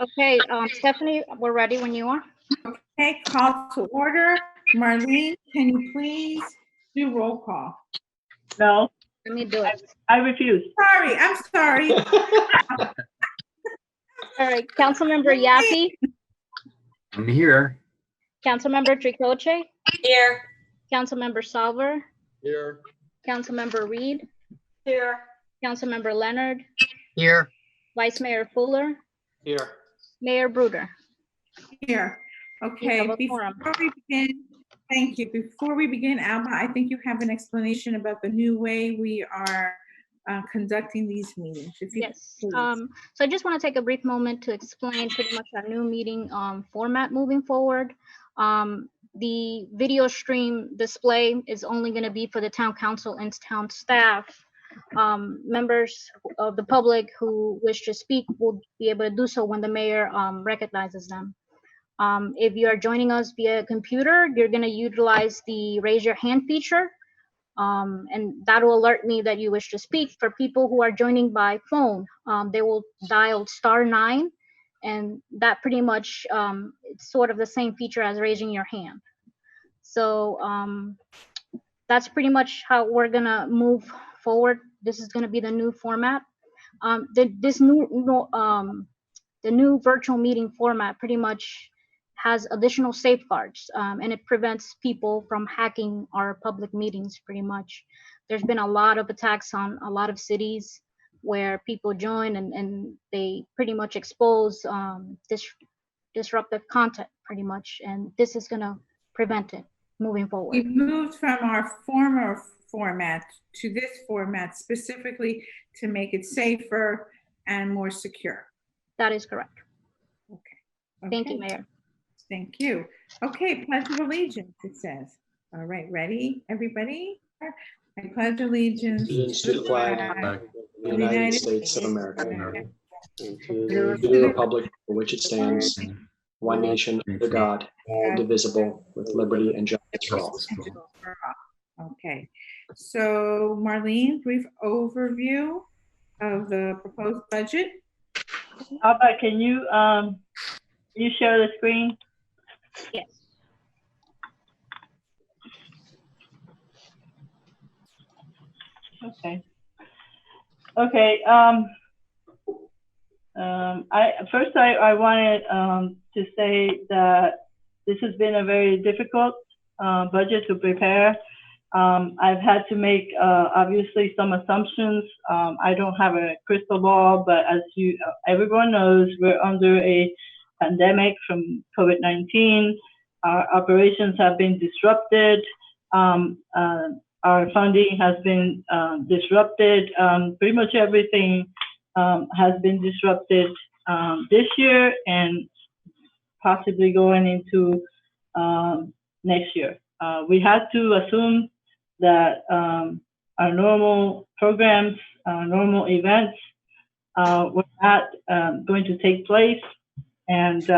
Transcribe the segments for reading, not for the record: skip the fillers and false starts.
Okay, Stephanie, we're ready when you are. Okay, call to order. Marlene, can you please do roll call? No, Let me do it. I refuse. Sorry, I'm sorry. All right, Councilmember Yaffe, I'm here. Councilmember Tricoche, Here. Councilmember Salver, Here. Councilmember Reed, Here. Councilmember Leonard, Here. Vice Mayor Fuller, Here. Mayor Bruder. Here. You Okay, have a before quorum. we begin, thank you. Before we begin, Alma, I think you have an explanation about the new way we are conducting these meetings. If you Yes, please. so I just want to take a brief moment to explain pretty much our new meeting format moving forward. The video stream display is only going to be for the town council and town staff. Members of the public who wish to speak will be able to do so when the mayor recognizes them. If you are joining us via computer, you're going to utilize the raise your hand feature. And that will alert me that you wish to speak. For people who are joining by phone, they will dial *9, and that pretty much it's sort of the same feature as raising your hand. So that's pretty much how we're gonna move forward. This is gonna be the new format. The new virtual meeting format pretty much has additional safeguards, and it prevents people from hacking our public meetings pretty much. There's been a lot of attacks on a lot of cities where people join and they pretty much expose disruptive content pretty much, and this is going to prevent it moving forward. We moved from our former format to this format specifically to make it safer and more secure. That is correct. Okay. Thank you, Mayor. Thank you. Okay, Pledge of Allegiance, it says. All right, ready, everybody? I pledge allegiance To the flag of the United States of America, and to the republic for which it stands, one nation under God, indivisible, with liberty and justice for all. Okay, so Marlene, brief overview of the proposed budget. Alba, can you share the screen? Yes. Okay. Okay. I wanted to say that this has been a very difficult budget to prepare. I've had to make obviously some assumptions. I don't have a crystal ball, but as everyone knows, we're under a pandemic from COVID-19. Our operations have been disrupted. Our funding has been disrupted. Pretty much everything has been disrupted this year and possibly going into next year. We had to assume that our normal programs, normal events were not going to take place. And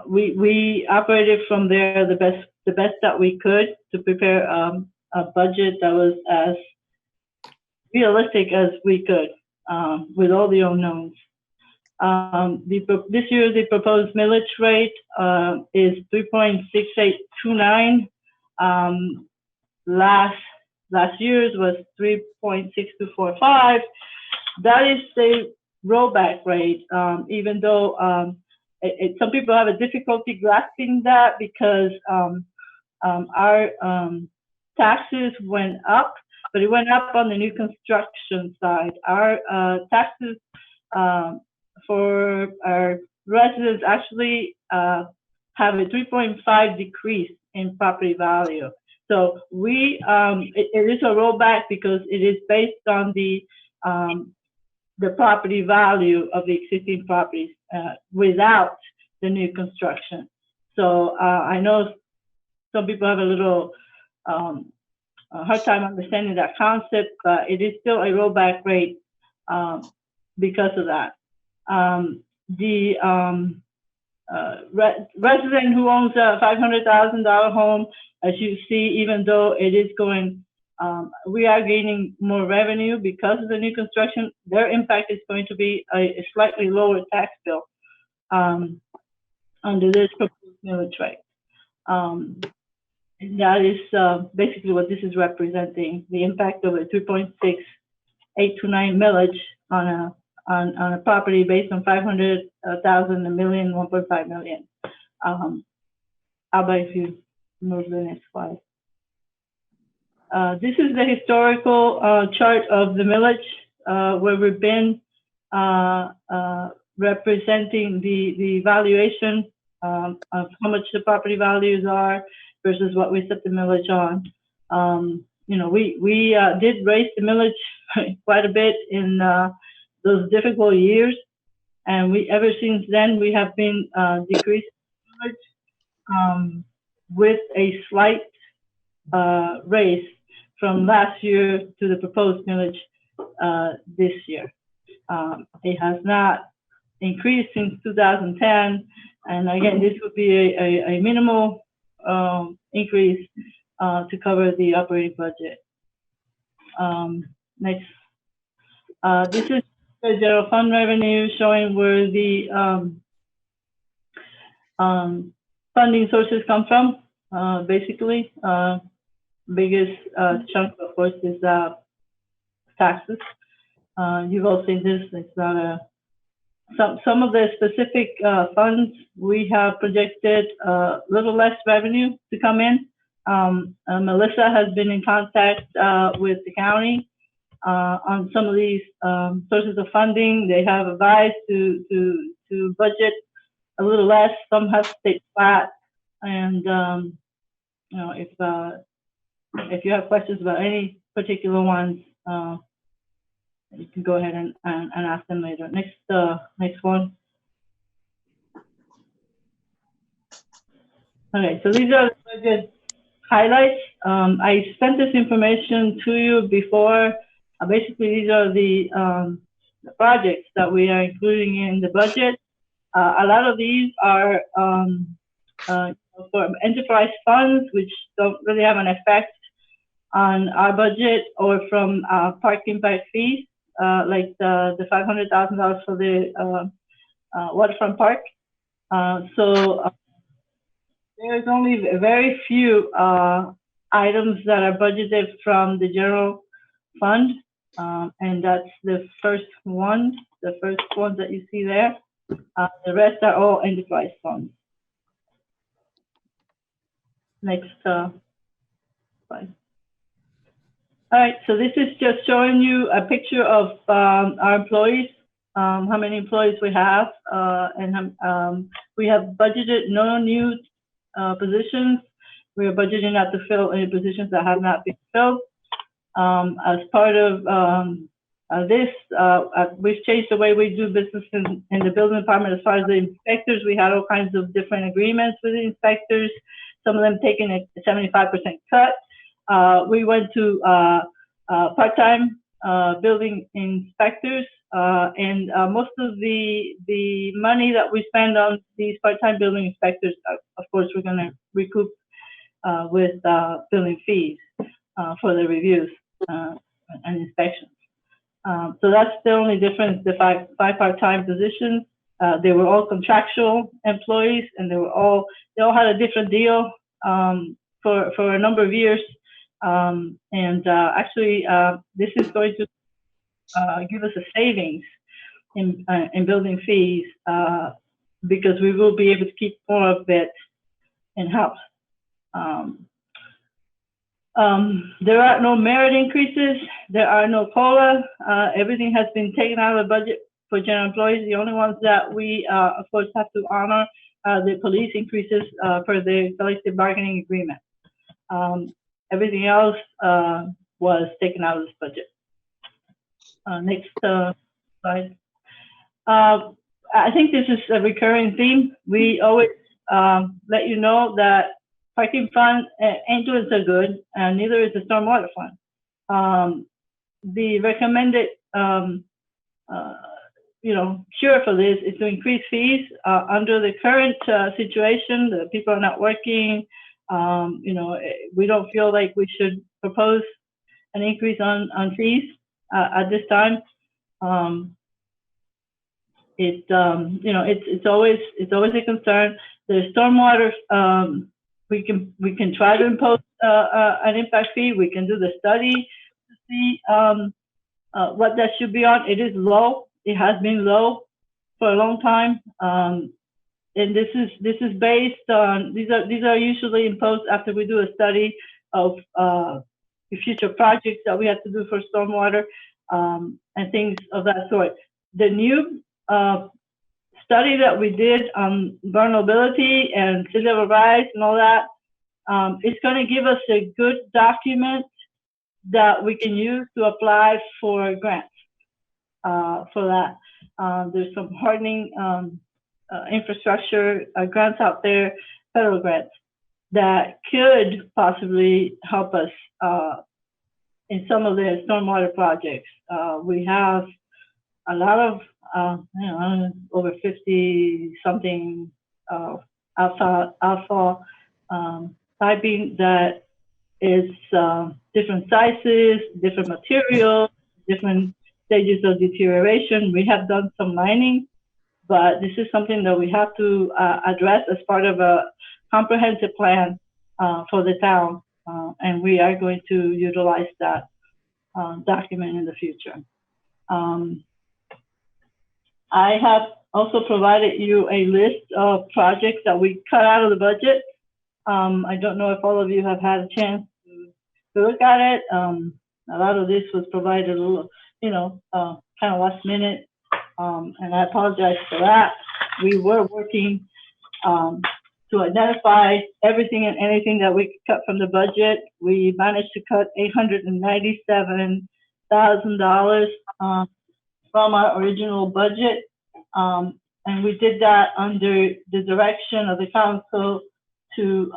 we operated from there the best that we could to prepare a budget that was as realistic as we could with all the unknowns. This year, the proposed millage rate is 3.6829. Last year's was 3.6245. That is the rollback rate, even though some people have a difficulty grasping that because our taxes went up, but it went up on the new construction side. Our taxes for our residents actually have a 3.5 decrease in property value. So it is a rollback because it is based on the property value of the existing properties without the new construction. So I know some people have a little hard time understanding that concept, but it is still a rollback rate because of that. The resident who owns a $500,000 home, as you see, even though it is going, we are gaining more revenue because of the new construction, their impact is going to be a slightly lower tax bill. under this proposed millage rate. And that is basically what this is representing, the impact of a 3.6829 millage on a property based on 500,000, a million, 1.5 million. Alba, if you move the next slide. This is the historical chart of the millage, where we've been representing the valuation of how much the property values are versus what we set the millage on. You know, we did raise the millage quite a bit in those difficult years, and ever since then we have been decreasing the millage with a slight raise from last year to the proposed millage this year. It has not increased since 2010, and again, this would be a minimal increase to cover the operating budget. Next, this is the general fund revenue showing where the funding sources come from. Basically, biggest chunk, of course, is taxes. You've all seen this. It's not a some of the specific funds we have projected a little less revenue to come in. Melissa has been in contact with the county on some of these sources of funding. They have advised to budget a little less. Some have stayed flat, and you know, if you have questions about any particular ones, you can go ahead and ask them later. Next one. Okay, so these are the budget highlights. I sent this information to you before. Basically, these are the projects that we are including in the budget. A lot of these are for enterprise funds, which don't really have an effect on our budget, or from park impact fees, like the $500,000 for the waterfront park. So there's only very few items that are budgeted from the general fund, and that's the first one that you see there. The rest are all enterprise funds. Next slide. All right, so this is just showing you a picture of our employees, how many employees we have, and we have budgeted no new positions. We are budgeting not to fill any positions that have not been filled. As part of this, we've changed the way we do business in the building department. As far as the inspectors, we had all kinds of different agreements with the inspectors, some of them taking a 75% cut. We went to part-time building inspectors, and most of the money that we spend on these part-time building inspectors, of course, we're going to recoup with building fees for the reviews and inspections. So that's the only difference. The five part-time positions, they were all contractual employees, and they all had a different deal for a number of years. Actually, this is going to give us a savings in building fees because we will be able to keep more of it in-house. There are no merit increases. There are no COLA. Everything has been taken out of the budget for general employees. The only ones that we, of course, have to honor the police increases for the collective bargaining agreement. Everything else was taken out of this budget. Next slide. I think this is a recurring theme. We always let you know that parking fund ain't doing so good, and neither is the stormwater fund. The recommended cure for this is to increase fees. Under the current situation, the people are not working. We don't feel like we should propose an increase on fees at this time. it's always a concern. The stormwater, we can try to impose an impact fee. We can do the study to see what that should be on. It is low. It has been low for a long time. And this is based on, these are usually imposed after we do a study of the future projects that we have to do for stormwater and things of that sort. The new study that we did on vulnerability and sea level rise and all that, it's going to give us a good document that we can use to apply for grants for that. There's some hardening infrastructure grants out there, federal grants, that could possibly help us in some of the stormwater projects. We have a lot of, over 50 something alpha piping that is different sizes, different materials, different stages of deterioration. We have done some mining, but this is something that we have to address as part of a comprehensive plan for the town, and we are going to utilize that document in the future. I have also provided you a list of projects that we cut out of the budget. I don't know if all of you have had a chance to look at it. A lot of this was provided a little, kind of last minute, and I apologize for that. We were working to identify everything and anything that we could cut from the budget. We managed to cut $897,000 from our original budget. And we did that under the direction of the council to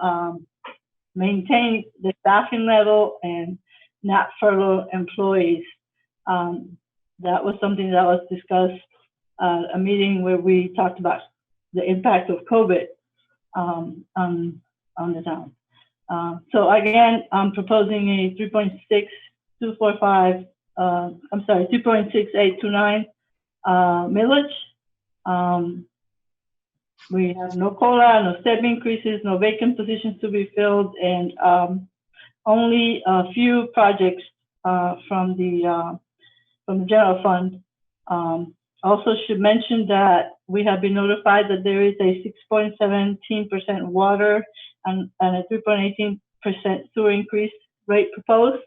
maintain the staffing level and not furlough employees. That was something that was discussed a meeting where we talked about the impact of COVID on the town. So again, I'm proposing a 2.6829 millage. We have no COLA, no step increases, no vacant positions to be filled, and only a few projects from the general fund. Also should mention that we have been notified that there is a 6.17% water and a 3.18% sewer increase rate proposed.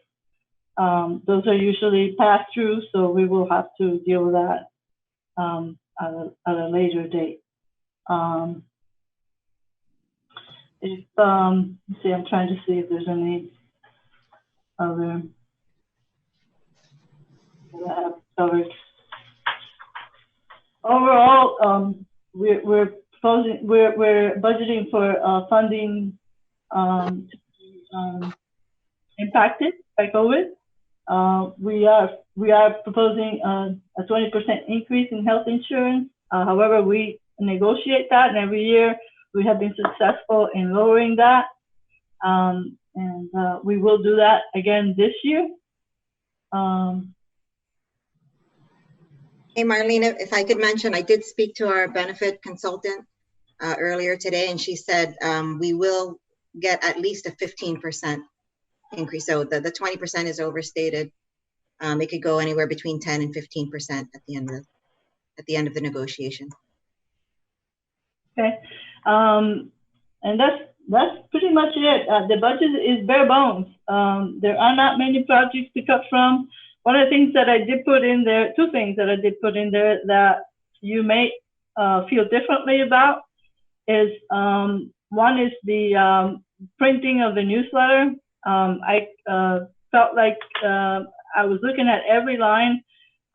Those are usually passed through, so we will have to deal with that at a later date. Let's see, I'm trying to see if there's any other that I have covered. Overall, we're budgeting for funding impacted by COVID. We are proposing a 20% increase in health insurance. However, we negotiate that, and every year we have been successful in lowering that. And we will do that again this year. Hey, Marlena, if I could mention, I did speak to our benefit consultant earlier today, and she said we will get at least a 15% increase. So the 20% is overstated. It could go anywhere between 10 and 15% at the end of the negotiation. Okay, and that's pretty much it. The budget is bare bones. There are not many projects to cut from. One of the things that I did put in there, two things that I did put in there that you may feel differently about is one is the printing of the newsletter. I felt like I was looking at every line.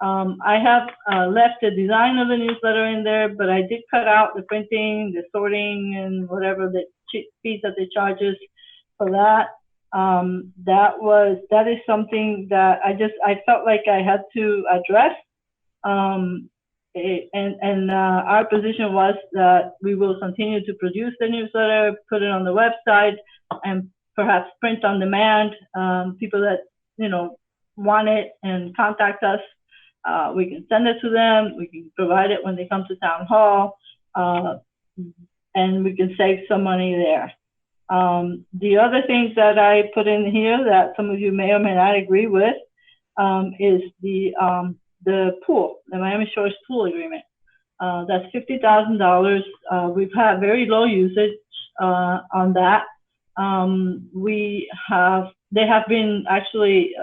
I have left the design of the newsletter in there, but I did cut out the printing, the sorting, and whatever the fees that they charge us for that. That is something that I felt like I had to address. Our position was that we will continue to produce the newsletter, put it on the website, and perhaps print on demand. People that want it and contact us we can send it to them. We can provide it when they come to town hall, and we can save some money there. The other things that I put in here that some of you may or may not agree with is the pool, the Miami Shores pool agreement. That's $50,000. We've had very low usage on that. They have been actually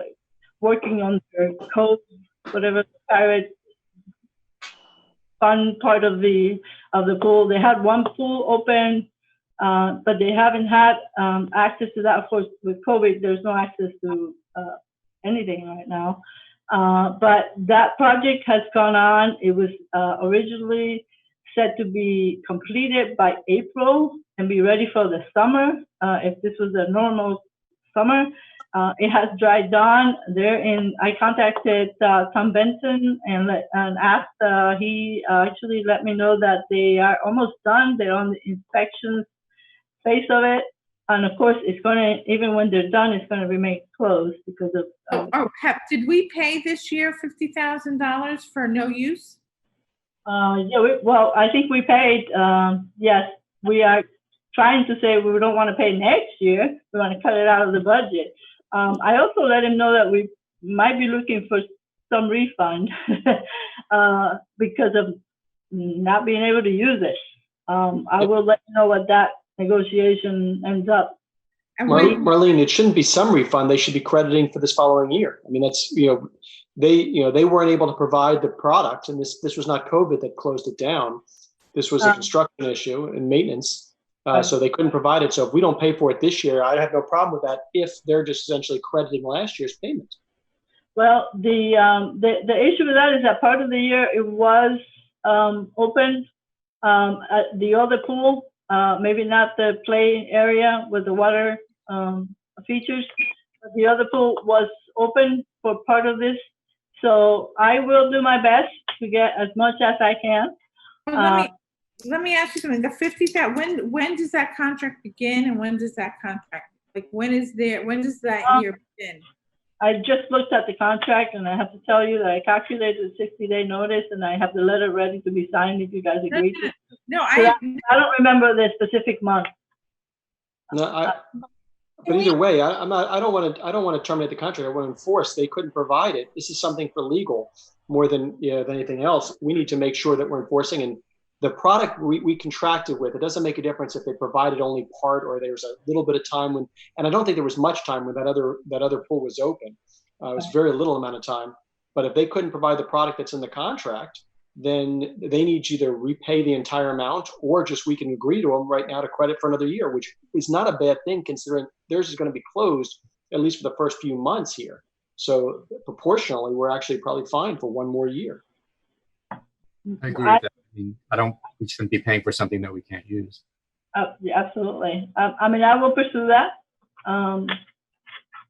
working on their code, whatever the pirate fun part of the pool. They had one pool open, but they haven't had access to that. Of course, with COVID, there's no access to anything right now. But that project has gone on. It was originally set to be completed by April and be ready for the summer. If this was a normal summer, it has dried on. I contacted Tom Benson and asked. He actually let me know that they are almost done. They're on the inspection phase of it. And of course, it's going to, even when they're done, it's going to remain closed because of. Did we pay this year $50,000 for no use? Yeah, well, I think we paid, yes, we are trying to say we don't want to pay next year. We want to cut it out of the budget. I also let him know that we might be looking for some refund because of not being able to use it. I will let you know what that negotiation ends up. Marlene, it shouldn't be some refund. They should be crediting for this following year. I mean, that's, they weren't able to provide the product, and this was not COVID that closed it down. This was a construction issue and maintenance. So they couldn't provide it. So if we don't pay for it this year, I'd have no problem with that if they're just essentially crediting last year's payment. Well, the issue with that is that part of the year it was open at the other pool, maybe not the play area with the water features, but the other pool was open for part of this. So I will do my best to get as much as I can. Let me ask you something. The 50,000. When does that contract begin, and when does that contract? Like when does that year begin? I just looked at the contract, and I have to tell you that I calculated a 60-day notice, and I have the letter ready to be signed if you guys agree to. No, I don't remember the specific month. No, but either way, I don't want to terminate the contract. I want to enforce. They couldn't provide it. This is something for legal more than anything else. We need to make sure that we're enforcing, and the product we contracted with, it doesn't make a difference if they provided only part or there's a little bit of time when, and I don't think there was much time when that other pool was open. It was very little amount of time. But if they couldn't provide the product that's in the contract, then they need to either repay the entire amount or just we can agree to them right now to credit for another year, which is not a bad thing considering theirs is going to be closed at least for the first few months here. So proportionally, we're actually probably fine for one more year. I agree with that. I mean, we shouldn't be paying for something that we can't use. Yeah, absolutely. I mean, I will pursue that.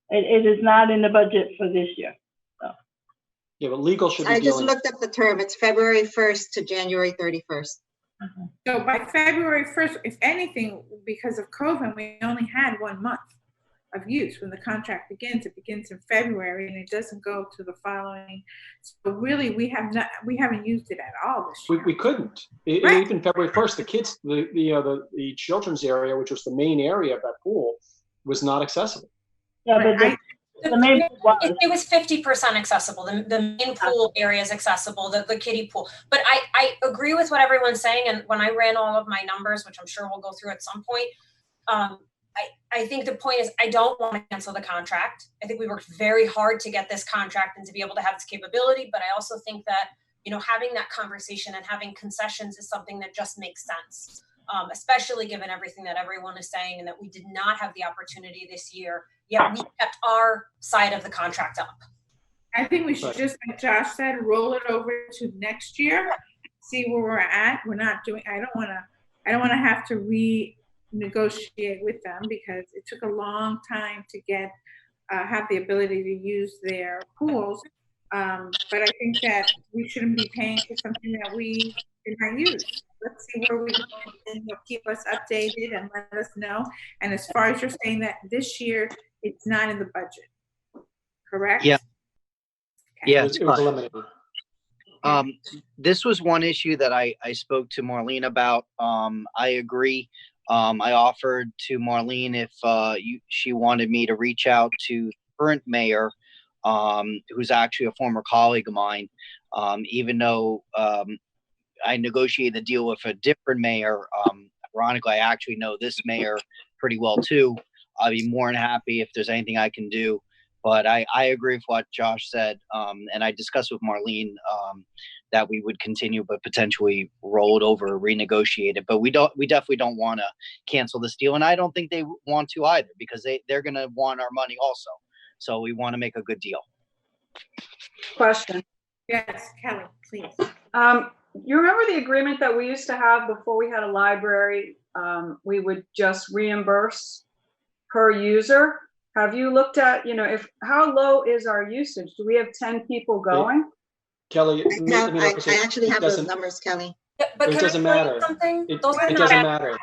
It is not in the budget for this year. So. Yeah, but legal should be I just dealing. looked up the term. It's February 1st to January 31st. So by February 1st, if anything, because of COVID, we only had 1 month of use. When the contract begins, it begins in February and it doesn't go to the following. So really, we haven't used it at all this year. We couldn't. Right. Even February 1st, the kids, the children's area, which was the main area of that pool, was not accessible. Yeah, but the main pool was. It was 50% accessible. The main pool area is accessible, the kiddie pool. But I agree with what everyone's saying. And when I ran all of my numbers, which I'm sure we'll go through at some point, I think the point is I don't want to cancel the contract. I think we worked very hard to get this contract and to be able to have this capability. But I also think that, having that conversation and having concessions is something that just makes sense, especially given everything that everyone is saying and that we did not have the opportunity this year, yet we kept our side of the contract up. I think we should just, like Josh said, roll it over to next year, see where we're at. We're not doing, I don't want to have to renegotiate with them because it took a long time to get, have the ability to use their pools. But I think that we shouldn't be paying for something that we did not use. Let's see where we go, and you'll keep us updated and let us know. And as far as you're saying that this year, it's not in the budget, correct? Yeah. It was eliminated. This was one issue that I spoke to Marlene about. I agree. I offered to Marlene if she wanted me to reach out to the current mayor, who's actually a former colleague of mine, even though I negotiated the deal with a different mayor. Ironically, I actually know this mayor pretty well too. I'd be more than happy if there's anything I can do. But I agree with what Josh said, and I discussed with Marlene that we would continue, but potentially roll it over, renegotiate it. But we definitely don't want to cancel this deal, and I don't think they want to either, because they're going to want our money also. So we want to make a good deal. Question. Yes, Kelly, please. You remember the agreement that we used to have before we had a library? We would just reimburse per user. Have you looked at, how low is our usage? Do we have 10 people going? Kelly, I actually have those numbers, Kelly. Yeah, but It can doesn't I tell you matter. something? It Those are not doesn't matter.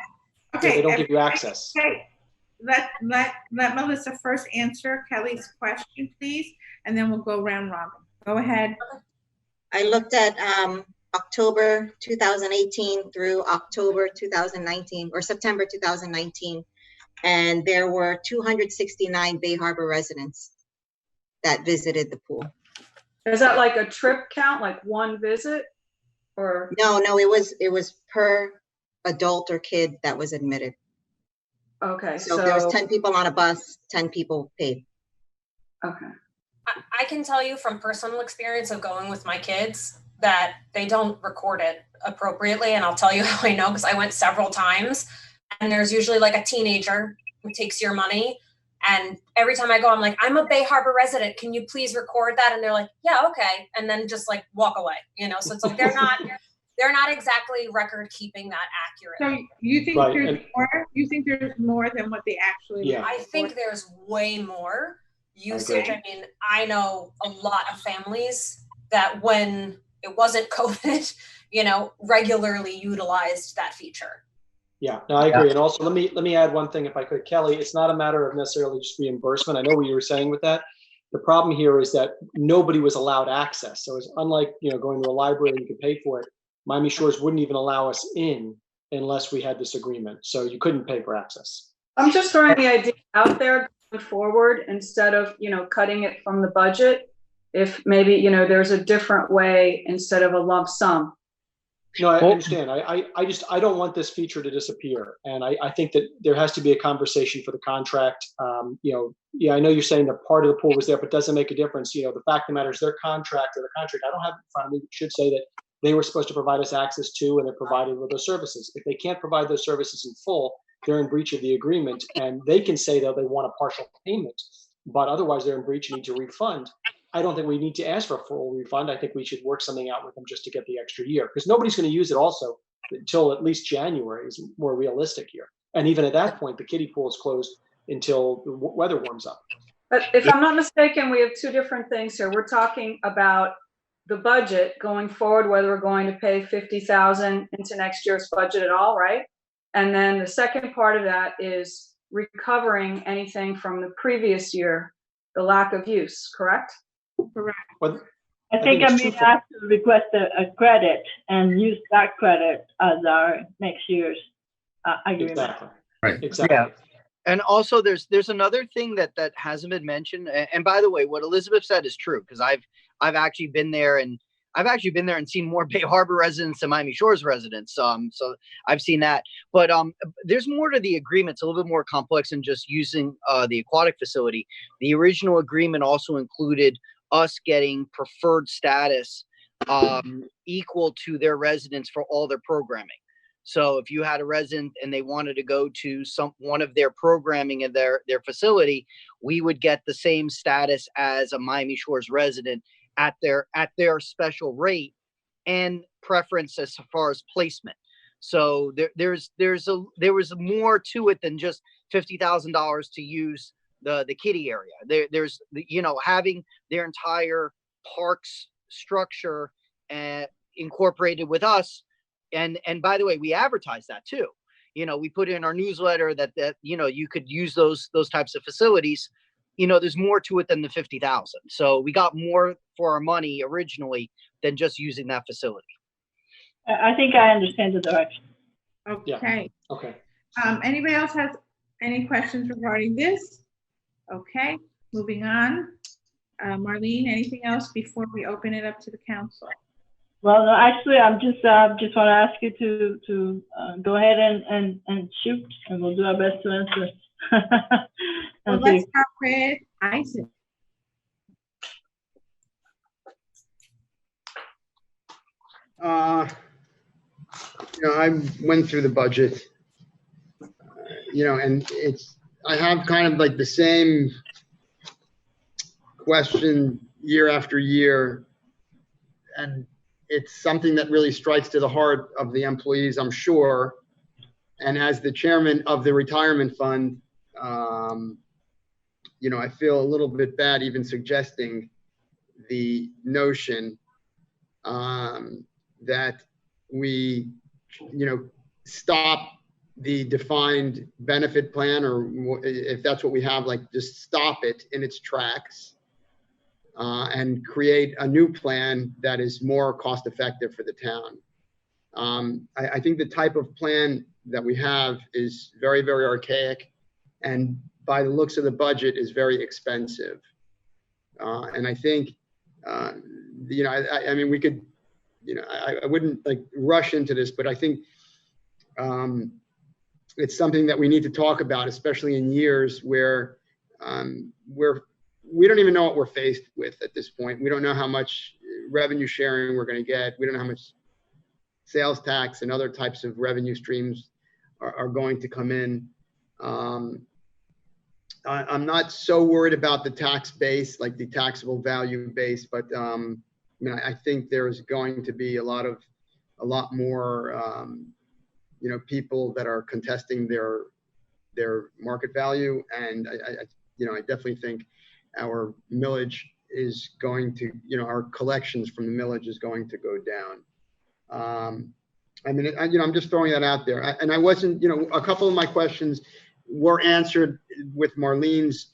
Okay. They don't give you access. Okay. Let Melissa first answer Kelly's question, please, and then we'll go round robin. Go ahead. I looked at October 2018 through October 2019 or September 2019, and there were 269 Bay Harbor residents that visited the pool. Is that like a trip count, like one visit, or? No, it was per adult or kid that was admitted. Okay, So there was 10 people on a bus, 10 people paid. Okay. I can tell you from personal experience of going with my kids that they don't record it appropriately. And I'll tell you how I know, because I went several times, and there's usually like a teenager who takes your money. And every time I go, I'm like, I'm a Bay Harbor resident. Can you please record that? And they're like, yeah, okay. And then just like walk away, So it's like, they're not exactly record keeping that accurate. So you think Right, there's and- more? You think there's more than what they actually? Yeah. I think there's way more usage. I mean, I know a lot of families that when it wasn't COVID, regularly utilized that feature. Yeah, no, I agree. And also, let me add one thing, if I could, Kelly. It's not a matter of necessarily just reimbursement. I know what you were saying with that. The problem here is that nobody was allowed access. So it's unlike going to a library and you could pay for it. Miami Shores wouldn't even allow us in unless we had this agreement. So you couldn't pay for access. I'm just throwing the idea out there going forward, instead of, cutting it from the budget. If maybe, there's a different way instead of a lump sum. No, I understand. I don't want this feature to disappear. And I think that there has to be a conversation for the contract. I know you're saying that part of the pool was there, but it doesn't make a difference. The fact of the matter is their contract, I don't have it in front of me, should say that they were supposed to provide us access to, and they're provided with those services. If they can't provide those services in full, they're in breach of the agreement, and they can say that they want a partial payment, but otherwise they're in breach and need to refund. I don't think we need to ask for a full refund. I think we should work something out with them just to get the extra year, because nobody's going to use it also until at least January is more realistic here. And even at that point, the kiddie pool is closed until the weather warms up. But if I'm not mistaken, we have two different things here. We're talking about the budget going forward, whether we're going to pay $50,000 into next year's budget at all, right? And then the second part of that is recovering anything from the previous year, the lack of use, correct? Correct. But I think I it's may twofold. have to request a credit and use that credit as our next year's agreement. Exactly. Right. Exactly. Yeah. And also there's another thing that hasn't been mentioned. And by the way, what Elizabeth said is true, because I've actually been there and seen more Bay Harbor residents than Miami Shores residents. So I've seen that. But there's more to the agreement. It's a little bit more complex than just using the aquatic facility. The original agreement also included us getting preferred status equal to their residents for all their programming. So if you had a resident and they wanted to go to one of their programming in their facility, we would get the same status as a Miami Shores resident at their special rate and preference as far as placement. So there was more to it than just $50,000 to use the kiddie area. There's having their entire parks structure incorporated with us. And by the way, we advertise that too. We put in our newsletter that you could use those types of facilities. you know, there's more to it than the 50,000. So we got more for our money originally than just using that facility. I think I understand the direction. Okay. Okay. Anybody else has any questions regarding this? Okay, moving on. Marlene, anything else before we open it up to the council? Well, no, actually, I'm just want to ask you to go ahead and shoot, and we'll do our best to answer. Well, let's start with Isaac. I went through the budget, and I have kind of like the same question year after year. And it's something that really strikes to the heart of the employees, I'm sure. And as the chairman of the retirement fund, I feel a little bit bad even suggesting the notion that we, stop the defined benefit plan, or if that's what we have, like just stop it in its tracks and create a new plan that is more cost effective for the town. I think the type of plan that we have is very, very archaic, and by the looks of the budget is very expensive. And I think, I mean, we could, I wouldn't like rush into this, but I think it's something that we need to talk about, especially in years where we don't even know what we're faced with at this point. We don't know how much revenue sharing we're going to get. We don't know how much sales tax and other types of revenue streams are going to come in. I'm not so worried about the tax base, like the taxable value base, but I think there's going to be a lot more people that are contesting their market value, and I definitely think our millage is going to, our collections from the millage is going to go down. I'm just throwing that out there. And I wasn't, a couple of my questions were answered with Marlene's,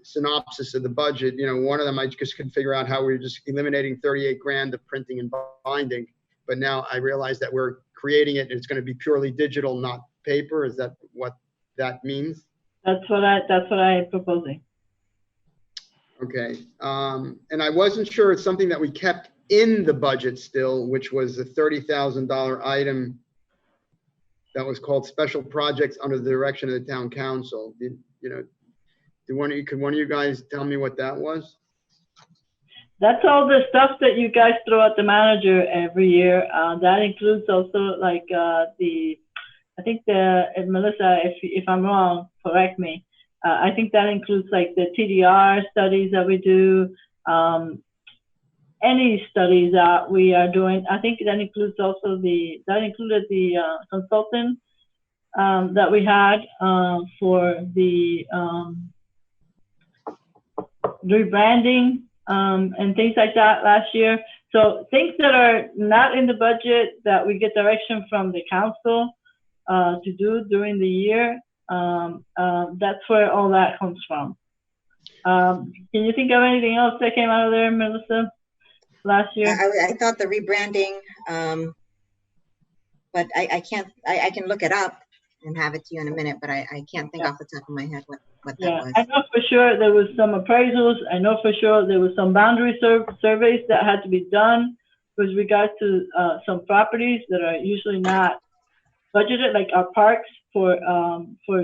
synopsis of the budget. One of them, I just couldn't figure out how we were just eliminating 38 grand of printing and binding. But now I realize that we're creating it and it's going to be purely digital, not paper. Is that what that means? That's what I'm proposing. Okay. And I wasn't sure it's something that we kept in the budget still, which was a $30,000 item that was called special projects under the direction of the town council. Could one of you guys tell me what that was? That's all the stuff that you guys throw at the manager every year. That includes also like I think Melissa, if I'm wrong, correct me. I think that includes like the TDR studies that we do, any studies that we are doing. I think that includes also that included the consultant that we had for the rebranding and things like that last year. So things that are not in the budget that we get direction from the council to do during the year, that's where all that comes from. Can you think of anything else that came out of there, Melissa, last year? I thought the rebranding, but I can't, I can look it up and have it to you in a minute, but I can't think off the top of my head what that was. I know for sure there was some appraisals. I know for sure there was some boundary surveys that had to be done with regards to some properties that are usually not budgeted, like our parks for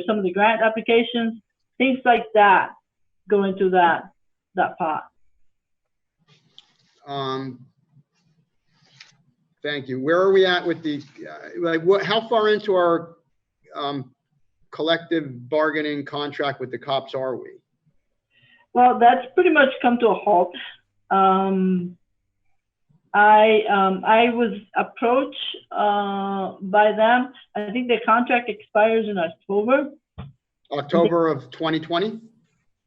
some of the grant applications, things like that go into that pot. Thank you. Where are we at with the, how far into our collective bargaining contract with the cops are we? Well, that's pretty much come to a halt. I was approached by them. I think the contract expires in October. October of 2020?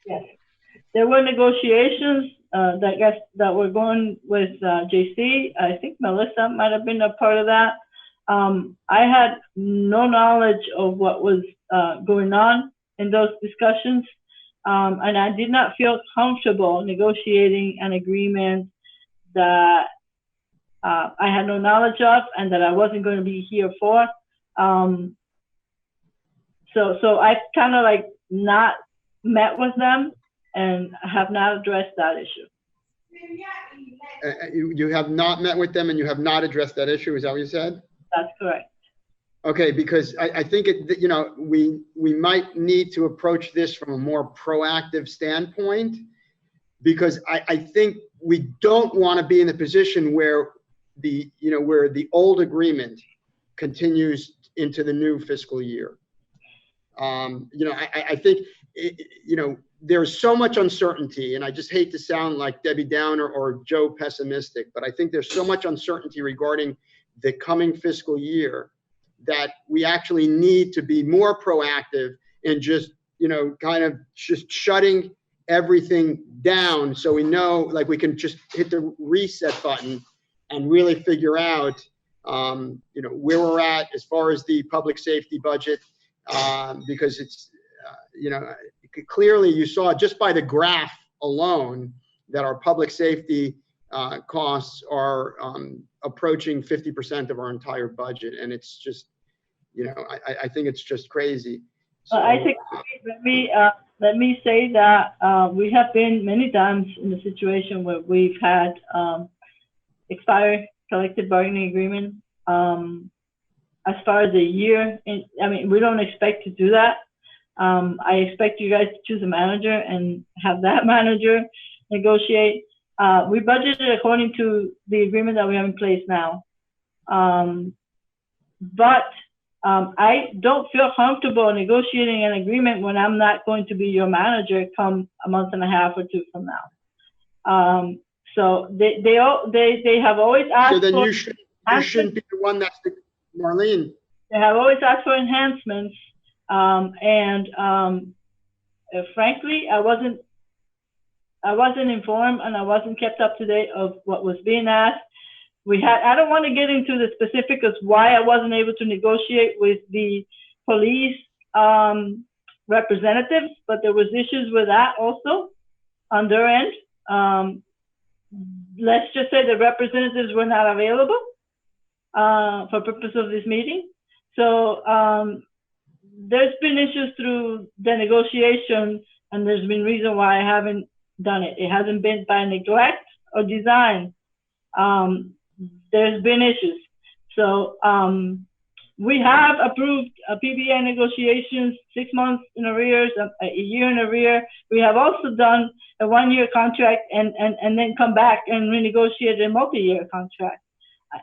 Yes. There were negotiations that were going with JC. I think Melissa might have been a part of that. I had no knowledge of what was going on in those discussions. And I did not feel comfortable negotiating an agreement that I had no knowledge of and that I wasn't going to be here for. So I kind of like not met with them and have not addressed that issue. You have not met with them and you have not addressed that issue, is that what you said? That's correct. Okay, because I think we might need to approach this from a more proactive standpoint, because I think we don't want to be in the position where the old agreement continues into the new fiscal year. I think there's so much uncertainty, and I just hate to sound like Debbie Downer or Joe pessimistic, but I think there's so much uncertainty regarding the coming fiscal year that we actually need to be more proactive and just, kind of just shutting everything down so we know, like, we can just hit the reset button and really figure out, where we're at as far as the public safety budget, because it's, clearly you saw just by the graph alone that our public safety costs are approaching 50% of our entire budget, and it's just, I think it's just crazy. So, I think let me say that we have been many times in a situation where we've had expired collective bargaining agreement. As far as a year, we don't expect to do that. I expect you guys to choose a manager and have that manager negotiate. We budgeted according to the agreement that we have in place now. But I don't feel comfortable negotiating an agreement when I'm not going to be your manager come a month and a half or two from now. So they have always asked. So then you shouldn't be the one that's Marlene. They have always asked for enhancements, frankly, I wasn't informed and I wasn't kept up to date of what was being asked. I don't want to get into the specifics of why I wasn't able to negotiate with the police representatives, but there was issues with that also on their end. Let's just say the representatives were not available for purpose of this meeting. So there's been issues through the negotiation, and there's been reason why I haven't done it. It hasn't been by neglect or design. There's been issues. So we have approved PBA negotiations 6 months in arrears, a year in arrear. We have also done a 1-year contract and then come back and renegotiate a multi-year contract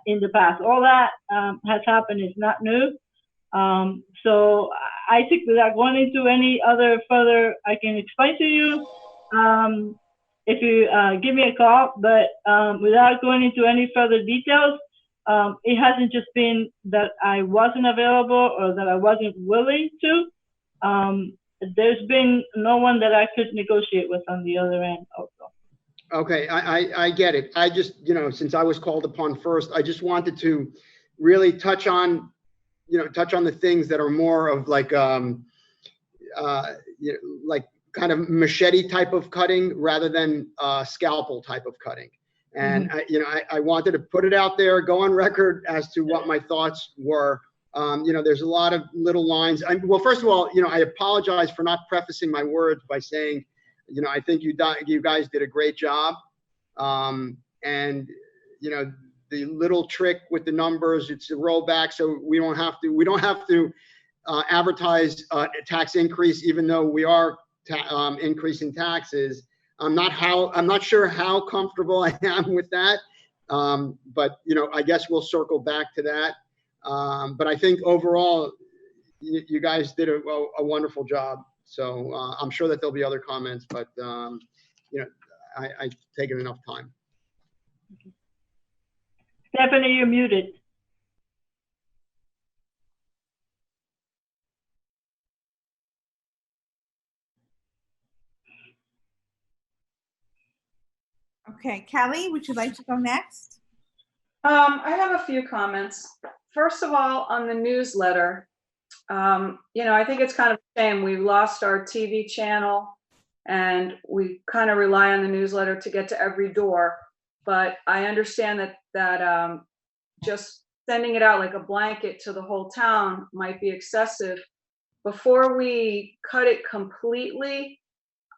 in the past. All that has happened. It's not new. So I think without going into any other further, I can explain to you if you give me a call, but without going into any further details, it hasn't just been that I wasn't available or that I wasn't willing to. There's been no one that I could negotiate with on the other end also. Okay, I get it. I just, since I was called upon first, I just wanted to really touch on the things that are more of like, like kind of machete type of cutting rather than scalpel type of cutting. And I wanted to put it out there, go on record as to what my thoughts were. There's a lot of little lines. Well, first of all, I apologize for not prefacing my words by saying, I think you guys did a great job. The little trick with the numbers, it's a rollback, so we don't have to advertise a tax increase, even though we are increasing taxes. I'm not sure how comfortable I am with that, but I guess we'll circle back to that. But I think overall, you guys did a wonderful job. So I'm sure that there'll be other comments, but I've taken enough time. Stephanie, you're muted. Okay, Kelly, would you like to go next? I have a few comments. First of all, on the newsletter, I think it's kind of shame. We lost our TV channel and we kind of rely on the newsletter to get to every door. But I understand that just sending it out like a blanket to the whole town might be excessive. Before we cut it completely,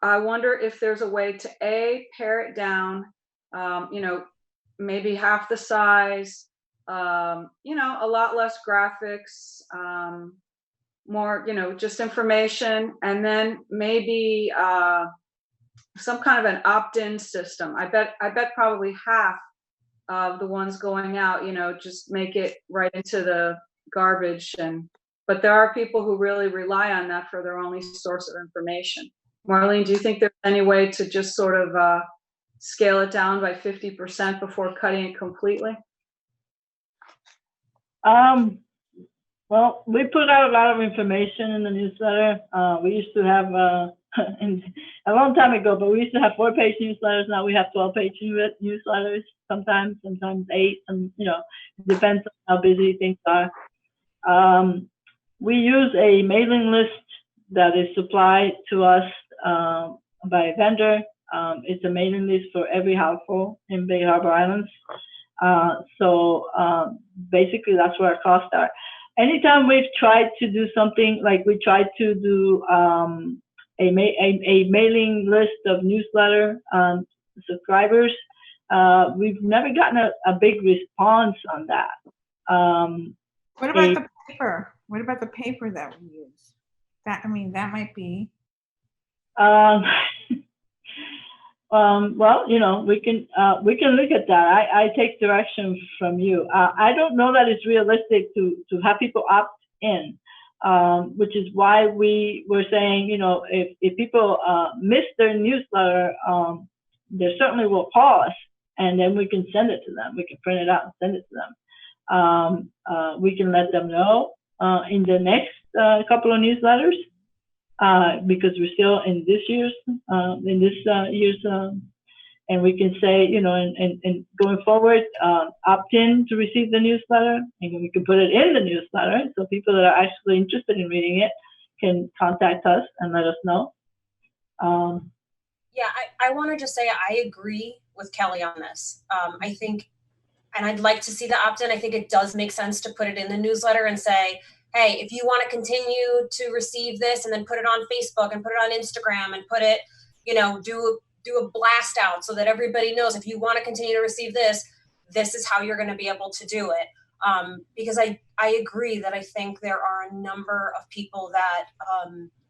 I wonder if there's a way to pare it down, maybe half the size, a lot less graphics, more, just information, and then maybe some kind of an opt-in system. I bet probably half of the ones going out, just make it right into the garbage. But there are people who really rely on that for their only source of information. Marlene, do you think there's any way to just sort of scale it down by 50% before cutting it completely? Well, we put out a lot of information in the newsletter. We used to have, a long time ago, but we used to have 4-page newsletters. Now we have 12-page newsletters, sometimes 8, and, it depends on how busy things are. We use a mailing list that is supplied to us by a vendor. It's a mailing list for every household in Bay Harbor Islands. So basically that's where our costs are. Anytime we've tried to do something, like we tried to do a mailing list of newsletter subscribers, we've never gotten a big response on that. What about the paper? What about the paper that we use? That might be. Well, we can look at that. I take direction from you. I don't know that it's realistic to have people opt in, which is why we were saying, if people miss their newsletter, they certainly will call us, and then we can send it to them. We can print it out and send it to them. We can let them know in the next couple of newsletters. Because we're still in this year's, and we can say, and going forward, opt in to receive the newsletter, and we can put it in the newsletter, so people that are actually interested in reading it can contact us and let us know. Yeah, I want to just say I agree with Kelly on this. I think, and I'd like to see the opt-in. I think it does make sense to put it in the newsletter and say, hey, if you want to continue to receive this, and then put it on Facebook and put it on Instagram and put it, do a blast out so that everybody knows, if you want to continue to receive this, this is how you're going to be able to do it. Because I agree that I think there are a number of people that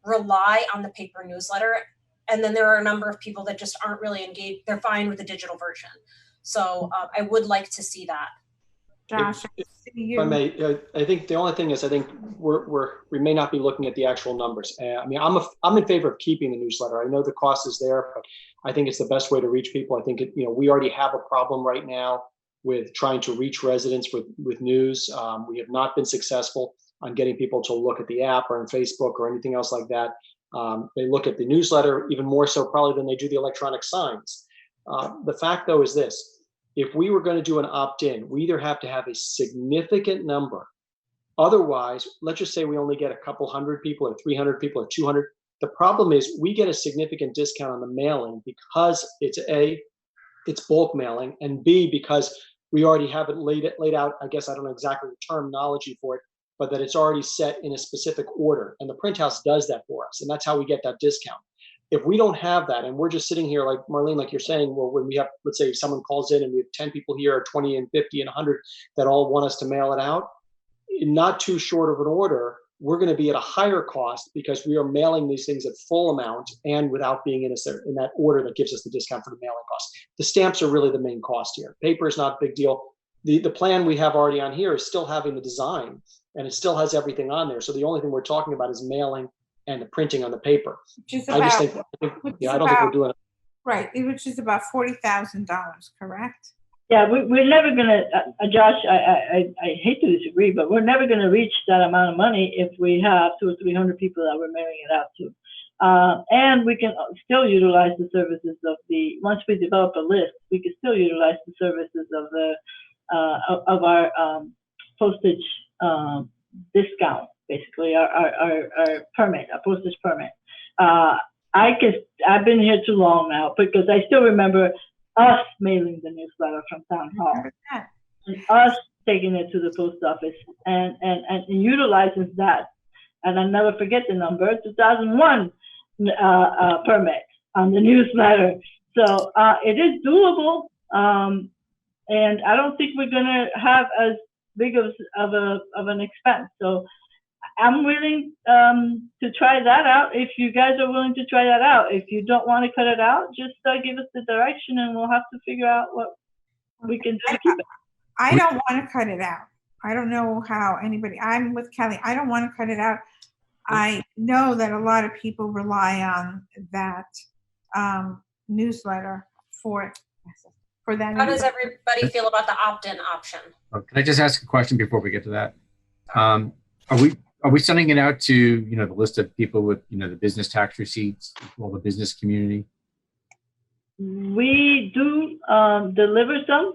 rely on the paper newsletter. And then there are a number of people that just aren't really engaged. They're fine with the digital version. So I would like to see that. Josh, if I may, I think the only thing is, I think we may not be looking at the actual numbers. I'm in favor of keeping the newsletter. I know the cost is there, but I think it's the best way to reach people. I think we already have a problem right now with trying to reach residents with news. We have not been successful on getting people to look at the app or on Facebook or anything else like that. They look at the newsletter even more so probably than they do the electronic signs. The fact though is this. If we were going to do an opt-in, we either have to have a significant number. Otherwise, let's just say we only get a couple hundred people or 300 people or 200. The problem is we get a significant discount on the mailing because it's bulk mailing, and B, because we already have it laid out. I guess I don't know exactly the terminology for it, but that it's already set in a specific order. And the print house does that for us. And that's how we get that discount. If we don't have that, and we're just sitting here, like Marlene, like you're saying, well, when we have, let's say if someone calls in and we have 10 people here, or 20 and 50 and 100 that all want us to mail it out, in not too short of an order, we're going to be at a higher cost because we are mailing these things at full amount and without being in that order that gives us the discount for the mailing cost. The stamps are really the main cost here. Paper is not a big deal. The plan we have already on here is still having the design, and it still has everything on there. So the only thing we're talking about is mailing and the printing on the paper. I don't think we're doing it. Right, which is about $40,000, correct? Yeah, we're never gonna, Josh, I hate to disagree, but we're never gonna reach that amount of money if we have 200 or 300 people that we're mailing it out to. And we can still utilize the services of once we develop a list, we can still utilize the services of our postage discount basically our permit, our postage permit. I've been here too long now because I still remember us mailing the newsletter from town hall and us taking it to the post office and utilizing that. And I'll never forget the number, 2001 permit on the newsletter. So it is doable. And I don't think we're gonna have as big of an expense. So I'm willing to try that out. If you guys are willing to try that out, if you don't want to cut it out, just give us the direction, and we'll have to figure out what we can do to keep it. I don't want to cut it out. I don't know how anybody. I'm with Kelly. I don't want to cut it out. I know that a lot of people rely on that newsletter for that. How does everybody feel about the opt-in option? Can I just ask a question before we get to that? Are we sending it out to, the list of people with, the business tax receipts, all the business community? We do deliver some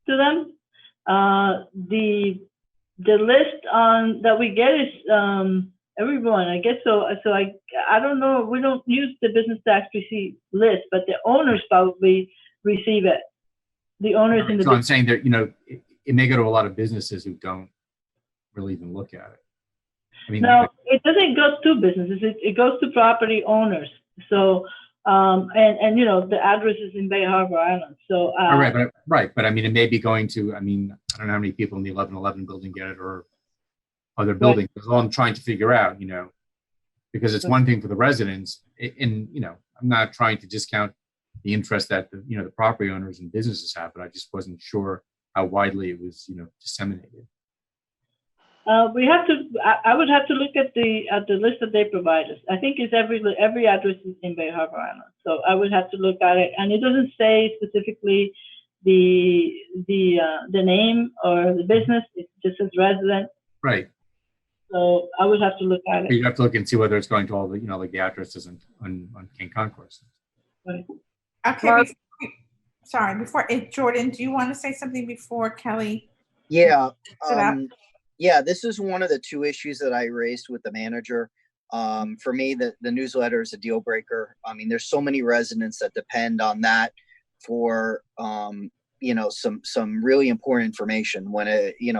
to them. The list that we get is everyone, I guess. So I don't know. We don't use the business tax receipt list, but the owners probably receive it. The owners in the. So I'm saying that it may go to a lot of businesses who don't really even look at it. I mean, no, it doesn't go to businesses. It goes to property owners. So, and the address is in Bay Harbor Island. So, right. But I mean, it may be going to. I mean, I don't know how many people in the 1111 building get it, or other buildings. That's all I'm trying to figure out. Because it's one thing for the residents, and I'm not trying to discount the interest that the property owners and businesses have, but I just wasn't sure how widely it was disseminated. We have to. I would have to look at the list that they provide us. I think it's every address is in Bay Harbor Island. So I would have to look at it, and it doesn't say specifically the name or the business. It just says resident. Right. So I would have to look at it. You have to look and see whether it's going to all the like the addresses on King Concourse. Right. Okay. Before Jordan, do you want to say something before Kelly? Yeah. Yeah, this is one of the two issues that I raised with the manager. For me, the newsletter is a deal breaker. I mean, there's so many residents that depend on that for, some really important information when,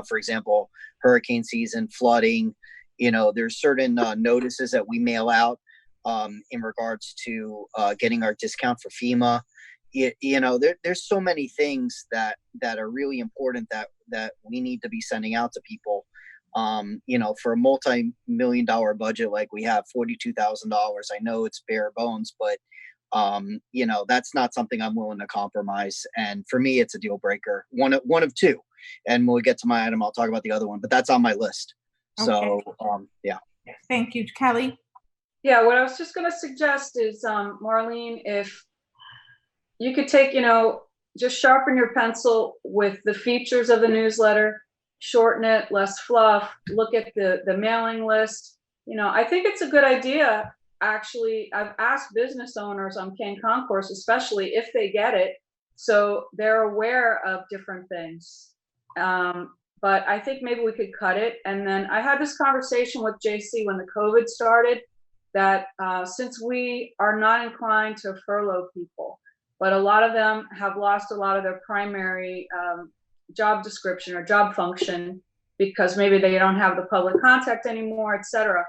for example, hurricane season, flooding, there's certain notices that we mail out in regards to getting our discount for FEMA. There's so many things that are really important that we need to be sending out to people. For a multi-million-dollar budget like we have, $42,000. I know it's bare bones, but that's not something I'm willing to compromise. And for me, it's a deal breaker. One of two. And when we get to my item, I'll talk about the other one. But that's on my list. Okay. So yeah. Thank you, Kelly. Yeah, what I was just going to suggest is, Marlene, if you could take, just sharpen your pencil with the features of the newsletter, shorten it, less fluff, look at the mailing list. I think it's a good idea. Actually, I've asked business owners on King Concourse, especially if they get it, so they're aware of different things. But I think maybe we could cut it. And then I had this conversation with JC when the COVID started, that since we are not inclined to furlough people, but a lot of them have lost a lot of their primary job description or job function because maybe they don't have the public contact anymore, et cetera,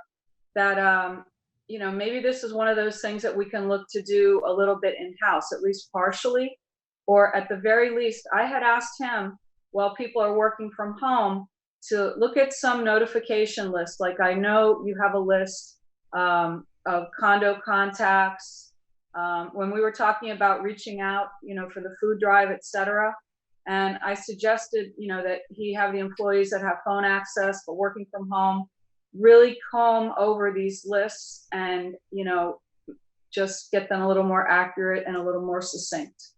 that, maybe this is one of those things that we can look to do a little bit in-house, at least partially, or at the very least, I had asked him, while people are working from home, to look at some notification lists. Like I know you have a list of condo contacts, when we were talking about reaching out, for the food drive, et cetera. And I suggested, that he have the employees that have phone access but working from home really comb over these lists and, just get them a little more accurate and a little more succinct.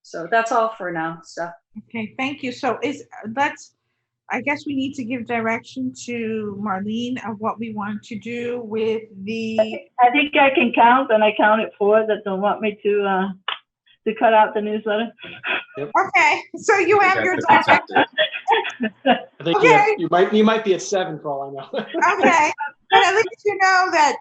So that's all for now, Steph. Okay, thank you. So I guess we need to give direction to Marlene of what we want to do with the. I think I can count, and I counted 4 that don't want me to cut out the newsletter. Yep. Okay, so you have your direction. I think you might be at 7 for all I know. Okay, But at least you know that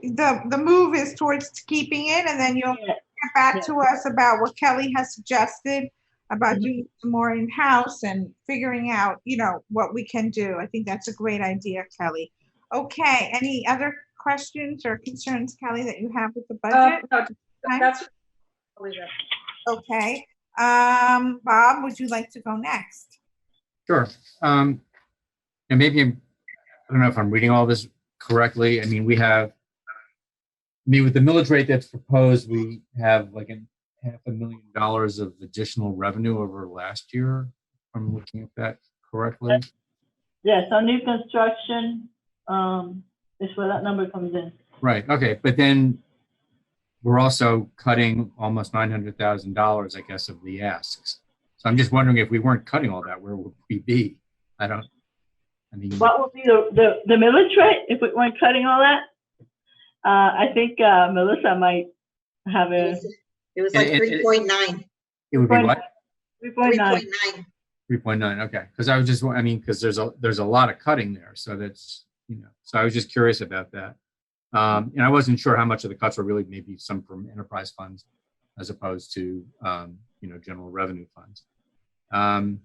the move is towards keeping it, and then you'll Yeah. get back to us about what Kelly has suggested about Mhm. doing some more in-house and figuring out, what we can do. I think that's a great idea, Kelly. Okay, any other questions or concerns, Kelly, that you have with the budget? No, that's, I'll leave it. Okay, Bob, would you like to go next? Sure. And maybe I don't know if I'm reading all this correctly. I mean, with the millage rate that's proposed, we have like $500,000 of additional revenue over last year. If I'm looking at that correctly. Yes, on new construction, is where that number comes in. Right. Okay. But then we're also cutting almost $900,000, I guess, of the asks. So I'm just wondering if we weren't cutting all that, where would we be? What would be the millage rate if we weren't cutting all that? I think Melissa might have a It was like And- 3.9. It would be what? 3.9. 3.9. 3.9. Okay. Because I was just, because there's a lot of cutting there. So that's, so I was just curious about that. And I wasn't sure how much of the cuts were really maybe some from enterprise funds as opposed to, general revenue funds. I'm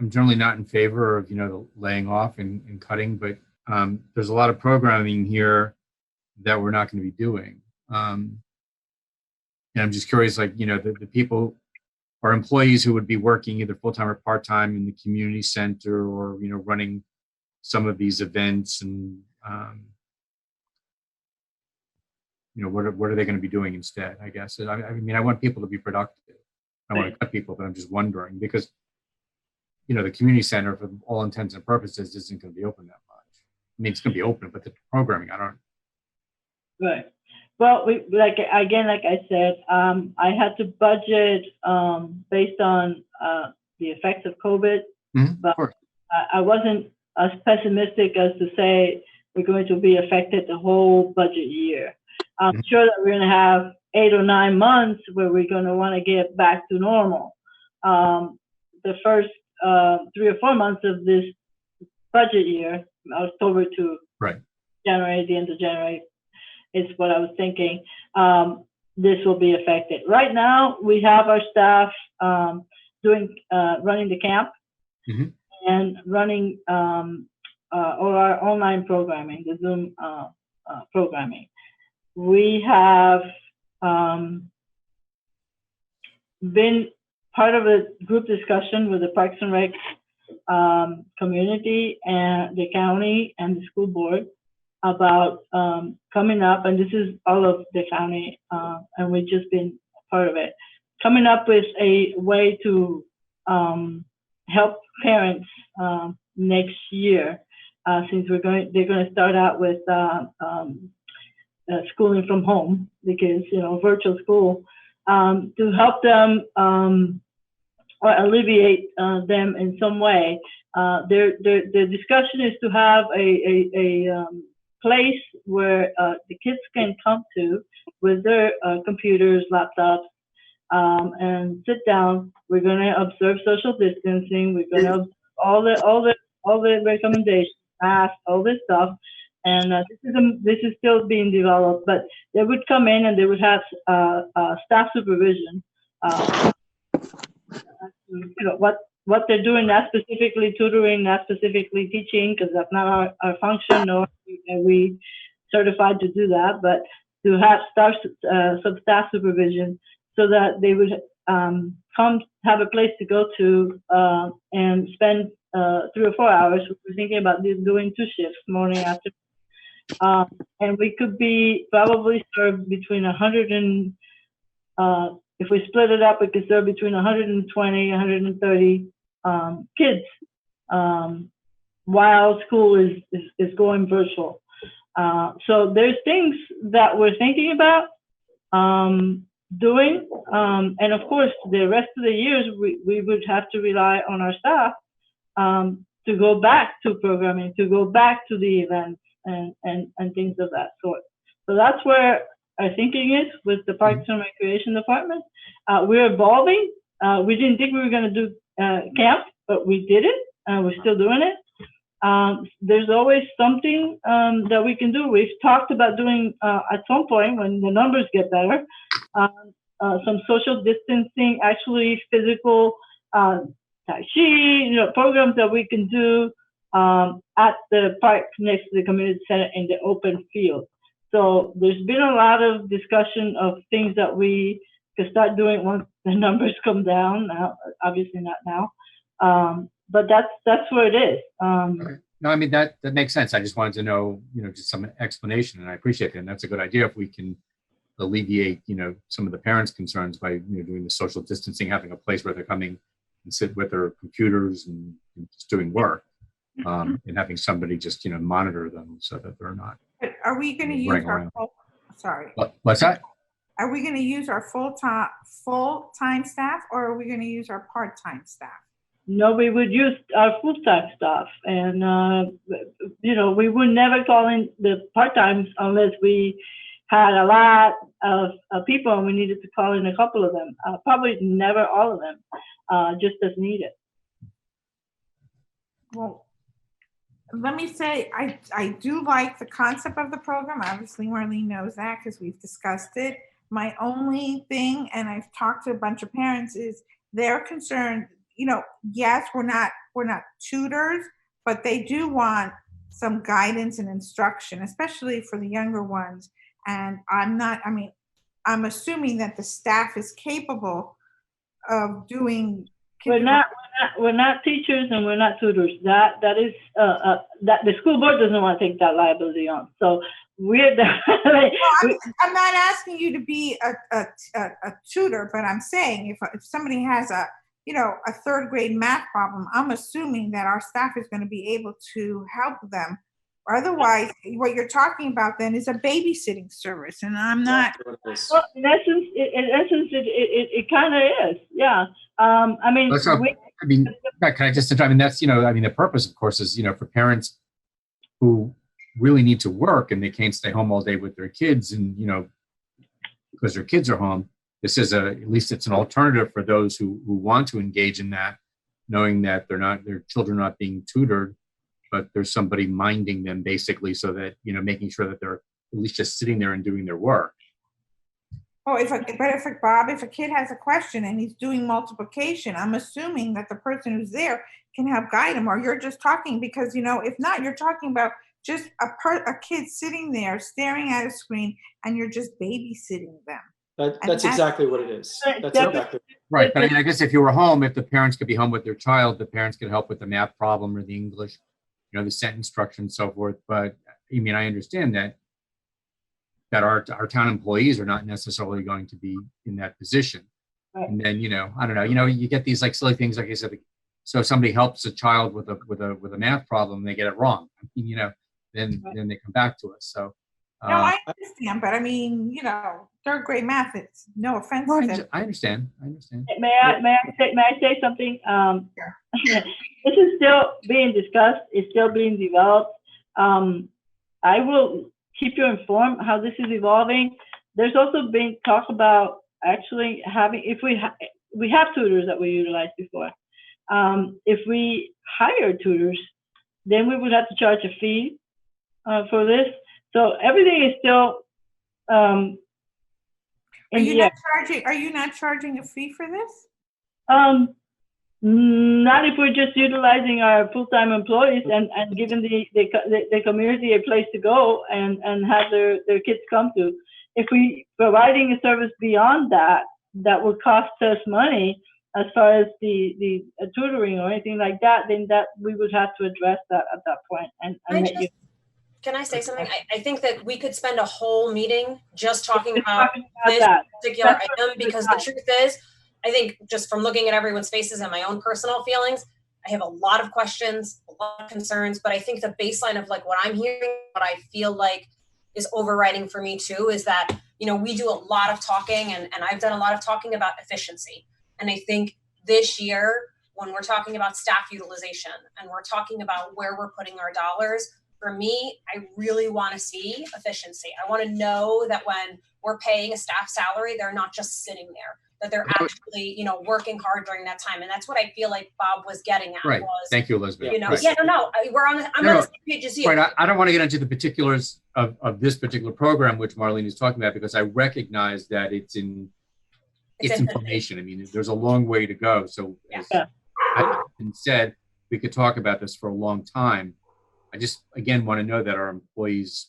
generally not in favor of, the laying off and cutting, but there's a lot of programming here that we're not going to be doing. And I'm just curious, the people or employees who would be working either full-time or part-time in the community center or, running some of these events and, what are they going to be doing instead, I guess. I want people to be productive. I don't want to cut people, but I'm just wondering because, the community center, for all intents and purposes, isn't going to be open that much. It's going to be open, but the programming, I don't. Right. Well, like I said, I had to budget based on the effects of COVID, but I wasn't as pessimistic as to say we're going to be affected the whole budget year. I'm sure that we're going to have 8 or 9 months where we're going to want to get back to normal. The first 3 or 4 months of this budget year, October to January, the end of January, is what I was thinking. This will be affected. Right now, we have our staff running the camp and running all our online programming, the Zoom programming. We have been part of a group discussion with the Parks and Rec community and the county and the school board about coming up, and this is all of the county, and we've just been part of it, coming up with a way to help parents next year, since they're going to start out with schooling from home, because virtual school, to help them or alleviate them in some way. The discussion is to have a place where the kids can come to with their computers, laptops, and sit down. We're going to observe social distancing. We're going to observe all the recommendations, masks, all this stuff. And this is still being developed, but they would come in and they would have staff supervision. What they're doing, not specifically tutoring, not specifically teaching, because that's not our function, nor are we certified to do that, but to have some staff supervision so that they would come have a place to go to and spend 3 or 4 hours. We're thinking about doing 2 shifts, morning, afternoon. And we could be probably serve between 100 and, if we split it up, we could serve between 120, 130 kids while school is going virtual. So there's things that we're thinking about doing. And of course, the rest of the years, we would have to rely on our staff to go back to programming, to go back to the events and things of that sort. So that's where our thinking is with the Parks and Recreation Department. We're evolving. We didn't think we were going to do camp but we did it, and we're still doing it. There's always something that we can do. We've talked about doing at some point when the numbers get better, some social distancing, actually physical Tai Chi, programs that we can do at the park next to the community center in the open field. So there's been a lot of discussion of things that we could start doing once the numbers come down. Obviously not now, but that's where it is. Okay. No, I mean, that makes sense. I just wanted to know, just some explanation, and I appreciate that. And that's a good idea if we can alleviate, some of the parents' concerns by, doing the social distancing, having a place where they're coming and sit with their computers and just doing work, and having somebody just, monitor them so that they're not. But are we going to use our What's that? Are we going to use our full-time staff, or are we going to use our part-time staff? No, we would use our full-time staff, and we would never call in the part-times unless we had a lot of people and we needed to call in a couple of them. Probably never all of them, just as needed. Well, let me say, I do like the concept of the program. Obviously, Marlene knows that because we've discussed it. My only thing, and I've talked to a bunch of parents, is they're concerned. Yes, we're not tutors, but they do want some guidance and instruction, especially for the younger ones. And I'm assuming that the staff is capable of doing. We're not teachers and we're not tutors. That is that the school board doesn't want to take that liability on. So we're I'm not asking you to be a tutor, but I'm saying if somebody has a third grade math problem, I'm assuming that our staff is going to be able to help them. Otherwise, what you're talking about then is a babysitting service, and I'm not. Well, in essence, it kind of is, yeah. Can I just? That's the purpose, of course, is for parents who really need to work and they can't stay home all day with their kids, and because their kids are home. This is at least it's an alternative for those who want to engage in that, knowing that their children are not being tutored, but there's somebody minding them basically, so that making sure that they're at least just sitting there and doing their work. Oh, if a kid has a question and he's doing multiplication, I'm assuming that the person who's there can help guide him. Or you're just talking because if not, you're talking about just a kid sitting there staring at a screen, and you're just babysitting them. That's exactly what it is. That's exactly right. But I guess if you were home, if the parents could be home with their child, the parents could help with the math problem or the English, the sentence structure and so forth. But I understand that our town employees are not necessarily going to be in that position. Right. And then I don't know. You get these like silly things, like I said. So if somebody helps a child with a math problem, they get it wrong. Then they come back to us. So. No, I understand, but third grade math, it's no offense. No, I understand. May I say something? This is still being discussed. It's still being developed. I will keep you informed how this is evolving. There's also been talk about actually having, if we have tutors that we utilized before. If we hire tutors, then we would have to charge a fee for this. So everything is still Are you not charging a fee for this? Not if we're just utilizing our full-time employees and giving the community a place to go and have their kids come to. If we providing a service beyond that would cost us money as far as the tutoring or anything like that, then that we would have to address that at that point. Can I say something? I think that we could spend a whole meeting just talking about this particular item, because the truth is, I think just from looking at everyone's faces and my own personal feelings, I have a lot of questions, a lot of concerns, but I think the baseline of like what I'm hearing, what I feel like is overriding for me too, is that, we do a lot of talking and I've done a lot of talking about efficiency. And I think this year, when we're talking about staff utilization and we're talking about where we're putting our dollars, for me, I really want to see efficiency. I want to know that when we're paying a staff salary, they're not just sitting there. that they're actually, you know, working hard during that time. And that's what I feel like Bob was getting at. Right. Was, Thank you, Elizabeth. you know, Right. yeah, no, I'm on the same page as you. Right. I don't want to get into the particulars of this particular program, which Marlene is talking about, because I recognize that it's information. I mean, there's a long way to go. So as has been said, we could talk about this for a long time. I just, again, want to know that our employees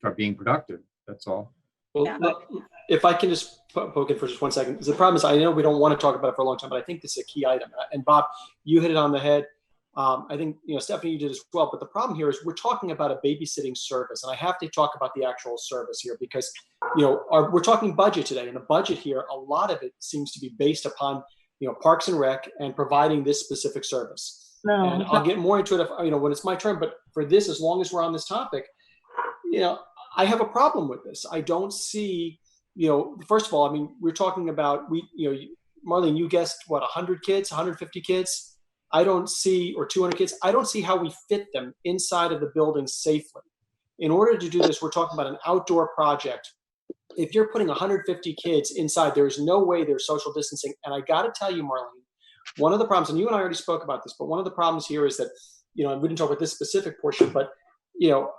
are being productive. That's all. Well, if I can just poke it for just 1 second. The problem is, I know we don't want to talk about it for a long time, but I think this is a key item. And Bob, you hit it on the head. I think, you know, Stephanie, you did as well. But the problem here is we're talking about a babysitting service. And I have to talk about the actual service here because, you know, we're talking budget today. And the budget here, a lot of it seems to be based upon, you know, Parks and Rec and providing this specific service. And I'll get more into it if, you know, when it's my turn. But for this, as long as we're on this topic, you know, I have a problem with this. I don't see, you know, first of all, I mean, we're talking about, you know, Marlene, you guessed what, 100 kids, 150 kids? I don't see, or 200 kids. I don't see how we fit them inside of the building safely. In order to do this, we're talking about an outdoor project. If you're putting 150 kids inside, there's no way there's social distancing. And I got to tell you, Marlene, one of the problems, and you and I already spoke about this, but one of the problems here is that, you know, and we didn't talk about this specific portion, but, you know,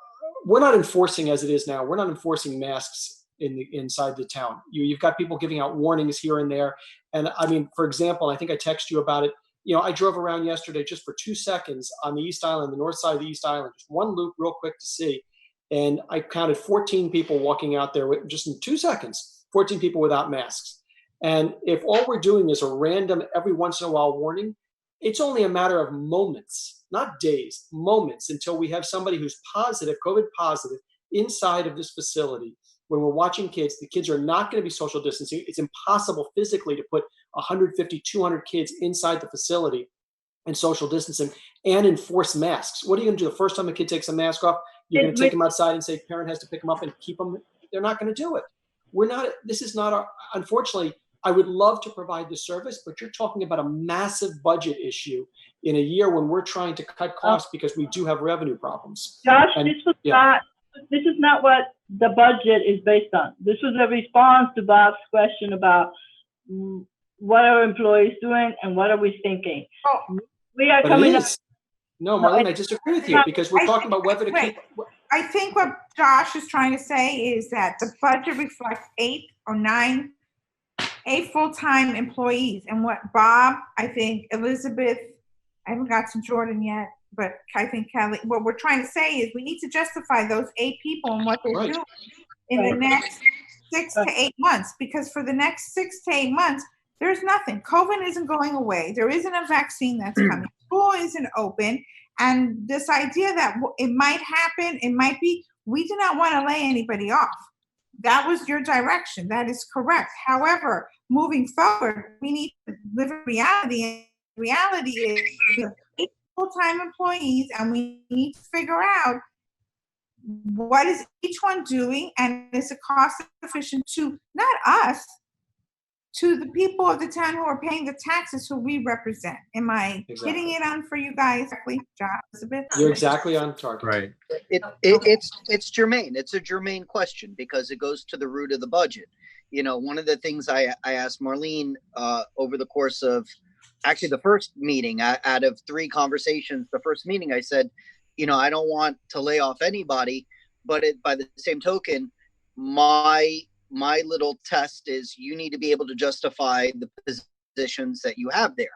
we're not enforcing as it is now. We're not enforcing masks inside the town. You've got people giving out warnings here and there. And I mean, for example, I think I texted you about it. You know, I drove around yesterday just for 2 seconds on the East Island, the north side of the East Island, just one loop real quick to see. And I counted 14 people walking out there with, just in 2 seconds, 14 people without masks. And if all we're doing is a random, every once in a while warning, it's only a matter of moments, not days, moments until we have somebody who's positive, COVID positive, inside of this facility. When we're watching kids, the kids are not going to be social distancing. It's impossible physically to put 150, 200 kids inside the facility and social distancing and enforce masks. What are you going to do the first time a kid takes a mask off? You're going to take them outside and say parent has to pick them up and keep them. They're not going to do it. We're not, this is not our, unfortunately, I would love to provide the service, but you're talking about a massive budget issue in a year when we're trying to cut costs because we do have revenue problems. Josh, this is not what the budget is based on. This was a response to Bob's question about what are employees doing and what are we thinking. We are coming up. No, Marlene, I disagree with you because we're talking about whether to keep. I think what Josh is trying to say is that the budget reflects 8 or 9 full-time employees. And what Bob, I think Elizabeth, I haven't got to Jordan yet, but I think Kelly, what we're trying to say is we need to justify those 8 people and what they're doing in the next 6 to 8 months. Because for the next 6 to 8 months, there's nothing. COVID isn't going away. There isn't a vaccine that's coming. School isn't open. And this idea that it might happen, it might be, we do not want to lay anybody off. That was your direction. That is correct. However, moving forward, we need to live in reality. And reality is we have 8 full-time employees, and we need to figure out what is each one doing, and is it cost efficient to not us, to the people of the town who are paying the taxes who we represent. Am I hitting it on for you guys, John, Elizabeth? You're exactly on target. Right. It's germane. It's a germane question because it goes to the root of the budget. You know, one of the things I asked Marlene over the course of actually the first meeting out of 3 conversations, the first meeting I said, you know, I don't want to lay off anybody, but by the same token, my little test is you need to be able to justify the positions that you have there.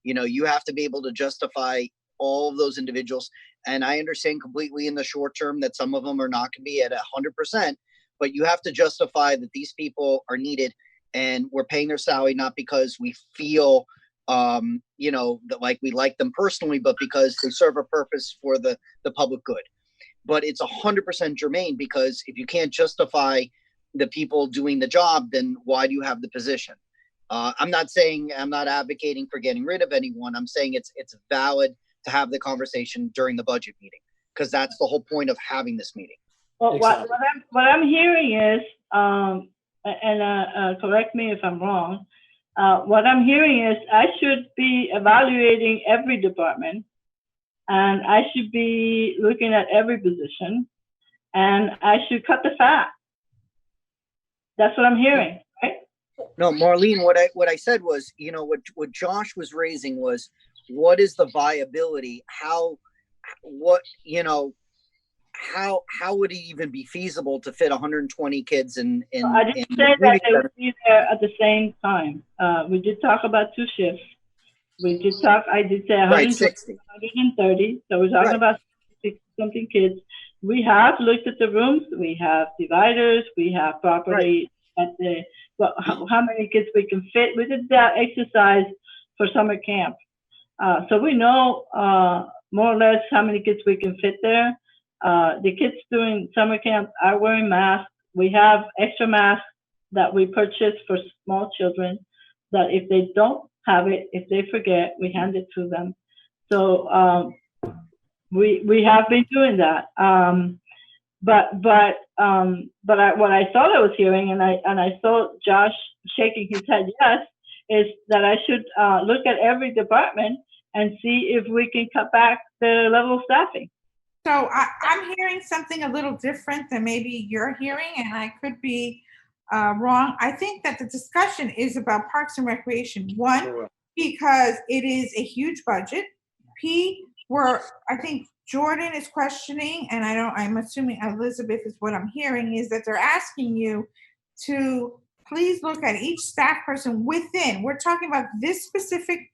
You know, you have to be able to justify all of those individuals. And I understand completely in the short term that some of them are not going to be at 100%, but you have to justify that these people are needed and we're paying their salary, not because we feel, you know, that like we like them personally, but because they serve a purpose for the public good. But it's 100% germane because if you can't justify the people doing the job, then why do you have the position? I'm not advocating for getting rid of anyone. I'm saying it's valid to have the conversation during the budget meeting because that's the whole point of having this meeting. Well, Exactly. what I'm hearing is, correct me if I'm wrong, what I'm hearing is I should be evaluating every department and I should be looking at every position and I should cut the fat. That's what I'm hearing, right? No, Marlene, what I said was, what Josh was raising was, what is the viability? How would it even be feasible to fit 120 kids in? I didn't say that they would be there at the same time. We did talk about 2 shifts. I did say 130. So we're talking about 60 something kids. We have looked at the rooms. We have dividers. We have property at how many kids we can fit. We did that exercise for summer camp. So we know more or less how many kids we can fit there. The kids doing summer camp are wearing masks. We have extra masks that we purchased for small children that if they don't have it, if they forget, we hand it to them. So we have been doing that. But what I thought I was hearing, and I saw Josh shaking his head yes, is that I should look at every department and see if we can cut back the level of staffing. So I'm hearing something a little different than maybe you're hearing, and I could be wrong. I think that the discussion is about Parks and Recreation. One, because it is a huge budget. I think Jordan is questioning, and I'm assuming Elizabeth is what I'm hearing, is that they're asking you to please look at each staff person within. We're talking about this specific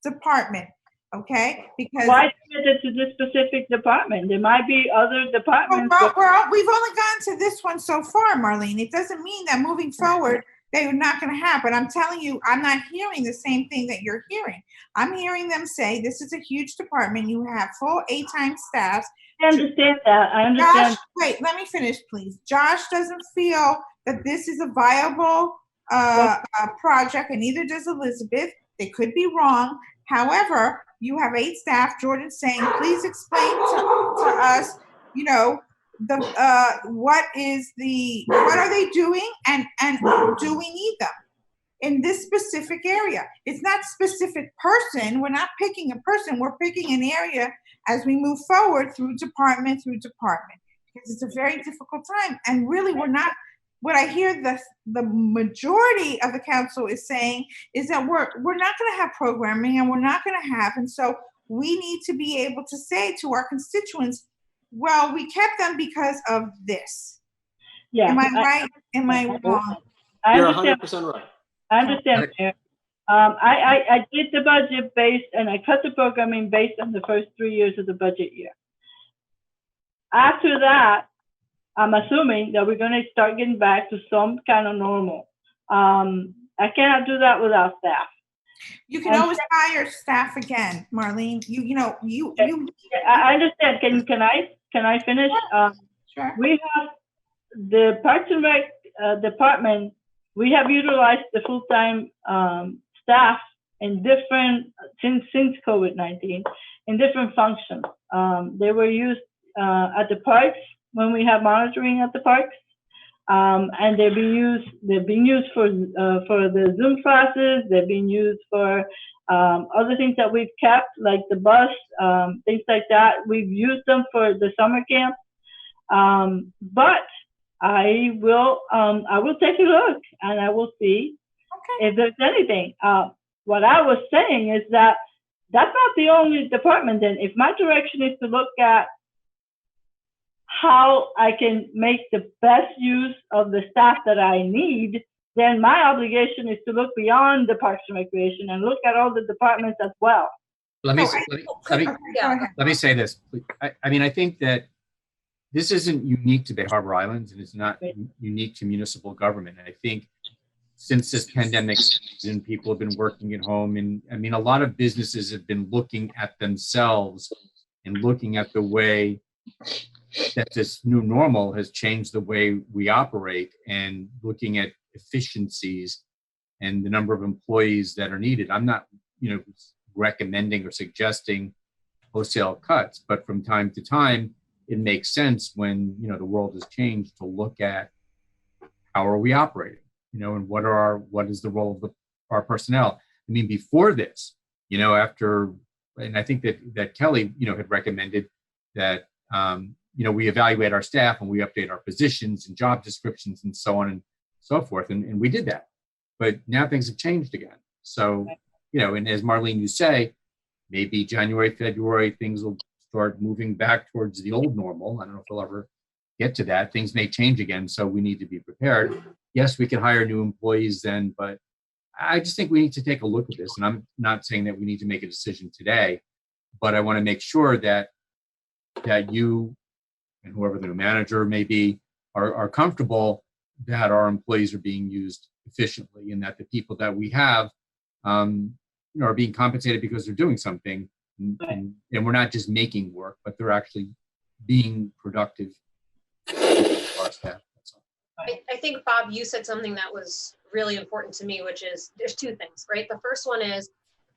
department, okay? Because why is it to this specific department? There might be other departments. We've only gone to this one so far, Marlene. It doesn't mean that moving forward they're not going to happen. I'm telling you, I'm not hearing the same thing that you're hearing. I'm hearing them say this is a huge department. You have full 8-time staffs. I understand that. I understand. Josh, wait, let me finish, please. Josh doesn't feel that this is a viable project, and neither does Elizabeth. They could be wrong. However, you have 8 staff. Jordan's saying, please explain to us, what are they doing, and do we need them in this specific area? It's not specific person. We're not picking a person. We're picking an area as we move forward through department, because it's a very difficult time. And really, we're not. What I hear the majority of the council is saying is that we're not going to have programming, and we're not going to have, and so we need to be able to say to our constituents, well, we kept them because of this. Yeah. Am I right? Am I wrong? You're 100% right. I understand. I did the budget based, and I cut the programming based on the first 3 years of the budget year. After that, I'm assuming that we're going to start getting back to some kind of normal. I cannot do that without staff. You can always hire staff again, Marlene. I understand. Can I finish? Sure. We have the Parks and Rec department. We have utilized the full-time staff in different since COVID-19 in different functions. They were used at the parks when we have monitoring at the parks, and they've been used for the Zoom classes. They've been used for other things that we've kept, like the bus, things like that. We've used them for the summer camp, but I will take a look, and I will see if there's anything. What I was saying is that that's not the only department. Then, if my direction is to look at how I can make the best use of the staff that I need, then my obligation is to look beyond the Parks and Recreation and look at all the departments as well. Let me say this. I think that this isn't unique to Bay Harbor Islands, and it's not unique to municipal government. And I think since this pandemic season, people have been working at home, and a lot of businesses have been looking at themselves and looking at the way that this new normal has changed the way we operate, and looking at efficiencies and the number of employees that are needed. I'm not, recommending or suggesting wholesale cuts, but from time to time, it makes sense when, the world has changed to look at how are we operating, and what is the role of our personnel. Before this, after, and I think that Kelly, had recommended that, we evaluate our staff and we update our positions and job descriptions and so on and so forth. And we did that. But now things have changed again. So, you know, and as Marlene, you say, maybe January, February, things will start moving back towards the old normal. I don't know if we'll ever get to that. Things may change again, so we need to be prepared. Yes, we can hire new employees then, but I just think we need to take a look at this. And I'm not saying that we need to make a decision today, but I want to make sure that you and whoever the new manager may be are comfortable that our employees are being used efficiently and that the people that we have are being compensated because they're doing something, and we're not just making work, but they're actually being productive for our staff. I think, Bob, you said something that was really important to me, which is there's two things, right? The first one is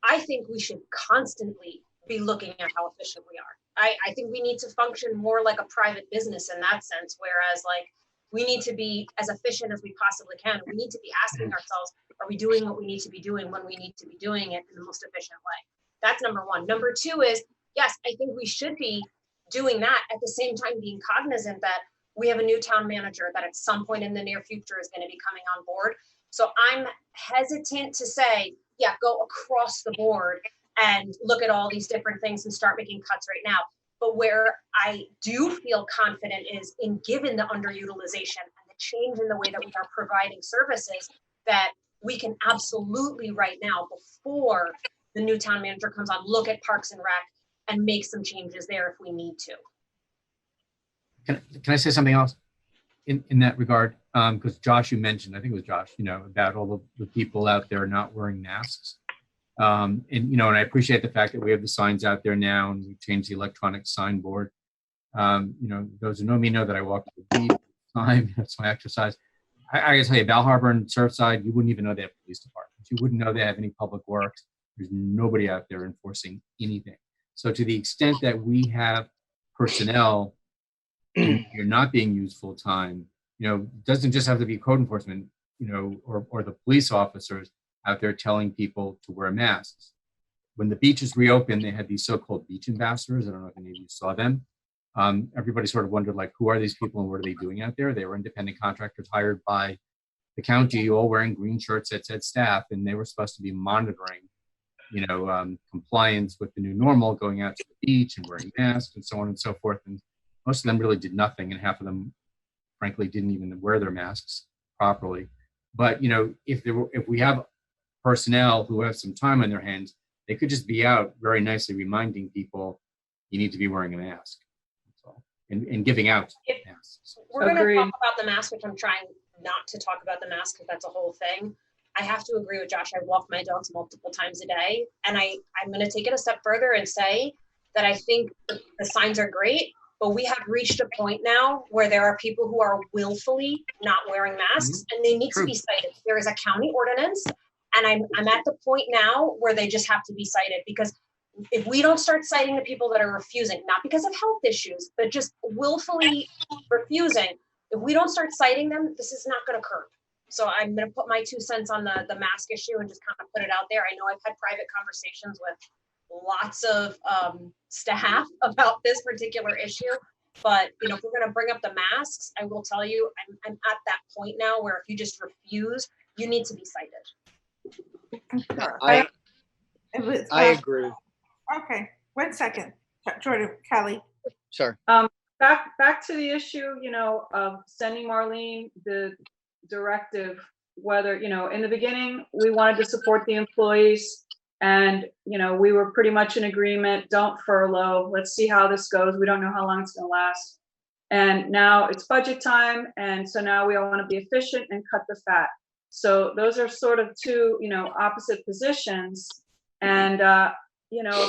I think we should constantly be looking at how efficient we are. I think we need to function more like a private business in that sense, whereas like we need to be as efficient as we possibly can. We need to be asking ourselves, are we doing what we need to be doing when we need to be doing it in the most efficient way? That's number one. Number two is, yes, I think we should be doing that at the same time being cognizant that we have a new town manager that at some point in the near future is going to be coming on board. So I'm hesitant to say, yeah, go across the board and look at all these different things and start making cuts right now. But where I do feel confident is in given the underutilization and the change in the way that we are providing services, that we can absolutely right now, before the new town manager comes on, look at Parks and Rec and make some changes there if we need to. Can I say something else in that regard? Because Josh, you mentioned, I think it was Josh, about all the people out there not wearing masks. And I appreciate the fact that we have the signs out there now and we changed the electronic signboard. Those who know me know that I walk the beach all the time. That's my exercise. I gotta tell you, Bal Harbour and Surfside, you wouldn't even know they have police departments. You wouldn't know they have any public works. There's nobody out there enforcing anything. So to the extent that we have personnel you're not being used full time, it doesn't just have to be code enforcement, or the police officers out there telling people to wear masks. When the beaches reopened, they had these so-called beach ambassadors. I don't know if any of you saw them. Everybody sort of wondered, like, who are these people and what are they doing out there? They were independent contractors hired by the county, all wearing green shirts that said staff, and they were supposed to be monitoring, compliance with the new normal, going out to the beach and wearing masks and so on and so forth. And most of them really did nothing, and half of them, frankly, didn't even wear their masks properly. But if we have personnel who have some time on their hands, they could just be out very nicely reminding people you need to be wearing a mask. That's all. And giving out masks. We're going to talk about the mask, which I'm trying not to talk about the mask because that's a whole thing. I have to agree with Josh. I walk my dogs multiple times a day, and I'm going to take it a step further and say that I think the signs are great, but we have reached a point now where there are people who are willfully not wearing masks, and they need to be cited. There is a county ordinance, and I'm at the point now where they just have to be cited, because if we don't start citing the people that are refusing, not because of health issues, but just willfully refusing, if we don't start citing them, this is not going to curb. So I'm going to put my 2 cents on the mask issue and just kind of put it out there. I know I've had private conversations with lots of staff about this particular issue, but if we're going to bring up the masks, I will tell you, I'm at that point now where if you just refuse, you need to be cited. I agree. Okay, 1 second, Jordan, Kelly. Sorry. Back to the issue, of sending Marlene the directive, whether, in the beginning, we wanted to support the employees, and, we were pretty much in agreement, don't furlough, let's see how this goes. We don't know how long it's going to last. And now it's budget time. And so now we all want to be efficient and cut the fat. So those are sort of two, opposite positions. And, a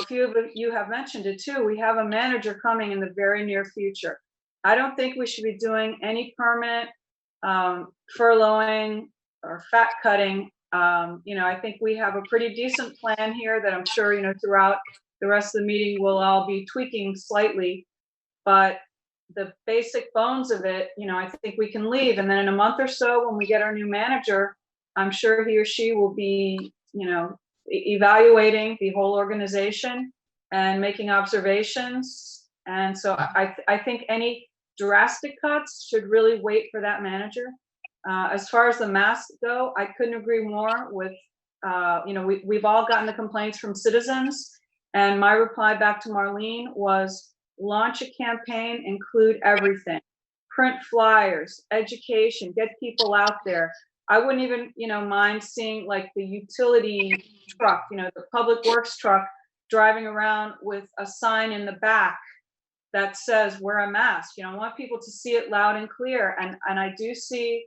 few of you have mentioned it too. We have a manager coming in the very near future. I don't think we should be doing any permanent furloughing or fat cutting. I think we have a pretty decent plan here that I'm sure, throughout the rest of the meeting, we'll all be tweaking slightly, but the basic bones of it, I think we can leave. And then in a month or so, when we get our new manager, I'm sure he or she will be, evaluating the whole organization and making observations. And so I think any drastic cuts should really wait for that manager. As far as the masks go, I couldn't agree more with, we've all gotten the complaints from citizens. And my reply back to Marlene was launch a campaign, include everything. Print flyers, education, get people out there. I wouldn't even, mind seeing like the utility truck, the public works truck driving around with a sign in the back that says wear a mask. I want people to see it loud and clear. And I do see,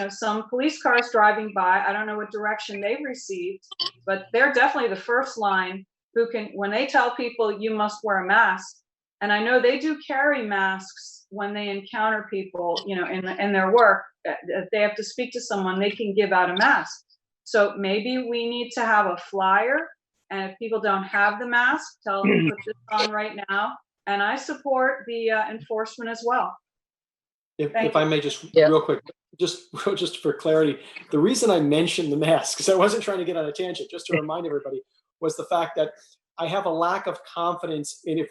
some police cars driving by. I don't know what direction they've received, but they're definitely the first line who can, when they tell people you must wear a mask. And I know they do carry masks when they encounter people, in their work. If they have to speak to someone, they can give out a mask. So maybe we need to have a flyer. And if people don't have the mask, tell them to put this on right now. And I support the enforcement as well. If I may just real quick, just for clarity, the reason I mentioned the mask, because I wasn't trying to get on a tangent, just to remind everybody, was the fact that I have a lack of confidence in I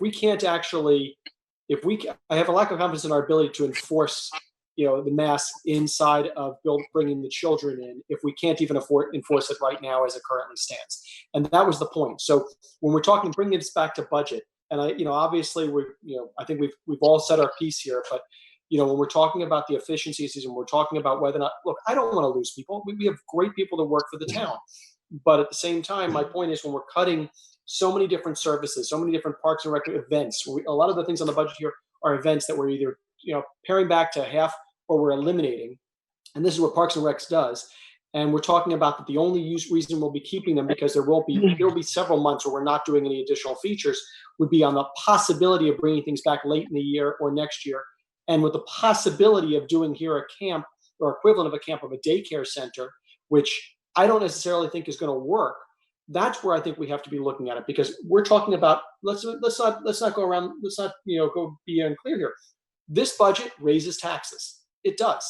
have a lack of confidence in our ability to enforce, the mask inside of bringing the children in if we can't even enforce it right now as it currently stands. And that was the point. So when we're talking, bringing this back to budget, and obviously I think we've all said our piece here, but when we're talking about the efficiencies and we're talking about whether or not, look, I don't want to lose people. We have great people that work for the town. But at the same time, my point is when we're cutting so many different services, so many different parks and rec events, a lot of the things on the budget here are events that we're either, paring back to half or we're eliminating. And this is what Parks and Recs does. And we're talking about that the only reason we'll be keeping them, because there will be several months where we're not doing any additional features, would be on the possibility of bringing things back late in the year or next year. And with the possibility of doing here a camp or equivalent of a camp of a daycare center, which I don't necessarily think is going to work. That's where I think we have to be looking at it, because we're talking about, let's not go be unclear here. This budget raises taxes. It does.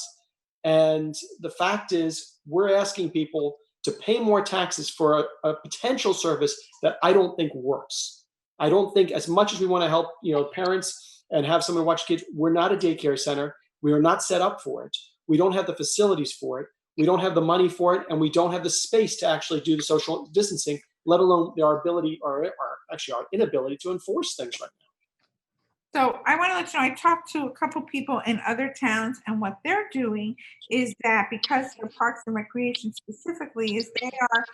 And the fact is we're asking people to pay more taxes for a potential service that I don't think works. I don't think, as much as we want to help, parents and have someone watch kids, we're not a daycare center. We are not set up for it. We don't have the facilities for it. We don't have the money for it, and we don't have the space to actually do the social distancing, let alone our ability, or actually our inability to enforce things right now. So I want to let you know, I talked to a couple people in other towns, and what they're doing is that because of Parks and Recreation specifically, is they are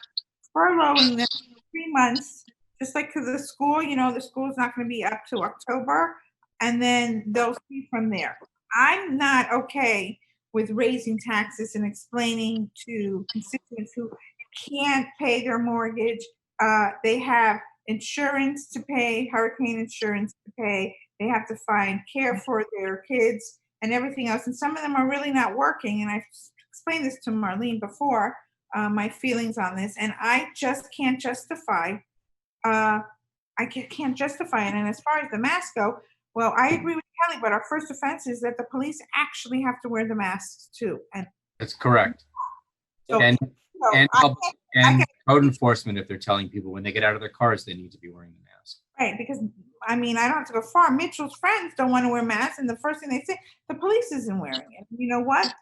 furloughing them for 3 months, just like to the school. The school is not going to be up to October, and then they'll see from there. I'm not okay with raising taxes and explaining to constituents who can't pay their mortgage. They have insurance to pay, hurricane insurance to pay. They have to find care for their kids and everything else. And some of them are really not working. And I've explained this to Marlene before, my feelings on this. And I just can't justify, can't justify it. And as far as the masks go, well, I agree with Kelly, but our first offense is that the police actually have to wear the masks too. And That's correct. So, And I code enforcement, if they're telling people when they get out of their cars, they need to be wearing the mask. right, because I don't have to go far. Mitchell's friends don't want to wear masks, and the first thing they say, the police isn't wearing it. You know what?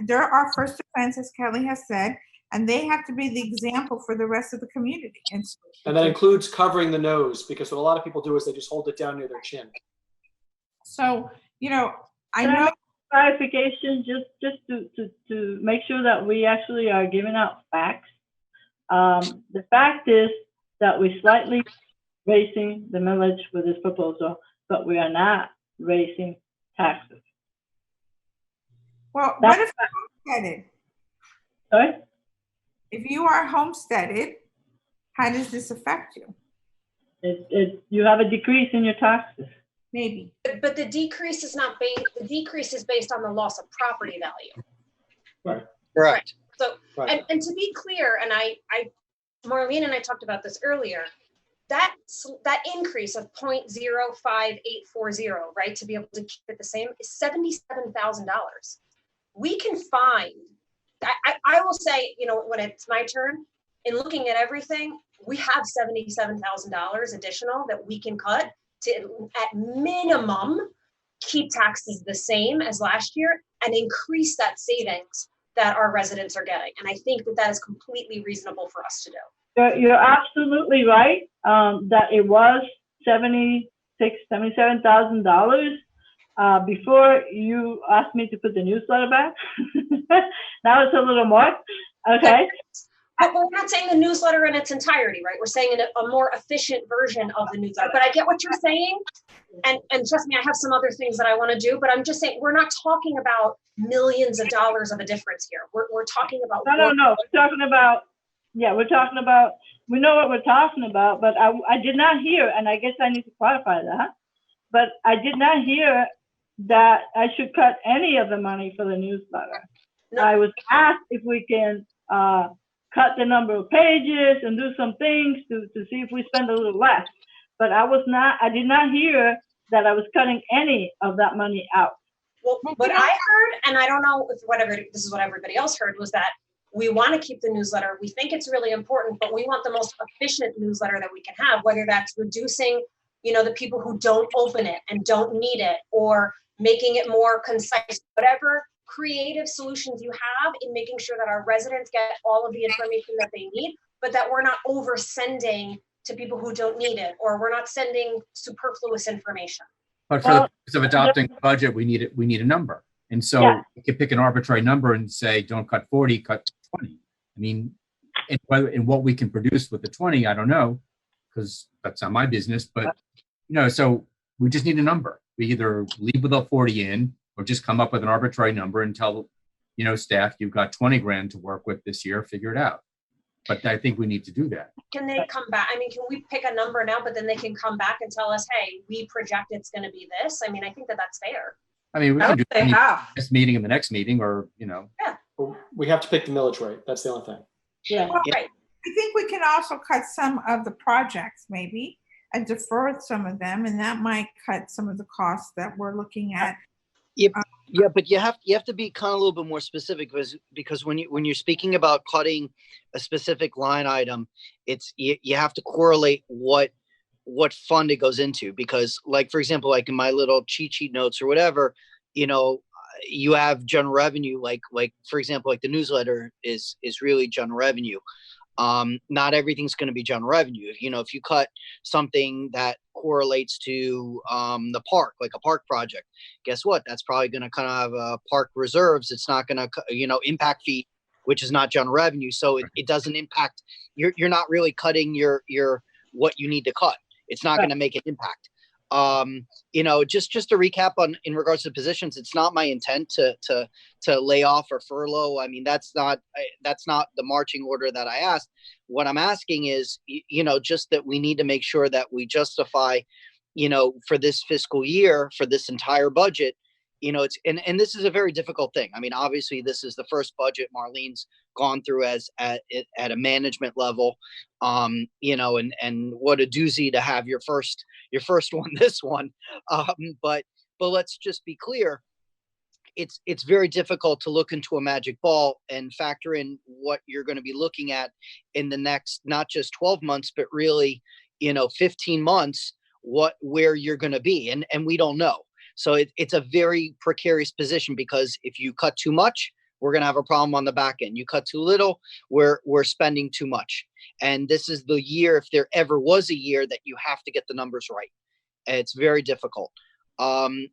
They're our first offense, as Kelly has said, and they have to be the example for the rest of the community. And that includes covering the nose, because what a lot of people do is they just hold it down near their chin. So, I know. Clarification, just to make sure that we actually are giving out facts. The fact is that we're slightly raising the millage with this proposal, but we are not raising taxes. Well, what if you're homesteaded? Sorry? If you are homesteaded, how does this affect you? You have a decrease in your taxes. Maybe. But the decrease is not based, the decrease is based on the loss of property value. Right. Correct. So, Right. and to be clear, and Marlene and I talked about this earlier, that increase of 0.05840, right, to be able to keep it the same is $77,000. We can find, I will say, when it's my turn, in looking at everything, we have $77,000 additional that we can cut to, at minimum, keep taxes the same as last year and increase that savings that our residents are getting. And I think that that is completely reasonable for us to do. You're absolutely right, that it was $77,000. Before you asked me to put the newsletter back, now it's a little more, okay? But we're not saying the newsletter in its entirety, right? We're saying a more efficient version of the newsletter. But I get what you're saying. And trust me, I have some other things that I want to do, but I'm just saying, we're not talking about millions of dollars of a difference here. We're talking about. No. We're talking about, we know what we're talking about, but I did not hear, and I guess I need to clarify that, but I did not hear that I should cut any of the money for the newsletter. No. I was asked if we can cut the number of pages and do some things to see if we spend a little less. But I did not hear that I was cutting any of that money out. Well, what I heard, and I don't know if this is what everybody else heard, was that we want to keep the newsletter. We think it's really important, but we want the most efficient newsletter that we can have, whether that's reducing, the people who don't open it and don't need it, or making it more concise, whatever creative solutions you have in making sure that our residents get all of the information that they need, but that we're not over sending to people who don't need it, or we're not sending superfluous information. But for the purpose of adopting a budget, we need a number. And so you can pick an arbitrary number and say, don't cut 40, cut 20. I mean, and what we can produce with the 20, I don't know, because that's not my business, but so we just need a number. We either leave with a 40 in, or just come up with an arbitrary number and tell, staff, you've got 20 grand to work with this year, figure it out. But I think we need to do that. Can they come back? I mean, can we pick a number now, but then they can come back and tell us, hey, we project it's going to be this? I mean, I think that that's fair. I mean, we can do this meeting and the next meeting, or, Yeah. We have to pick the millage rate. That's the only thing. Yeah. Right. I think we can also cut some of the projects maybe and defer some of them, and that might cut some of the costs that we're looking at. Yeah, but you have to be kind of a little bit more specific, because when you're speaking about cutting a specific line item, it's you have to correlate what fund it goes into, because like, for example, like in my little cheat sheet notes or whatever, you have general revenue, like for example, like the newsletter is really general revenue. Not everything's going to be general revenue. If you cut something that correlates to the park, like a park project, guess what? That's probably going to kind of have park reserves. It's not going to, impact fee, which is not general revenue. So it doesn't impact. You're not really cutting your what you need to cut. It's not going to make an impact. Just to recap in regards to positions, it's not my intent to lay off or furlough. I mean, that's not the marching order that I asked. What I'm asking is, just that we need to make sure that we justify, for this fiscal year, for this entire budget, it's, and this is a very difficult thing. I mean, obviously this is the first budget Marlene's gone through at a management level, and what a doozy to have your first one, this one. But let's just be clear. It's very difficult to look into a magic ball and factor in what you're going to be looking at in the next, not just 12 months, but really, 15 months, where you're going to be. And we don't know. So it's a very precarious position, because if you cut too much, we're going to have a problem on the back end. You cut too little, we're spending too much. And this is the year, if there ever was a year, that you have to get the numbers right. It's very difficult. On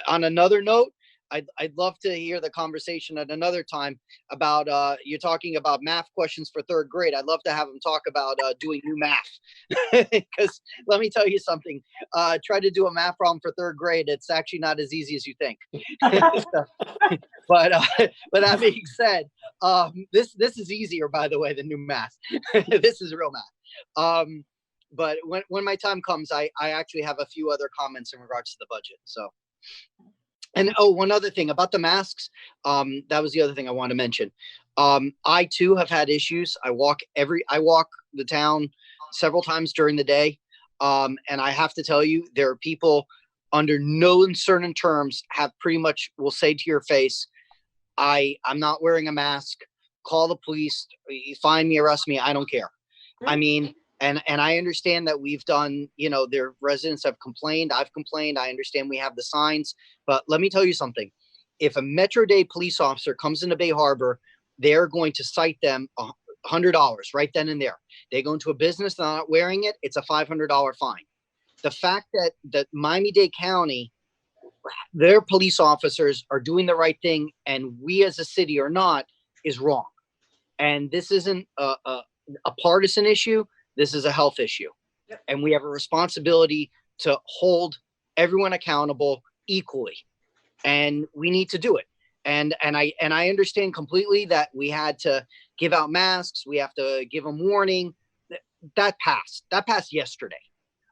another note, I'd love to hear the conversation at another time about, you're talking about math questions for third grade. I'd love to have them talk about doing new math, because let me tell you something, try to do a math problem for third grade. It's actually not as easy as you think. But that being said, this is easier, by the way, than new math. This is real math. But when my time comes, I actually have a few other comments in regards to the budget. So. And one other thing about the masks, that was the other thing I wanted to mention. I too have had issues. I walk the town several times during the day, and I have to tell you, there are people under no uncertain terms pretty much will say to your face, I'm not wearing a mask. Call the police. Find me, arrest me. I don't care. I mean. And I understand that we've done, their residents have complained. I've complained. I understand we have the signs, but let me tell you something. if a Metro Dade police officer comes into Bay Harbor, they're going to cite them $100 right then and there. They go into a business, they're not wearing it, it's a $500 fine. The fact that Miami-Dade County, their police officers are doing the right thing and we as a city are not is wrong. And this isn't a partisan issue. This is a health issue. Yep. And we have a responsibility to hold everyone accountable equally. And we need to do it. And I understand completely that we had to give out masks. We have to give them warning. That passed yesterday.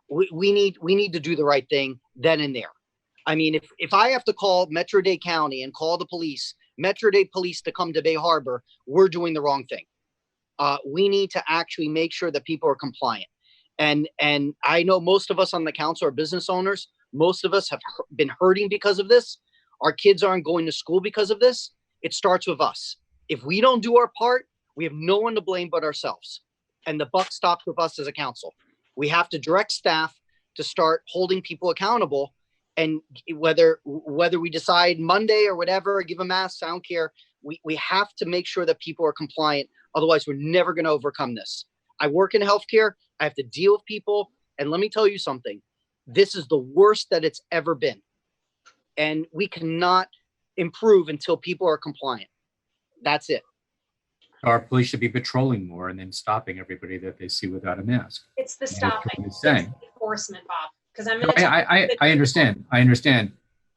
We need to do the right thing then and there. I mean, if I have to call Metro Dade County and call the police, Metro Dade police to come to Bay Harbor, we're doing the wrong thing. We need to actually make sure that people are compliant. And I know most of us on the council are business owners. Most of us have been hurting because of this. Our kids aren't going to school because of this. It starts with us. If we don't do our part, we have no one to blame but ourselves. And the buck stops with us as a council. We have to direct staff to start holding people accountable. And whether we decide Monday or whatever, give a mask, I don't care. We have to make sure that people are compliant. Otherwise, we're never going to overcome this. I work in healthcare. I have to deal with people. And let me tell you something. This is the worst that it's ever been. And we cannot improve until people are compliant. That's it. Our police should be patrolling more and then stopping everybody that they see without a mask. It's the That's stopping, what I'm it's saying. the enforcement, Bob, because I'm No, gonna. I understand. I understand.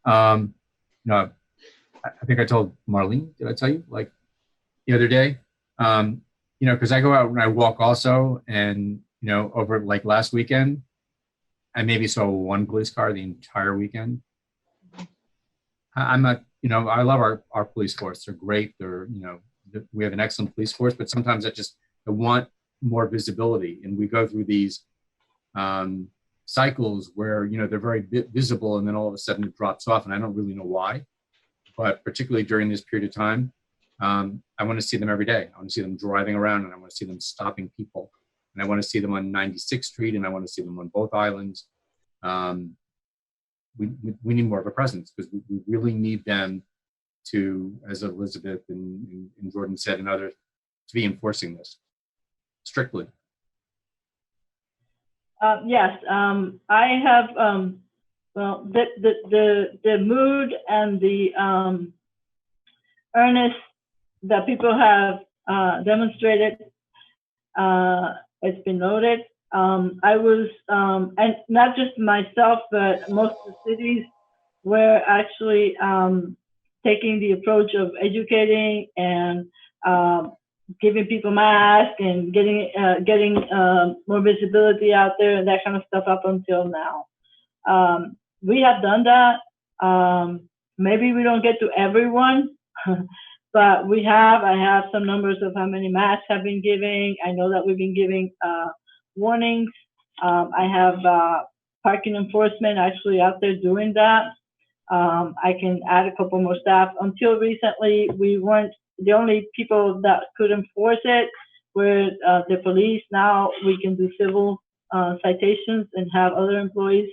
No, I think I told Marlene, did I tell you, like the other day, because I go out and I walk also, and, over like last weekend, I maybe saw one police car the entire weekend. I'm not, I love our police force. They're great. We have an excellent police force, but sometimes I want more visibility. And we go through these cycles where, they're very visible and then all of a sudden it drops off and I don't really know why. But particularly during this period of time, I want to see them every day. I want to see them driving around and I want to see them stopping people. And I want to see them on 96th Street and I want to see them on both islands. We need more of a presence because we really need them to, as Elizabeth and Jordan said and others, to be enforcing this strictly. Yes, I have, well, the mood and the earnest that people have demonstrated, it's been noted. I was, and not just myself, but most of the cities were actually taking the approach of educating and giving people masks and getting more visibility out there and that kind of stuff up until now. We have done that. Maybe we don't get to everyone, but I have some numbers of how many masks have been giving. I know that we've been giving warnings. I have parking enforcement actually out there doing that. I can add a couple more staff. Until recently, we weren't the only people that could enforce it were the police. Now we can do civil citations and have other employees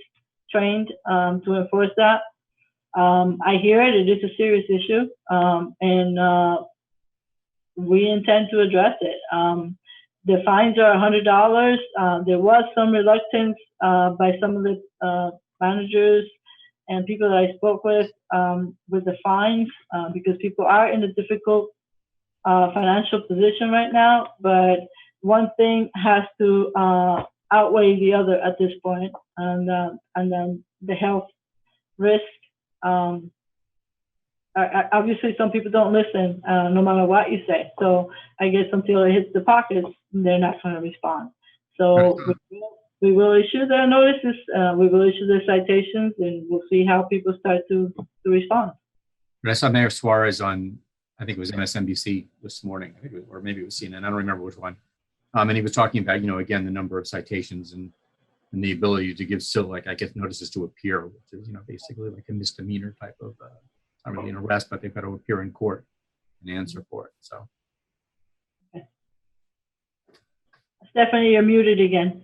trained to enforce that. I hear it. It is a serious issue, and we intend to address it. The fines are $100. There was some reluctance by some of the managers and people that I spoke with the fines because people are in a difficult financial position right now. But one thing has to outweigh the other at this point, and then the health risk. Obviously, some people don't listen no matter what you say. So I guess until it hits the pockets, they're not going to respond. So we will issue their notices, we will issue their citations, and we'll see how people start to respond. But I saw Mayor Suarez on, I think it was MSNBC this morning, I think it was, or maybe it was CNN, I don't remember which one. And he was talking about, again, the number of citations and the ability to give I guess notices to appear, which is, basically like a misdemeanor type of, not really an arrest, but they've got to appear in court and answer for it. So. Okay. Stephanie, you're muted again.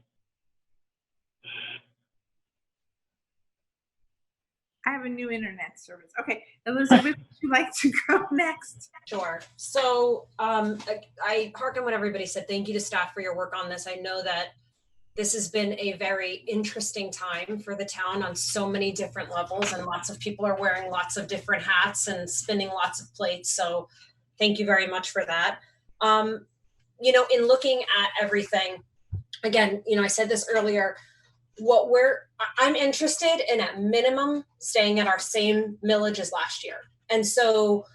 I have a new internet service. Okay, Elizabeth, would you like to go next? Sure. So I hearken what everybody said. Thank you to staff for your work on this. I know that this has been a very interesting time for the town on so many different levels, and lots of people are wearing lots of different hats and spinning lots of plates. So thank you very much for that. You know, in looking at everything, again, you know, I said this earlier, I'm interested in at minimum staying at our same millage as last year. And so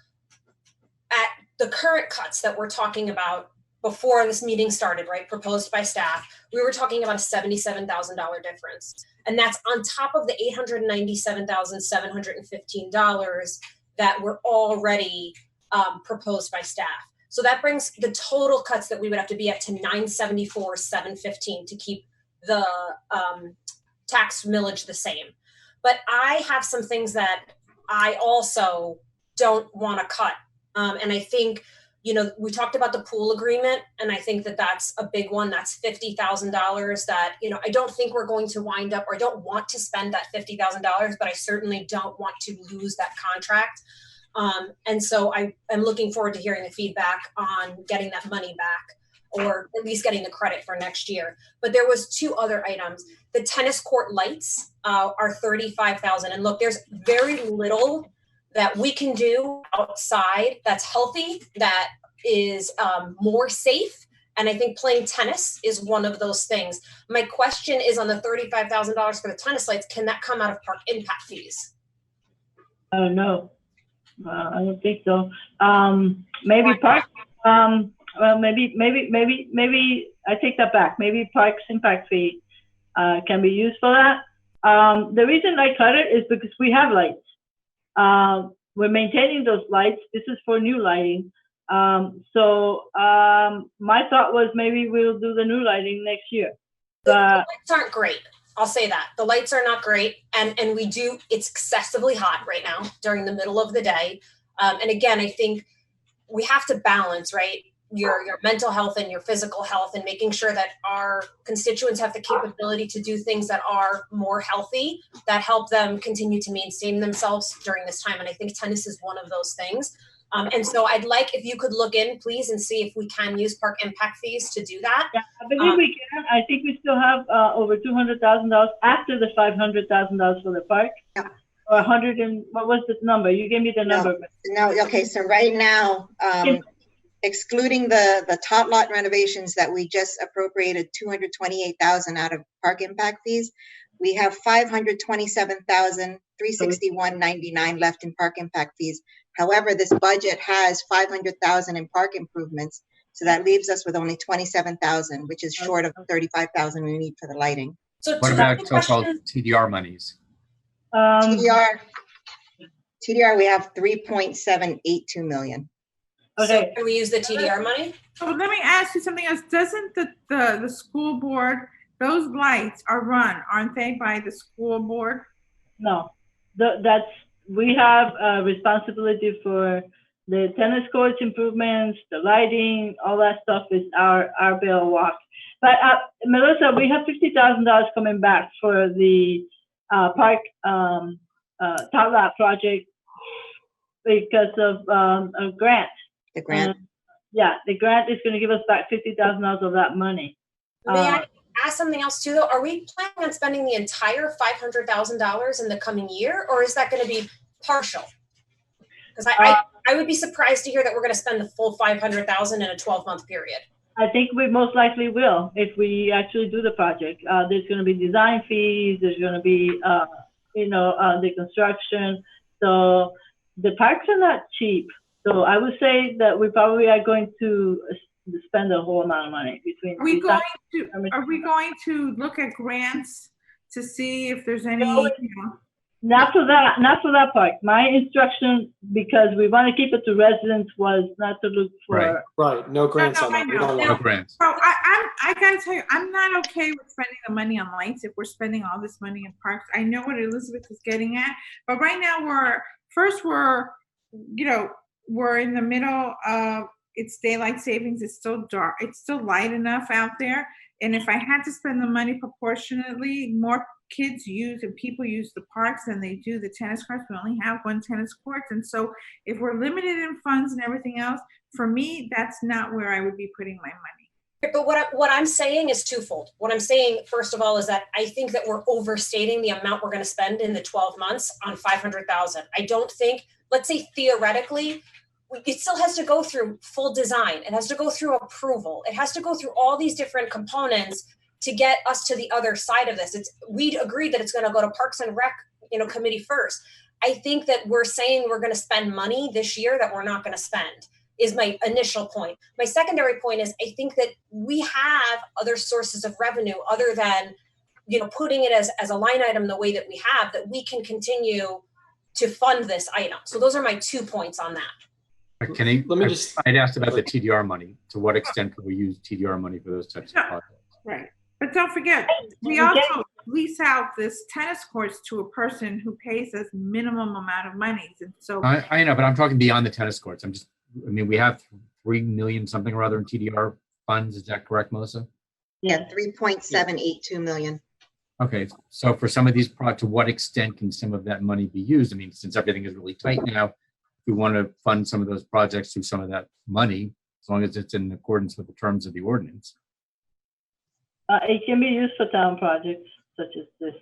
at the current cuts that we're talking about before this meeting started, right, proposed by staff, we were talking about a $77,000 difference. And that's on top of the $897,715 that were already proposed by staff. So that brings the total cuts that we would have to be at to $974,715 to keep the tax millage the same. But I have some things that I also don't want to cut. And I think, you know, we talked about the pool agreement, and I think that that's a big one. That's $50,000 that, you know, I don't think we're going to wind up, or I don't want to spend that $50,000, but I certainly don't want to lose that contract. And so I am looking forward to hearing the feedback on getting that money back, or at least getting the credit for next year. But there was two other items. The tennis court lights are $35,000. And look, there's very little that we can do outside that's healthy, that is more safe. And I think playing tennis is one of those things. My question is on the $35,000 for the tennis lights, can that come out of park impact fees? No, I don't think so. Maybe park. Well, maybe I take that back. Maybe parks impact fee can be used for that. The reason I cut it is because we have lights. We're maintaining those lights. This is for new lighting. So my thought was maybe we'll do the new lighting next year. The lights aren't great. I'll say that. The lights are not great. And it's excessively hot right now during the middle of the day. And again, I think we have to balance, right? Your mental health and your physical health, and making sure that our constituents have the capability to do things that are more healthy, that help them continue to maintain themselves during this time. And I think tennis is one of those things. And so I'd like if you could look in, please, and see if we can use park impact fees to do that. Yeah, I believe we can. I think we still have over $200,000 after the $500,000 for the park. Yeah. Or 100 and what was the number? You gave me the number. No, okay, so right now, excluding the tot lot renovations that we just appropriated $228,000 out of park impact fees, we have $527,361.99 left in park impact fees. However, this budget has $500,000 in park improvements, so that leaves us with only $27,000, which is short of $35,000 we need for the lighting. So What about so-called TDR monies? TDR, we have 3.782 million. Okay. So can we use the TDR money? So let me ask you something else. Doesn't the school board, those lights are run, aren't they, by the school board? No, we have a responsibility for the tennis courts improvements, the lighting, all that stuff is our bill walk. But Melissa, we have $50,000 coming back for the park tot lot project because of a grant. The grant? Yeah, the grant is going to give us back $50,000 of that money. May I ask something else too, though? Are we planning on spending the entire $500,000 in the coming year, or is that going to be partial? Because I would be surprised to hear that we're going to spend the full $500,000 in a 12-month period. I think we most likely will if we actually do the project. There's going to be design fees. There's going to be, the construction. So the parks are not cheap. So I would say that we probably are going to spend a whole amount of money between. Are we going to look at grants to see if there's any? Not for that part. My instruction, because we want to keep it to residents, was not to look for. Right. No grants on that. We don't No want. grants. So I gotta tell you, I'm not okay with spending the money on lights if we're spending all this money in parks. I know what Elizabeth is getting at, but right now we're in the middle of, it's daylight savings, it's still dark, it's still light enough out there. And if I had to spend the money proportionately, more kids use and people use the parks than they do the tennis courts. We only have one tennis court. And so if we're limited in funds and everything else, for me, that's not where I would be putting my money. But what I'm saying is twofold. What I'm saying, first of all, is that I think that we're overstating the amount we're going to spend in the 12 months on 500,000. I don't think, let's say theoretically, it still has to go through full design. It has to go through approval. It has to go through all these different components to get us to the other side of this. We'd agreed that it's going to go to Parks and Rec, committee first. I think that we're saying we're going to spend money this year that we're not going to spend is my initial point. My secondary point is I think that we have other sources of revenue other than, putting it as a line item the way that we have, that we can continue to fund this item. So those are my 2 points on that. Kenny, Let me just- I'd asked about the TDR money. To what extent could we use TDR money for those types of projects? Right. But don't forget, we also lease out this tennis courts to a person who pays us minimum amount of money. And so I know, but I'm talking beyond the tennis courts. We have 3 million something or other in TDR funds. Is that correct, Melissa? Yeah, 3.782 million. Okay, so for some of these projects, to what extent can some of that money be used? Since everything is really tight now, if we want to fund some of those projects through some of that money, as long as it's in accordance with the terms of the ordinance. It can be used for town projects such as this.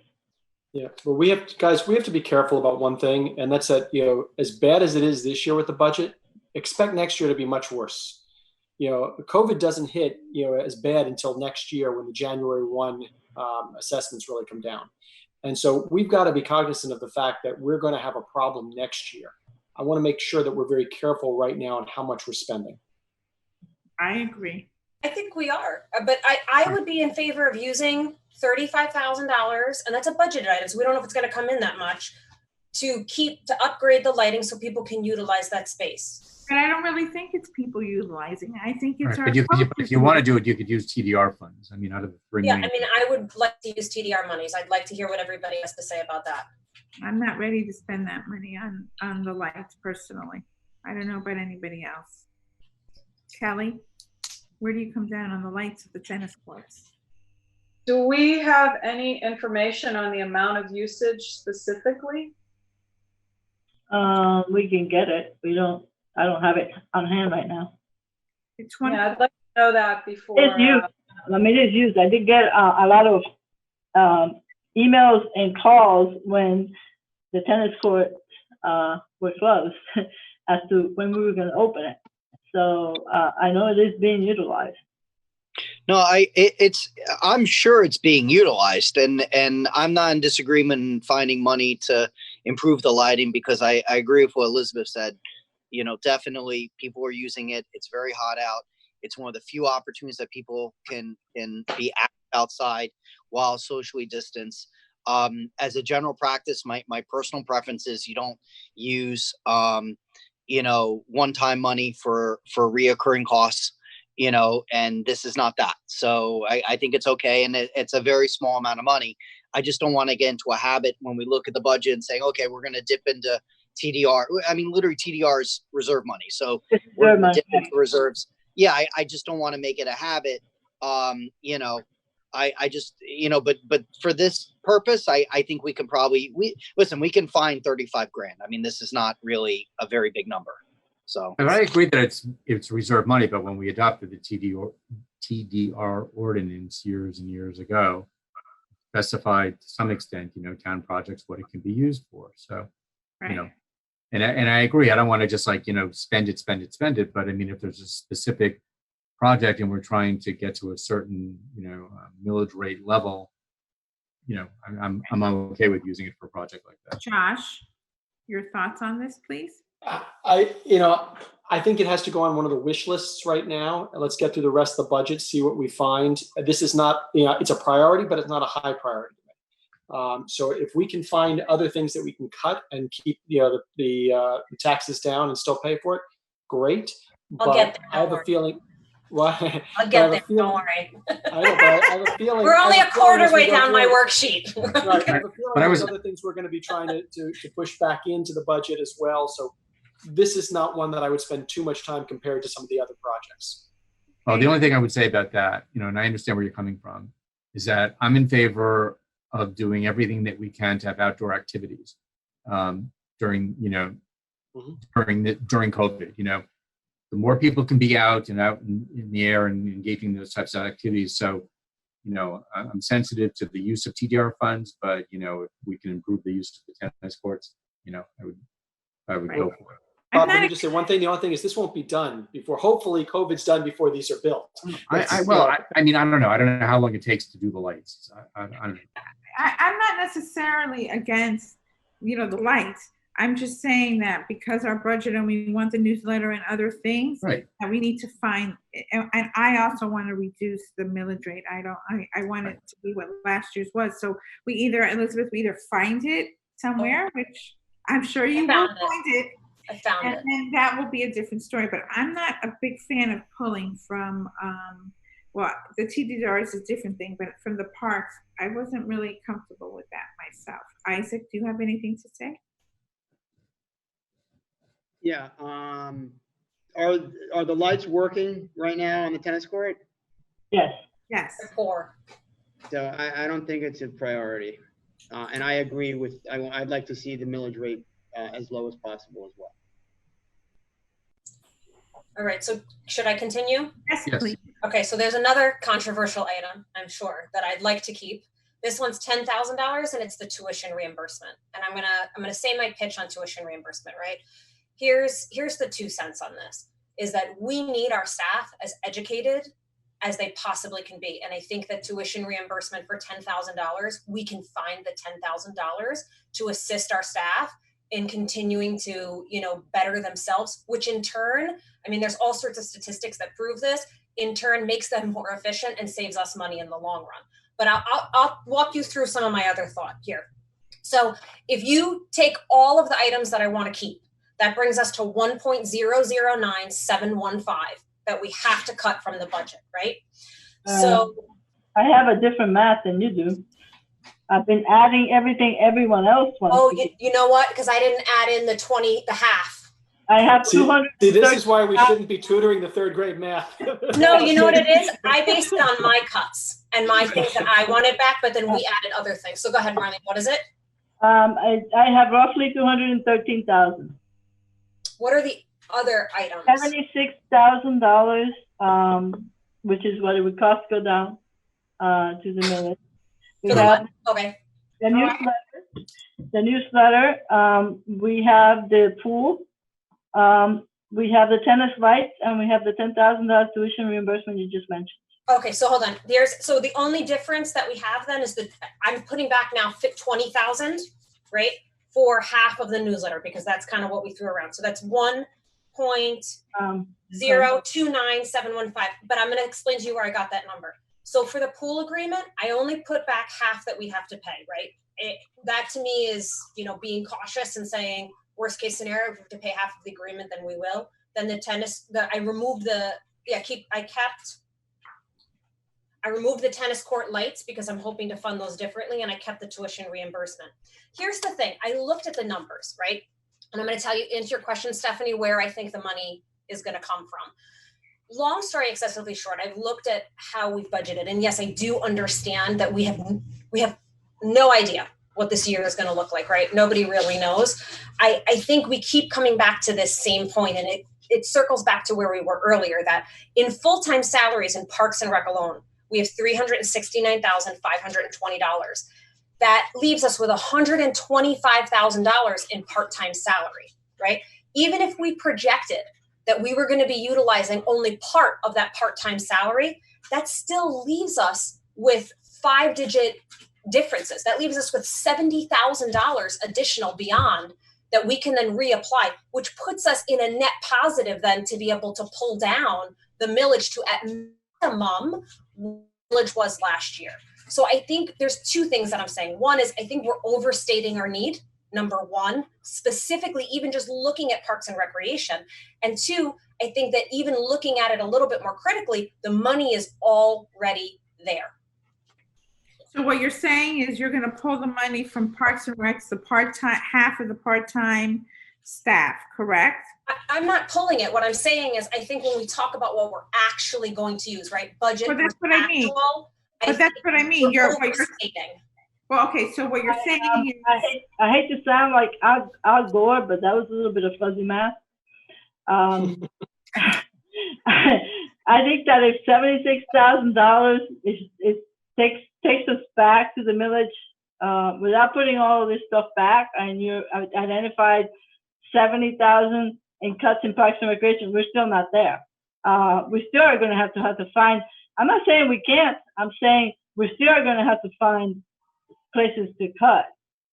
Yeah, well, we have to be careful about one thing, and that's that, as bad as it is this year with the budget, expect next year to be much worse. COVID doesn't hit, as bad until next year when the January 1 assessments really come down. And so we've got to be cognizant of the fact that we're going to have a problem next year. I want to make sure that we're very careful right now on how much we're spending. I agree. I think we are, but I would be in favor of using $35,000, and that's a budgeted item, so we don't know if it's going to come in that much, to upgrade the lighting so people can utilize that space. But I don't really think it's people utilizing. I think it's Right, but if you want to do it, you could use TDR funds. Out of the 3 million. I would like to use TDR monies. I'd like to hear what everybody has to say about that. I'm not ready to spend that money on the lights personally. I don't know about anybody else. Kelly, where do you come down on the lights at the tennis courts? Do we have any information on the amount of usage specifically? We can get it. I don't have it on hand right now. It's I'd like to know that before. It's used. It is used. I did get a lot of emails and calls when the tennis court were closed as to when we were going to open it. So I know it is being utilized. No, I'm sure it's being utilized, and I'm not in disagreement in finding money to improve the lighting, because I agree with what Elizabeth said. Definitely people are using it. It's very hot out. It's one of the few opportunities that people can be outside while socially distanced. As a general practice, my personal preference is you don't use one-time money for reoccurring costs. And this is not that. So I think it's okay. And it's a very small amount of money. I just don't want to get into a habit when we look at the budget and saying, okay, we're going to dip into TDR. Literally TDR is reserve money. So we're going to dip into reserves. Yeah, I just don't want to make it a habit. I just, but for this purpose, I think we can probably, we can find 35 grand. This is not really a very big number. So. And I agree that it's reserve money, but when we adopted the TDR ordinance years and years ago, specified to some extent, town projects, what it can be used for. So, right. And I agree. I don't want to just spend it. But if there's a specific project and we're trying to get to a certain, millage rate level, I'm okay with using it for a project like that. Josh, your thoughts on this, please? I think it has to go on one of the wish lists right now. Let's get through the rest of the budget, see what we find. This is not, it's a priority, but it's not a high priority. So if we can find other things that we can cut and keep, the taxes down and still pay for it, great. I'll get there. I have a feeling. Well, I'll get there. Don't worry. I have a feeling. We're only a quarter way down my worksheet. Right. I have a feeling there's other things we're going to be trying to push back into the budget as well. So this is not one that I would spend too much time compared to some of the other projects. Well, the only thing I would say about that, you know, and I understand where you're coming from, is that I'm in favor of doing everything that we can to have outdoor activities during, you know, during COVID. You know, the more people can be out and out in the air and engaging in those types of activities. So, you know, I'm sensitive to the use of TDR funds, but, you know, if we can improve the use of the tennis courts, you know, I would go for it. Bob, let me just say one thing. The only thing is this won't be done before, hopefully COVID's done before these are built. I mean, I don't know. I don't know how long it takes to do the lights. I don't know. I'm not necessarily against, you know, the lights. I'm just saying that because our budget and we want the newsletter and other things, Right. that we need to find, and I also want to reduce the millage rate. I want it to be what last year's was. So we either, Elizabeth, we either find it somewhere, which I'm sure you will find it. I found it. And then that will be a different story. But I'm not a big fan of pulling from, well, the TDR is a different thing, but from the parks, I wasn't really comfortable with that myself. Isaac, do you have anything to say? Yeah, are the lights working right now on the tennis court? Yes. Yes. They're poor. So I don't think it's a priority. And I agree with, I'd like to see the millage rate as low as possible as well. All right, so should I continue? Yes, Yes. please. Okay, so there's another controversial item, I'm sure, that I'd like to keep. This one's $10,000 and it's the tuition reimbursement. And I'm gonna say my pitch on tuition reimbursement, right? Here's the 2 cents on this, is that we need our staff as educated as they possibly can be. And I think that tuition reimbursement for $10,000, we can find the $10,000 to assist our staff in continuing to, you know, better themselves, which in turn, I mean, there's all sorts of statistics that prove this, in turn makes them more efficient and saves us money in the long run. But I'll walk you through some of my other thought here. So if you take all of the items that I want to keep, that brings us to 1.009715 that we have to cut from the budget, right? So I have a different math than you do. I've been adding everything everyone else wants. oh, you know what? Because I didn't add in the half. I have See, 200. this is why we shouldn't be tutoring the third grade math. No, you know what it is? I based it on my cuts and my things that I wanted back, but then we added other things. So go ahead, Marlene, what is it? I have roughly 213,000. What are the other items? $76,000, which is what it would cost to go down to the millage. We have Okay. the newsletter. We have the pool. We have the tennis lights, and we have the $10,000 tuition reimbursement you just mentioned. Okay, so hold on. So the only difference that we have then is that I'm putting back now 20,000, right, for half of the newsletter, because that's kind of what we threw around. So that's 1.029715. But I'm going to explain to you where I got that number. So for the pool agreement, I only put back half that we have to pay, right? That to me is, you know, being cautious and saying worst case scenario, if we have to pay half of the agreement, then we will. Then the tennis, I removed the tennis court lights because I'm hoping to fund those differently, and I kept the tuition reimbursement. Here's the thing, I looked at the numbers, right? And I'm going to tell you, answer your question, Stephanie, where I think the money is going to come from. Long story excessively short, I've looked at how we've budgeted, and yes, I do understand that we have no idea what this year is going to look like, right? Nobody really knows. I think we keep coming back to this same point, and it circles back to where we were earlier, that in full-time salaries in Parks and Rec alone, we have $369,520. That leaves us with $125,000 in part-time salary, right? Even if we projected that we were going to be utilizing only part of that part-time salary, that still leaves us with 5-digit differences. That leaves us with $70,000 additional beyond that we can then reapply, which puts us in a net positive then to be able to pull down the millage to at minimum millage was last year. So I think there's 2 things that I'm saying. One is I think we're overstating our need, number one, specifically even just looking at Parks and Recreation. And 2, I think that even looking at it a little bit more critically, the money is already there. So what you're saying is you're going to pull the money from Parks and Recs, the part-time, half of the part-time staff, correct? I'm not pulling it. What I'm saying is, I think when we talk about what we're actually going to use, right? Budget. Well, that's versus what I mean. actual, But that's what I mean. we're What you're overstating. well, okay. So what you're saying is, I hate to sound like Al Gore, but that was a little bit of fuzzy math. I think that if $76,000 takes us back to the millage without putting all of this stuff back, and you identified 70,000 in cuts in Parks and Recreation, we're still not there. We still are going to have to find. I'm not saying we can't. I'm saying we still are going to have to find places to cut.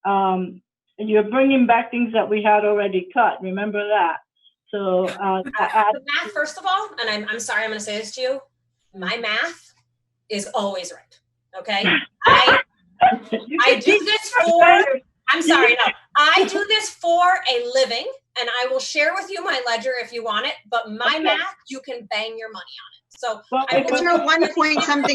And you're bringing back things that we had already cut. Remember that. So The math, first of all, and I'm sorry, I'm going to say this to you. My math is always right. Okay. I do this for. I'm sorry. No, I do this for a living, and I will share with you my ledger if you want it. But my math, you can bang your money on it. So if it's your 1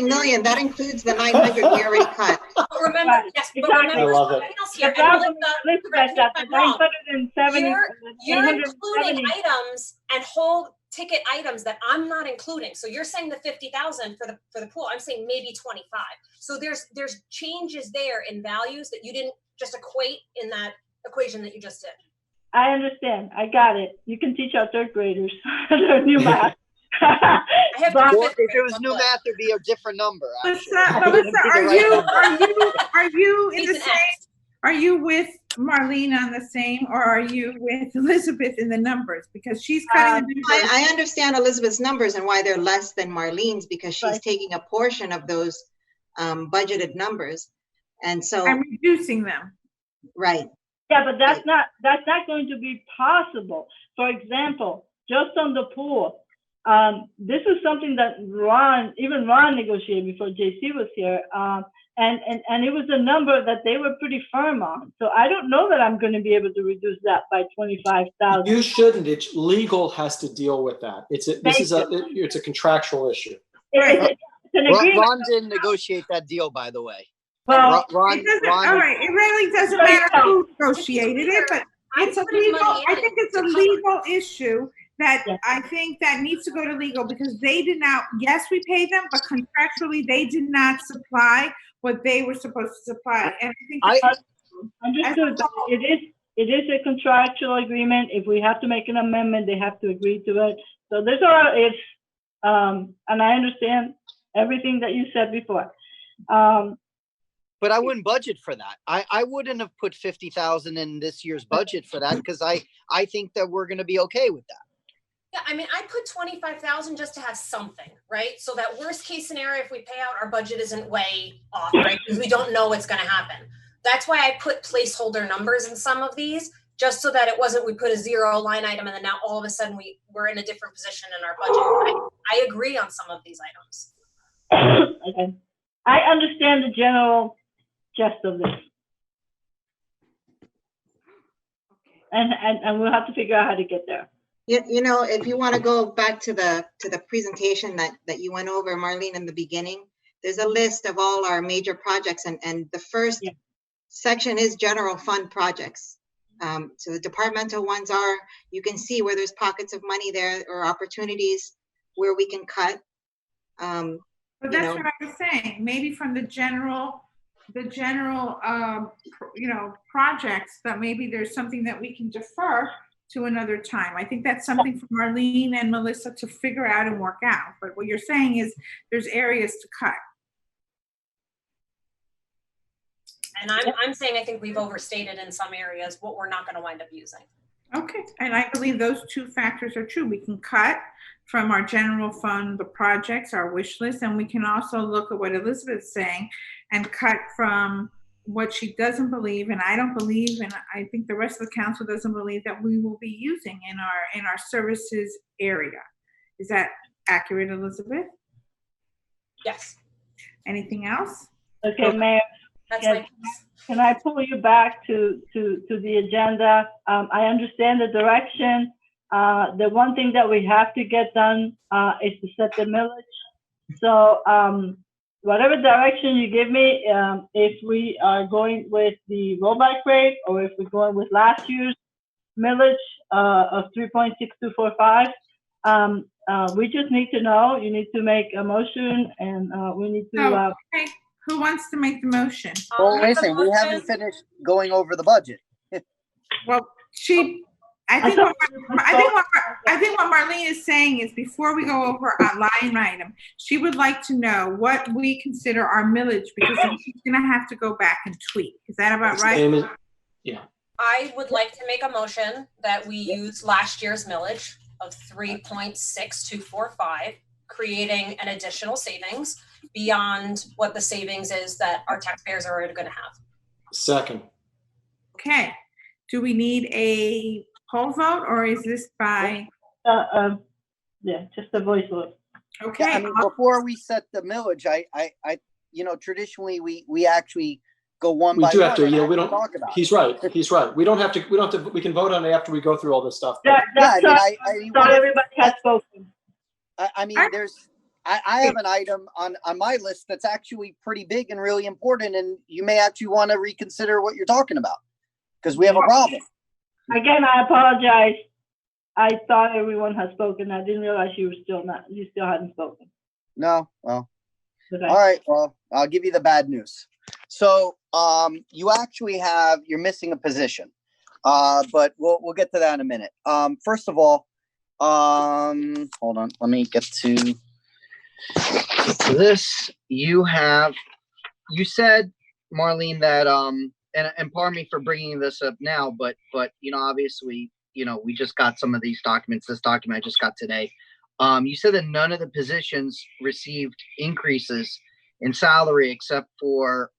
million, that includes the 900 we already cut. Remember, yes, but remember, I love it. something else here. And correct me if I'm wrong. You're including items and whole ticket items that I'm not including. So you're saying the 50,000 for the pool. I'm saying maybe 25. So there's changes there in values that you didn't just equate in that equation that you just did. I understand. I got it. You can teach our third graders their new math. If it was new math, it'd be a different number. Melissa, are you in the same? Are you with Marlene on the same, or are you with Elizabeth in the numbers? Because she's cutting the numbers. I understand Elizabeth's numbers and why they're less than Marlene's, because she's taking a portion of those budgeted numbers, and so I'm reducing them. Right. Yeah, but that's not going to be possible. For example, just on the pool, this is something that Ron negotiated before JC was here, and it was a number that they were pretty firm on. So I don't know that I'm going to be able to reduce that by 25,000. You shouldn't. It's legal has to deal with that. It's a contractual issue. It's an agreement. Ron didn't negotiate that deal, by the way. Well, Ron, all right, it really doesn't matter who negotiated it, but it's a legal. I think it's a legal issue that I think that needs to go to legal, because they did not. Yes, we paid them, but contractually they did not supply what they were supposed to supply. And I think understood. It is a contractual agreement. If we have to make an amendment, they have to agree to it. So there's a lot of ifs, and I understand everything that you said before. But I wouldn't budget for that. I wouldn't have put 50,000 in this year's budget for that, because I think that we're going to be okay with that. Yeah, I mean, I put 25,000 just to have something, right? So that worst case scenario, if we pay out, our budget isn't way off, right? Because we don't know what's going to happen. That's why I put placeholder numbers in some of these, just so that it wasn't we put a zero line item and then now all of a sudden we're in a different position in our budget. I agree on some of these items. Okay. I understand the general gist of this. And we'll have to figure out how to get there. You know, if you want to go back to the presentation that you went over, Marlene, in the beginning, there's a list of all our major projects, and the first section is general fund projects. So the departmental ones are, you can see where there's pockets of money there or opportunities where we can cut. But that's what I was saying. Maybe from the general, projects, that maybe there's something that we can defer to another time. I think that's something for Marlene and Melissa to figure out and work out. But what you're saying is there's areas to cut. And I'm saying I think we've overstated in some areas what we're not going to wind up using. Okay, and I believe those two factors are true. We can cut from our general fund, the projects, our wish list, and we can also look at what Elizabeth's saying and cut from what she doesn't believe, and I don't believe, and I think the rest of the council doesn't believe, that we will be using in our services area. Is that accurate, Elizabeth? Yes. Anything else? Okay, Mayor. Can I pull you back to the agenda? I understand the direction. The one thing that we have to get done is to set the millage. So whatever direction you give me, if we are going with the rollback rate or if we're going with last year's millage of 3.6245. We just need to know, you need to make a motion and we need to, Okay, who wants to make the motion? Well, listen, we haven't finished going over the budget. Well, I think what Marlene is saying is before we go over a line item, she would like to know what we consider our millage, because then she's gonna have to go back and tweak. Is that about right? Yeah. I would like to make a motion that we use last year's millage of 3.6245, creating an additional savings beyond what the savings is that our taxpayers are already gonna have. Second. Okay, do we need a poll vote or is this by? yeah, just a voice vote. Okay. Yeah, I mean, before we set the millage, I traditionally we actually go one We by do one. have to, and yeah, we actually don't, talk about he's it. right, he's right. We don't have to, we can vote on it after we go through all this stuff. Yeah, Yeah, not everybody has spoken. I mean, I have an item on my list that's actually pretty big and really important, and you may actually want to reconsider what you're talking about, because we have a problem. Again, I apologize. I thought everyone had spoken. I didn't realize you still hadn't spoken. No, well, Okay. all right, well, I'll give you the bad news. So, you're missing a position, but we'll get to that in a minute. First of all, hold on, let me get to this. You said, Marlene, that, and pardon me for bringing this up now, but, obviously, we just got some of these documents. This document I just got today. You said that none of the positions received increases in salary except for,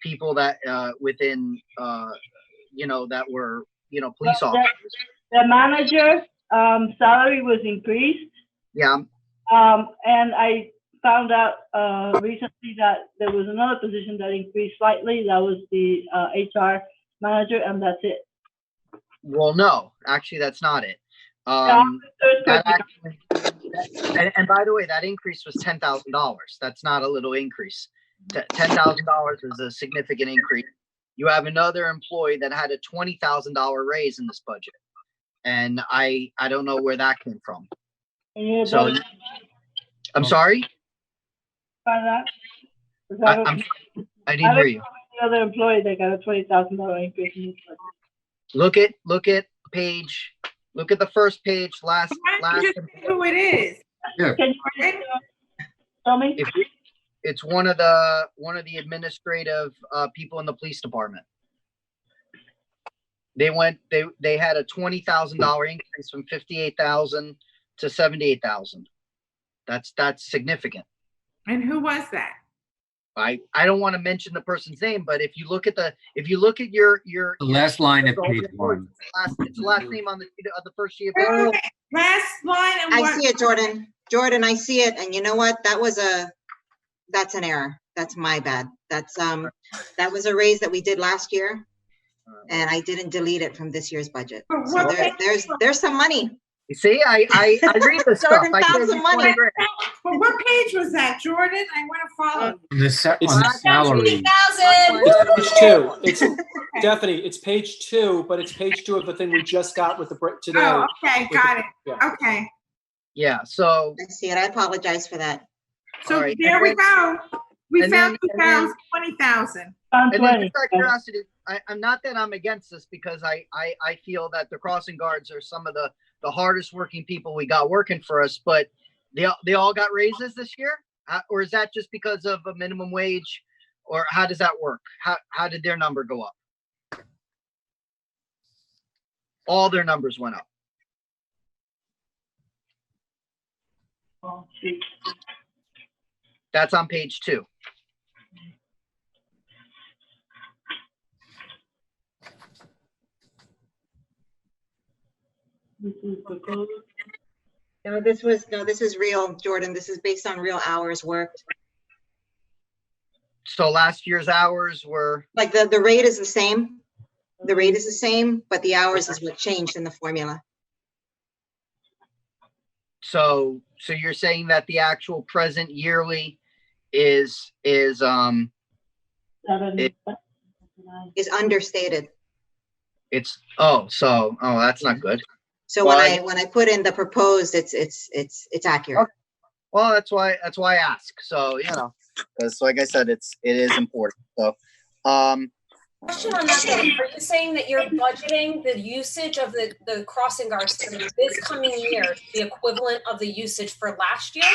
people that, within, that were, police officers. The manager's salary was increased. Yeah. And I found out recently that there was another position that increased slightly. That was the HR manager, and that's it. Well, no, actually, that's not it. And by the way, that increase was $10,000. That's not a little increase. $10,000 is a significant increase. You have another employee that had a $20,000 raise in this budget, and I don't know where that came from. So, I'm sorry. I didn't hear you. Another employee that got a $20,000 increase in his budget. Look at page. Look at the first page. Last. Just who it is. Yeah. Can you tell me? It's one of the administrative people in the police department. They had a $20,000 increase from 58,000 to 78,000. That's significant. And who was that? I don't want to mention the person's name, but if you look at your The last line of page 1. It's the last name on the first sheet. Last line. I see it, Jordan. Jordan, I see it. And you know what? That's an error. That's my bad. That was a raise that we did last year, and I didn't delete it from this year's budget. So there's some money. You see, I read the stuff. Jordan found some money. Well, what page was that, Jordan? I want to follow. On the salary. It's page 2. It's Stephanie. It's page 2, but it's page 2 of the thing we just got with the break today. Oh, okay, got it. Yeah. Okay. Yeah. So I see it. I apologize for that. So there we go. We found 20,000. And then just out of curiosity, I'm not that I'm against this, because I feel that the crossing guards are some of the hardest working people we got working for us, but they all got raises this year? Or is that just because of a minimum wage? Or how does that work? How did their number go up? All their numbers went up. Oh, geez. That's on page 2. No, this is real, Jordan. This is based on real hours worked. So last year's hours were? Like the rate is the same. The rate is the same, but the hours is what changed in the formula. So you're saying that the actual present yearly is understated. that's not good. So Well, when I put in the proposed, it's accurate. Well, that's why I ask. So, because like I said, it is important. So, Question on that though, are you saying that you're budgeting the usage of the crossing guards for this coming year, the equivalent of the usage for last year?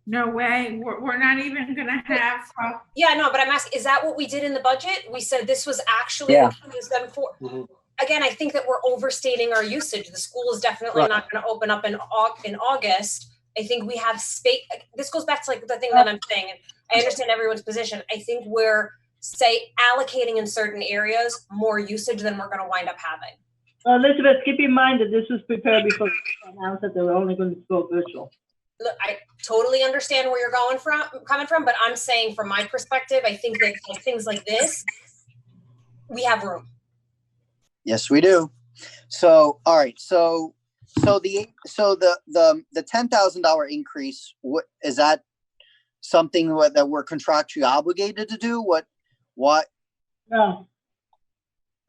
No way. We're not even gonna have. Yeah, no, but I'm asking, is that what we did in the budget? We said this was actually Yeah. what we used them for. Mhm. Again, I think that we're overstating our usage. The school is definitely Right. not going to open up in August. I think we have space. This goes back to like the thing that I'm saying. And I understand everyone's position. I think we're allocating in certain areas more usage than we're going to wind up having. Elizabeth, keep in mind that this was prepared before we announced that they were only going to go virtual. Look, I totally understand where you're coming from, but I'm saying from my perspective, I think that for things like this, we have room. yes, we do. So, all right. So the $10,000 increase, what is that? Something that we're contractually obligated to do? What? No,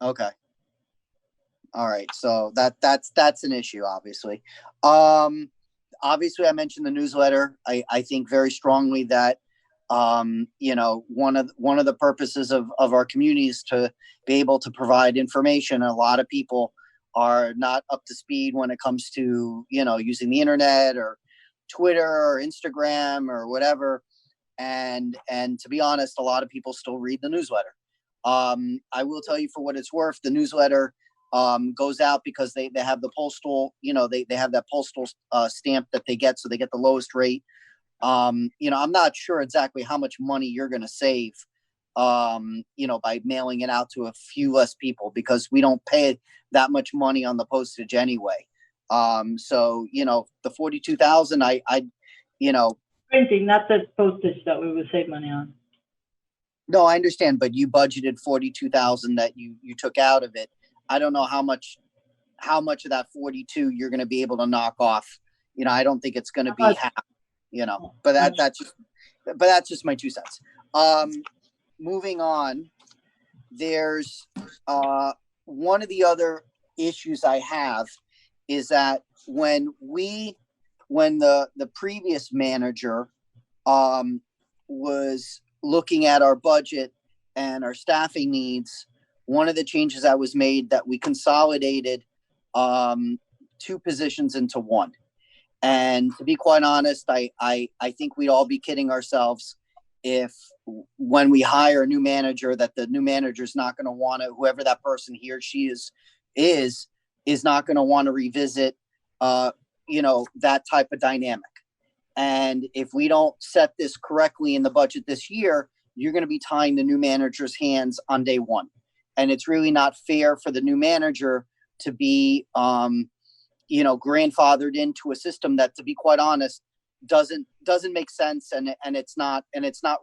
Okay. All right. So that's an issue, obviously. Obviously I mentioned the newsletter. I think very strongly that, one of the purposes of our community is to be able to provide information. A lot of people are not up to speed when it comes to, using the internet or Twitter or Instagram or whatever. And to be honest, a lot of people still read the newsletter. I will tell you, for what it's worth, the newsletter goes out because they have the postal, they have that postal stamp that they get, so they get the lowest rate. I'm not sure exactly how much money you're going to save, by mailing it out to a few less people, because we don't pay that much money on the postage anyway. So, the 42,000, printing, not the postage that we would save money on. no, I understand, but you budgeted 42,000 that you took out of it. I don't know how much of that 42 you're going to be able to knock off. I don't think it's going to be half, but that's just my 2 cents. Moving on, there's one of the other issues I have is that when the previous manager was looking at our budget and our staffing needs, one of the changes that was made that we consolidated 2 positions into one. And to be quite honest, I think we'd all be kidding ourselves if when we hire a new manager, that the new manager is not going to want to, whoever that person he or she is not going to want to revisit, that type of dynamic. And if we don't set this correctly in the budget this year, you're going to be tying the new manager's hands on day one. And it's really not fair for the new manager to be, grandfathered into a system that, to be quite honest, doesn't make sense, and it's not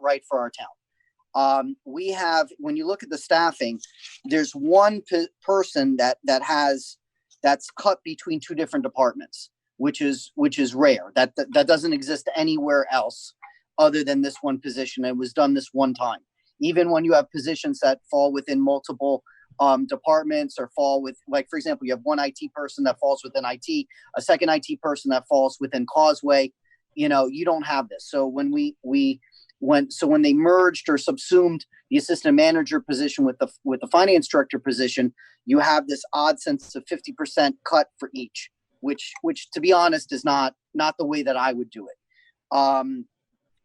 right for our town. We have, when you look at the staffing, there's one person that's cut between 2 different departments, which is rare. That doesn't exist anywhere else other than this one position. It was done this one time. Even when you have positions that fall within multiple departments or fall with, like, for example, you have one IT person that falls within IT, a second IT person that falls within Causeway, you don't have this. So when when they merged or subsumed the assistant manager position with the finance director position, you have this odd sense of 50% cut for each, which to be honest is not the way that I would do it.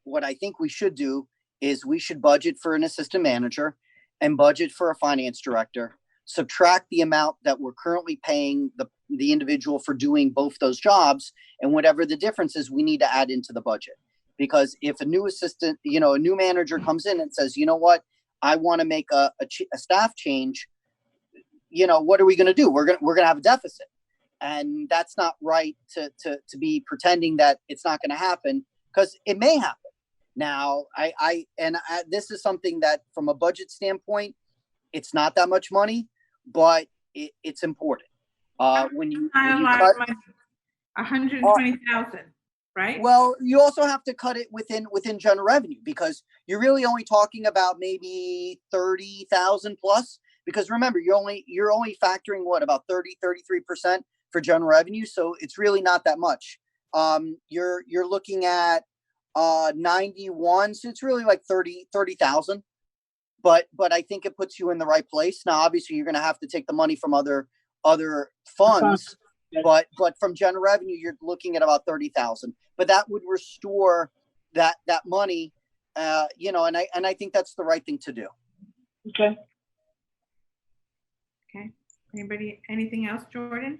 What I think we should do is we should budget for an assistant manager and budget for a finance director, subtract the amount that we're currently paying the individual for doing both those jobs, and whatever the difference is, we need to add into the budget. Because if a new assistant, a new manager comes in and says, you know what, I want to make a staff change, what are we going to do? We're going to have a deficit. And that's not right to be pretending that it's not going to happen, because it may happen. Now, this is something that, from a budget standpoint, it's not that much money, but it's important. When you cut 120,000, right? Well, you also have to cut it within general revenue, because you're really only talking about maybe 30,000 plus because remember, you're only factoring what, about 33% for general revenue. So it's really not that much. You're looking at 91. So it's really like 30,000. But I think it puts you in the right place. Now, obviously, you're going to have to take the money from other funds, but from general revenue, you're looking at about 30,000. But that would restore that money, you know, and I think that's the right thing to do. Okay. Okay. Anybody, anything else, Jordan?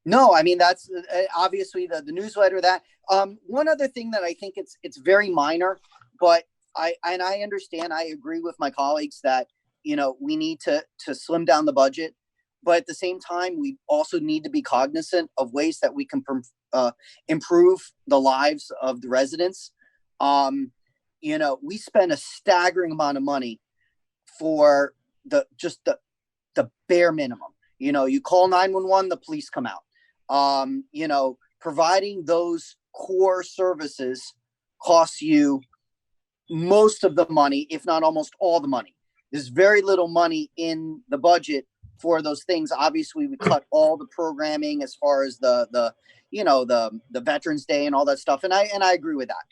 No, I mean, that's obviously the newsletter. That one other thing that I think it's very minor, but I understand, I agree with my colleagues that, you know, we need to slim down the budget, but at the same time, we also need to be cognizant of ways that we can improve the lives of the residents. You know, we spend a staggering amount of money for the bare minimum. You know, you call 911, the police come out. You know, providing those core services costs you most of the money, if not almost all the money. There's very little money in the budget for those things. Obviously, we cut all the programming as far as the you know, the Veterans Day and all that stuff, and I agree with that.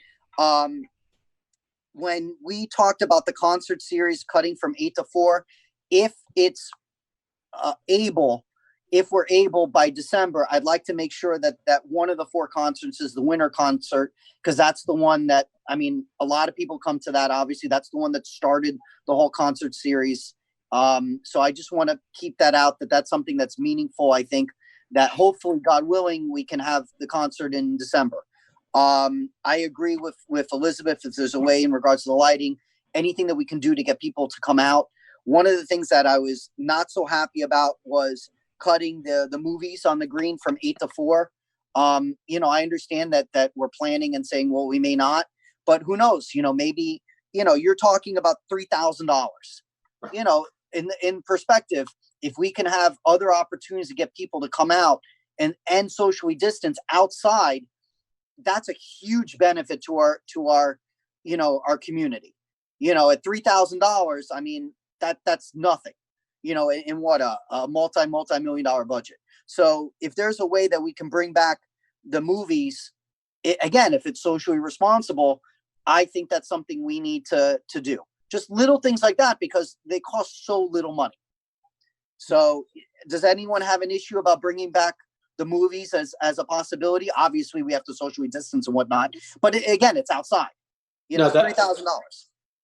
When we talked about the concert series cutting from 8 to 4, if it's if we're able by December, I'd like to make sure that one of the 4 concerts is the winter concert, because that's the one that, I mean, a lot of people come to that. Obviously, that's the one that started the whole concert series. So I just want to keep that out, that's something that's meaningful. I think that hopefully, God willing, we can have the concert in December. I agree with Elizabeth, if there's a way in regards to the lighting, anything that we can do to get people to come out. One of the things that I was not so happy about was cutting the movies on the green from 8 to 4. You know, I understand that we're planning and saying, well, we may not, but who knows, you know, maybe, you know, you're talking about $3,000, you know, in perspective, if we can have other opportunities to get people to come out and socially distance outside, that's a huge benefit to our, you know, our community. You know, at $3,000, I mean, that's nothing, you know, in what a multi-million-dollar budget. So if there's a way that we can bring back the movies, again, if it's socially responsible, I think that's something we need to do. Just little things like that, because they cost so little money. So does anyone have an issue about bringing back the movies as a possibility? Obviously, we have to socially distance and whatnot, but again, it's outside. You know, $3,000.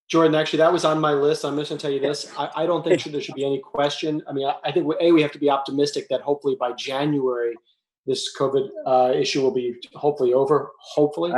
Jordan, actually, that was on my list. I'm just going to tell you this. I don't think there should be any question. I mean, I think, we have to be optimistic that hopefully by January, this COVID issue will be hopefully over, hopefully.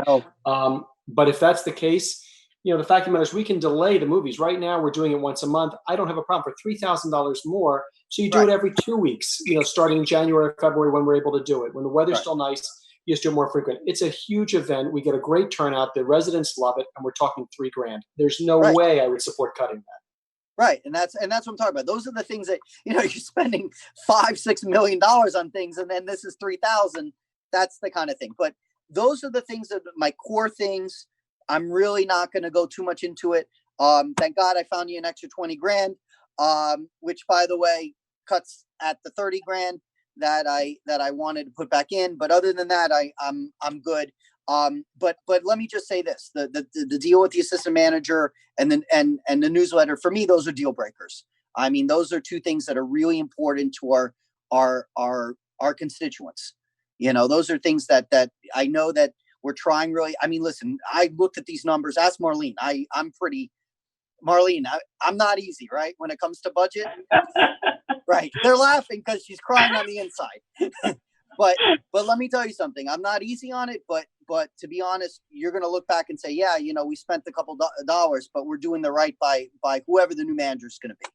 But if that's the case, you know, the fact of the matter is we can delay the movies. Right now, we're doing it once a month. I don't have a problem for $3,000 more. So you do it every 2 weeks, you know, starting in January or February when we're able to do it. When the weather's still nice, you just do it more frequent. It's a huge event. We get a great turnout. The residents love it. And we're talking $3,000. There's no way I would support cutting that. Right. And that's what I'm talking about. Those are the things that, you know, you're spending $5-6 million on things, and then this is 3,000. That's the kind of thing. But those are the things that my core things. I'm really not going to go too much into it. Thank God I found you an extra 20 grand, which, by the way, cuts at the 30 grand that I wanted to put back in. But other than that, I'm good. But let me just say this: the deal with the assistant manager and the newsletter, for me, those are deal breakers. I mean, those are 2 things that are really important to our constituents. You know, those are things that I know that we're trying really. I mean, listen, I looked at these numbers. Ask Marlene. Marlene, I'm not easy, right? When it comes to budget. Right. They're laughing because she's crying on the inside. But let me tell you something. I'm not easy on it, but to be honest, you're going to look back and say, yeah, you know, we spent a couple dollars, but we're doing the right by whoever the new manager is going to be.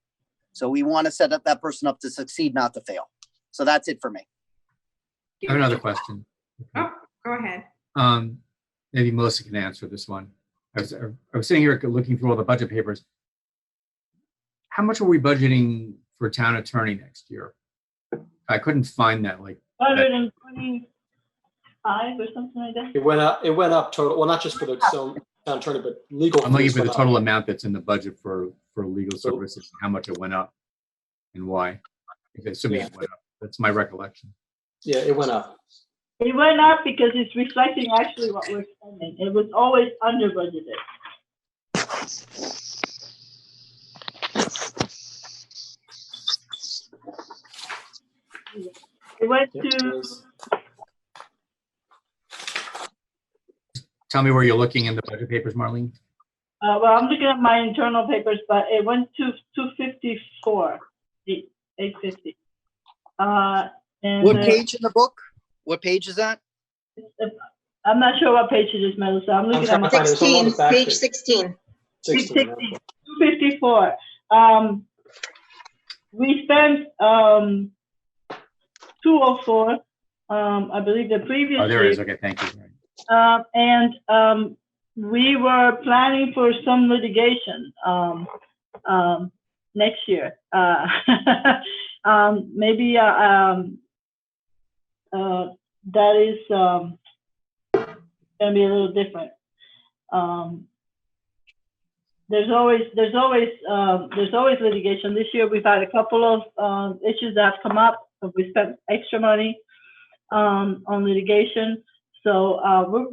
So we want to set up that person up to succeed, not to fail. So that's it for me. I have another question. Oh, go ahead. Maybe Melissa can answer this one. I was sitting here looking through all the budget papers. How much are we budgeting for town attorney next year? I couldn't find that. Like 125 or something like that. It went up total. Well, not just for the town attorney, but legal. I'm looking for the total amount that's in the budget for legal services and how much it went up. and why? Because assuming it went up. That's my recollection. Yeah, it went up. It went up because it's reflecting actually what we're spending. It was always under budgeted. It went Yep, to, it was. Tell me where you're looking in the budget papers, Marlene. well, I'm looking at my internal papers, but it went to 254, 850. And What page in the book? What page is that? I'm not sure what page it is, Melissa. I'm looking at my trying to find it. It's on the 16, back page page. 16. 16. 254. We spent 204, I believe the previous Oh, there it is. year. Okay, thank you. And we were planning for some litigation next year. Maybe that is going to be a little different. There's always litigation. This year we've had a couple of issues that have come up, so we spent extra money on litigation. So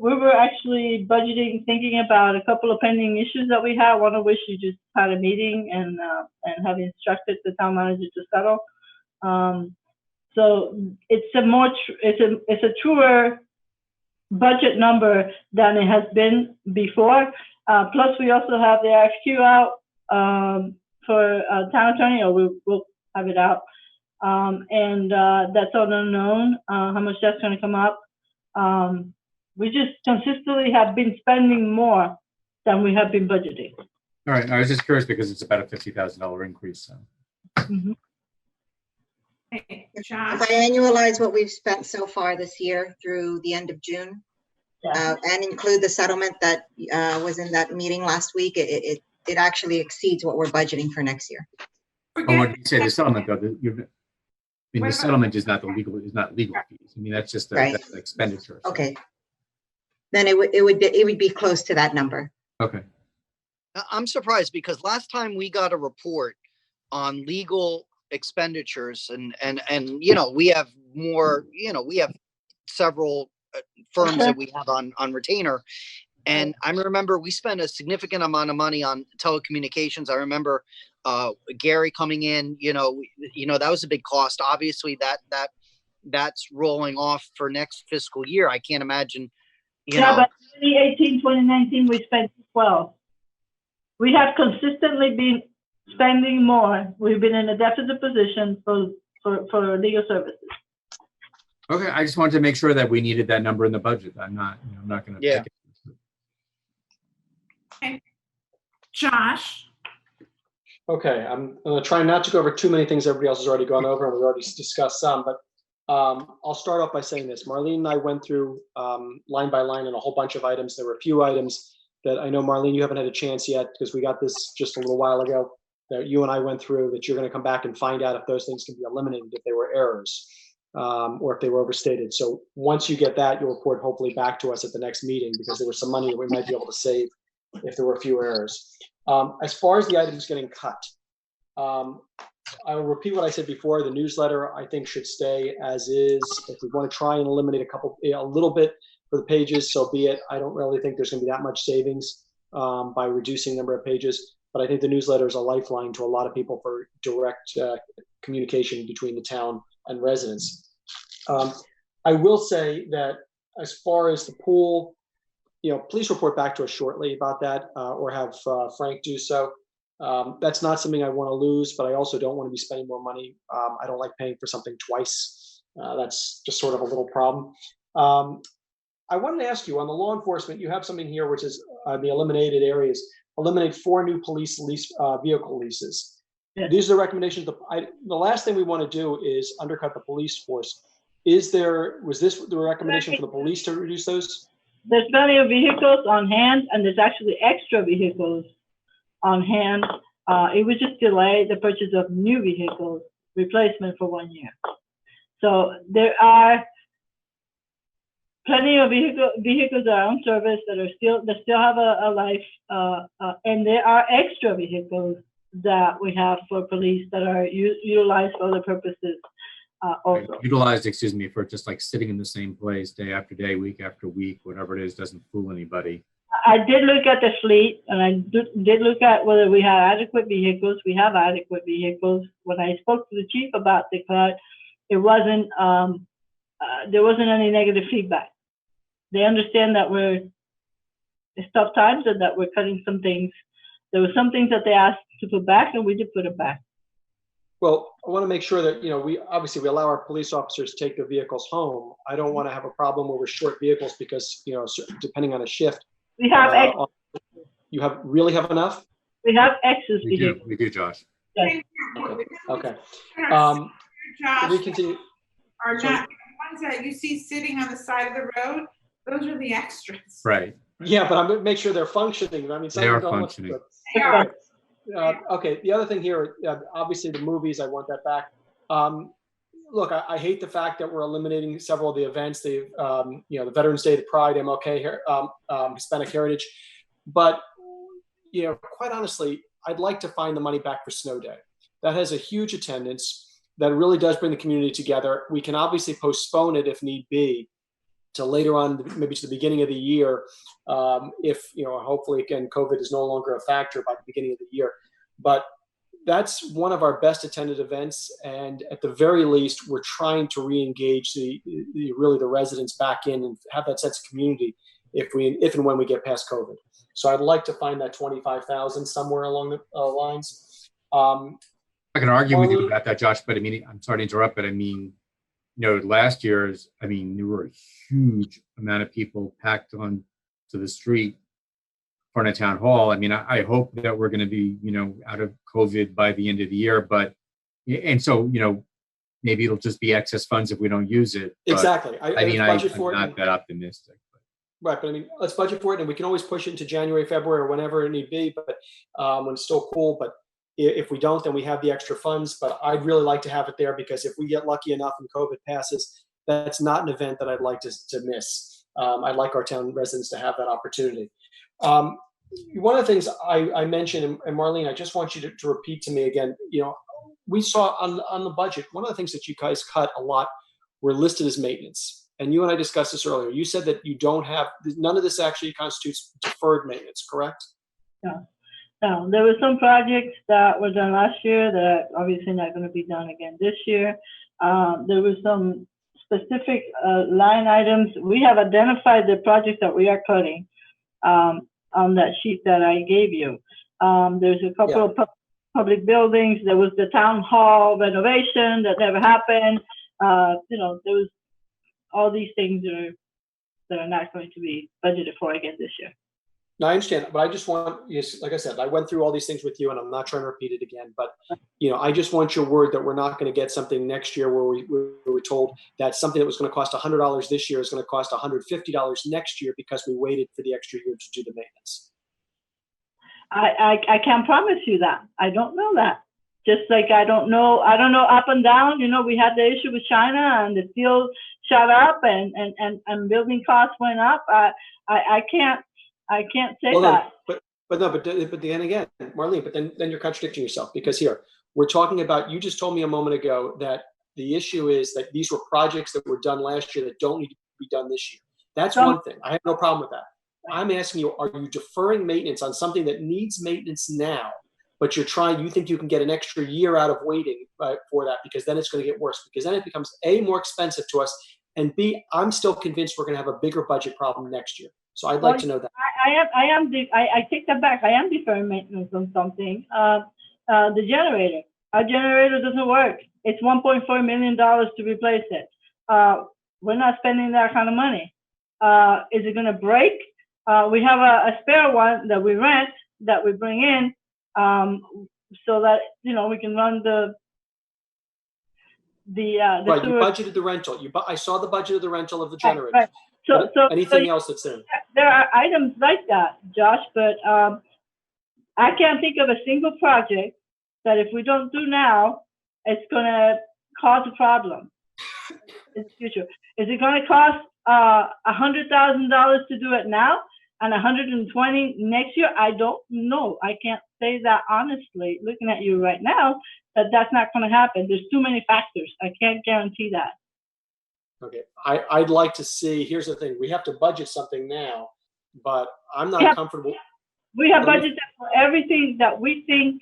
we were actually budgeting, thinking about a couple of pending issues that we had. One of which you just had a meeting and have instructed the town manager to settle. So it's a more it's a truer budget number than it has been before. Plus, we also have the RFQ out for town attorney, or we'll have it out, and that's all unknown how much that's going to come up. We just consistently have been spending more than we have been budgeting. All right, I was just curious because it's about a $50,000 increase. So. Mm-hmm. Hey, If Josh, I annualize what we've spent so far this year through the end of June, and include the settlement that was in that meeting last week, it actually exceeds what we're budgeting for next year. Oh, when you say the settlement, though, the What about- settlement is not legal fees. I mean, that's just Right. that's an expenditure. So. Okay. Then it would be close to that number. Okay. I'm surprised because last time we got a report on legal expenditures and we have more, we have several firms that we have on retainer. And I remember we spent a significant amount of money on telecommunications. I remember Gary coming in, that was a big cost. Obviously that's rolling off for next fiscal year. I can't imagine, But 2018, 2019, we spent 12. We have consistently been spending more. We've been in a deficit position for legal services. Okay, I just wanted to make sure that we needed that number in the budget. I'm not going to. Yeah. Josh, Okay, I'm going to try not to go over too many things everybody else has already gone over, and we've already discussed some, but I'll start off by saying this. Marlene and I went through line by line on a whole bunch of items. There were a few items that I know, Marlene, you haven't had a chance yet because we got this just a little while ago that you and I went through, that you're going to come back and find out if those things can be eliminated, if they were errors, or if they were overstated. So once you get that, you'll report hopefully back to us at the next meeting, because there was some money that we might be able to save if there were a few errors. As far as the items getting cut, I will repeat what I said before. The newsletter, I think, should stay as is. If we want to try and eliminate a little bit for the pages, so be it. I don't really think there's going to be that much savings by reducing the number of pages, but I think the newsletter is a lifeline to a lot of people for direct communication between the town and residents. I will say that as far as the pool, please report back to us shortly about that, or have Frank do so. That's not something I want to lose, but I also don't want to be spending more money. I don't like paying for something twice. That's just sort of a little problem. I wanted to ask you on the law enforcement, you have something here which is the eliminated areas. Eliminate 4 new police vehicle leases. Yeah. These are the recommendations. The last thing we want to do is undercut the police force. Was this the recommendation for the police to reduce those? There's plenty of vehicles on hand, and there's actually extra vehicles on hand. It would just delay the purchase of new vehicles, replacement for 1 year. So there are plenty of vehicles that are on service that still have a life, and there are extra vehicles that we have for police that are utilized for other purposes also. Utilized, excuse me, for just like sitting in the same place day after day, week after week, whatever it is, doesn't fool anybody. I did look at the fleet, and I did look at whether we had adequate vehicles. We have adequate vehicles. When I spoke to the chief about the cut, it wasn't, there wasn't any negative feedback. They understand that it's tough times and that we're cutting some things. There were some things that they asked to put back, and we did put it back. Well, I want to make sure that, we allow our police officers to take their vehicles home. I don't want to have a problem where we're short vehicles because, depending on a shift. We have You really have enough? We have excess We do, vehicles. we do, Josh. Yes. Okay. Josh, We continue. are not, the ones that you see sitting on the side of the road, those are the extras. Right. Yeah, but I'm going to make sure they're functioning. I mean, some They of are them don't look functioning. good. They are. Okay, the other thing here, obviously the movies, I want that back. Look, I hate the fact that we're eliminating several of the events, the Veterans Day, the Pride, MLK, Hispanic Heritage. But, quite honestly, I'd like to find the money back for Snow Day. That has a huge attendance. That really does bring the community together. We can obviously postpone it if need be to later on, maybe to the beginning of the year, if, hopefully, again, COVID is no longer a factor by the beginning of the year. But that's one of our best attended events. And at the very least, we're trying to re-engage the residents back in and have that sense of community if and when we get past COVID. So I'd like to find that 25,000 somewhere along the lines. I can argue with you about that, Josh, but I mean, I'm sorry to interrupt, but I mean, last year's, there were a huge amount of people packed on to the street in front of town hall. I mean, I hope that we're going to be, out of COVID by the end of the year, and so, maybe it'll just be excess funds if we don't use it. But, exactly. I'm not that optimistic. Right, but let's budget for it, and we can always push it into January, February, or whenever it need be. But when it's still cool, but if we don't, then we have the extra funds. But I'd really like to have it there because if we get lucky enough and COVID passes, that's not an event that I'd like to miss. I'd like our town residents to have that opportunity. One of the things I mentioned, and Marlene, I just want you to repeat to me again. We saw on the budget, one of the things that you guys cut a lot were listed as maintenance. And you and I discussed this earlier. You said that you don't have, none of this actually constitutes deferred maintenance, correct? No, there were some projects that were done last year that are obviously not going to be done again this year. There were some specific line items. We have identified the projects that we are cutting on that sheet that I gave you. There's a couple of public buildings. There was the town hall renovation that never happened. There was all these things that are not going to be budgeted for again this year. No, I understand, but I just want, like I said, I went through all these things with you, and I'm not trying to repeat it again. But I just want your word that we're not going to get something next year where we're told that something that was going to cost $100 this year is going to cost $150 next year because we waited for the extra year to do the maintenance. I can't promise you that. I don't know that. Just like I don't know up and down. We had the issue with China and the steel shot up and building costs went up. I can't say that. But then again, Marlene, but then you're contradicting yourself because here we're talking about, you just told me a moment ago that the issue is that these were projects that were done last year that don't need to be done this year. That's one thing. I have no problem with that. I'm asking you, are you deferring maintenance on something that needs maintenance now, but you think you can get an extra year out of waiting for that because then it's going to get worse because then it becomes A, more expensive to us, and B, I'm still convinced we're going to have a bigger budget problem next year. So I'd like to know that. I take that back. I am deferring maintenance on something. The generator. Our generator doesn't work. It's $1.4 million to replace it. We're not spending that kind of money. Is it going to break? We have a spare one that we rent that we bring in so that we can run the right. sewer. You budgeted the rental. I saw the budget of the rental of the generator. Right. So anything else that's in? There are items like that, Josh, but I can't think of a single project that if we don't do now, it's going to cause a problem in the future. Is it going to cost $100,000 to do it now? and 120 next year, I don't know. I can't say that honestly, looking at you right now, that that's not going to happen. There's too many factors. I can't guarantee that. Okay, I'd like to see, here's the thing, we have to budget something now, but I'm not Yeah. comfortable. We have budgeted for everything that we think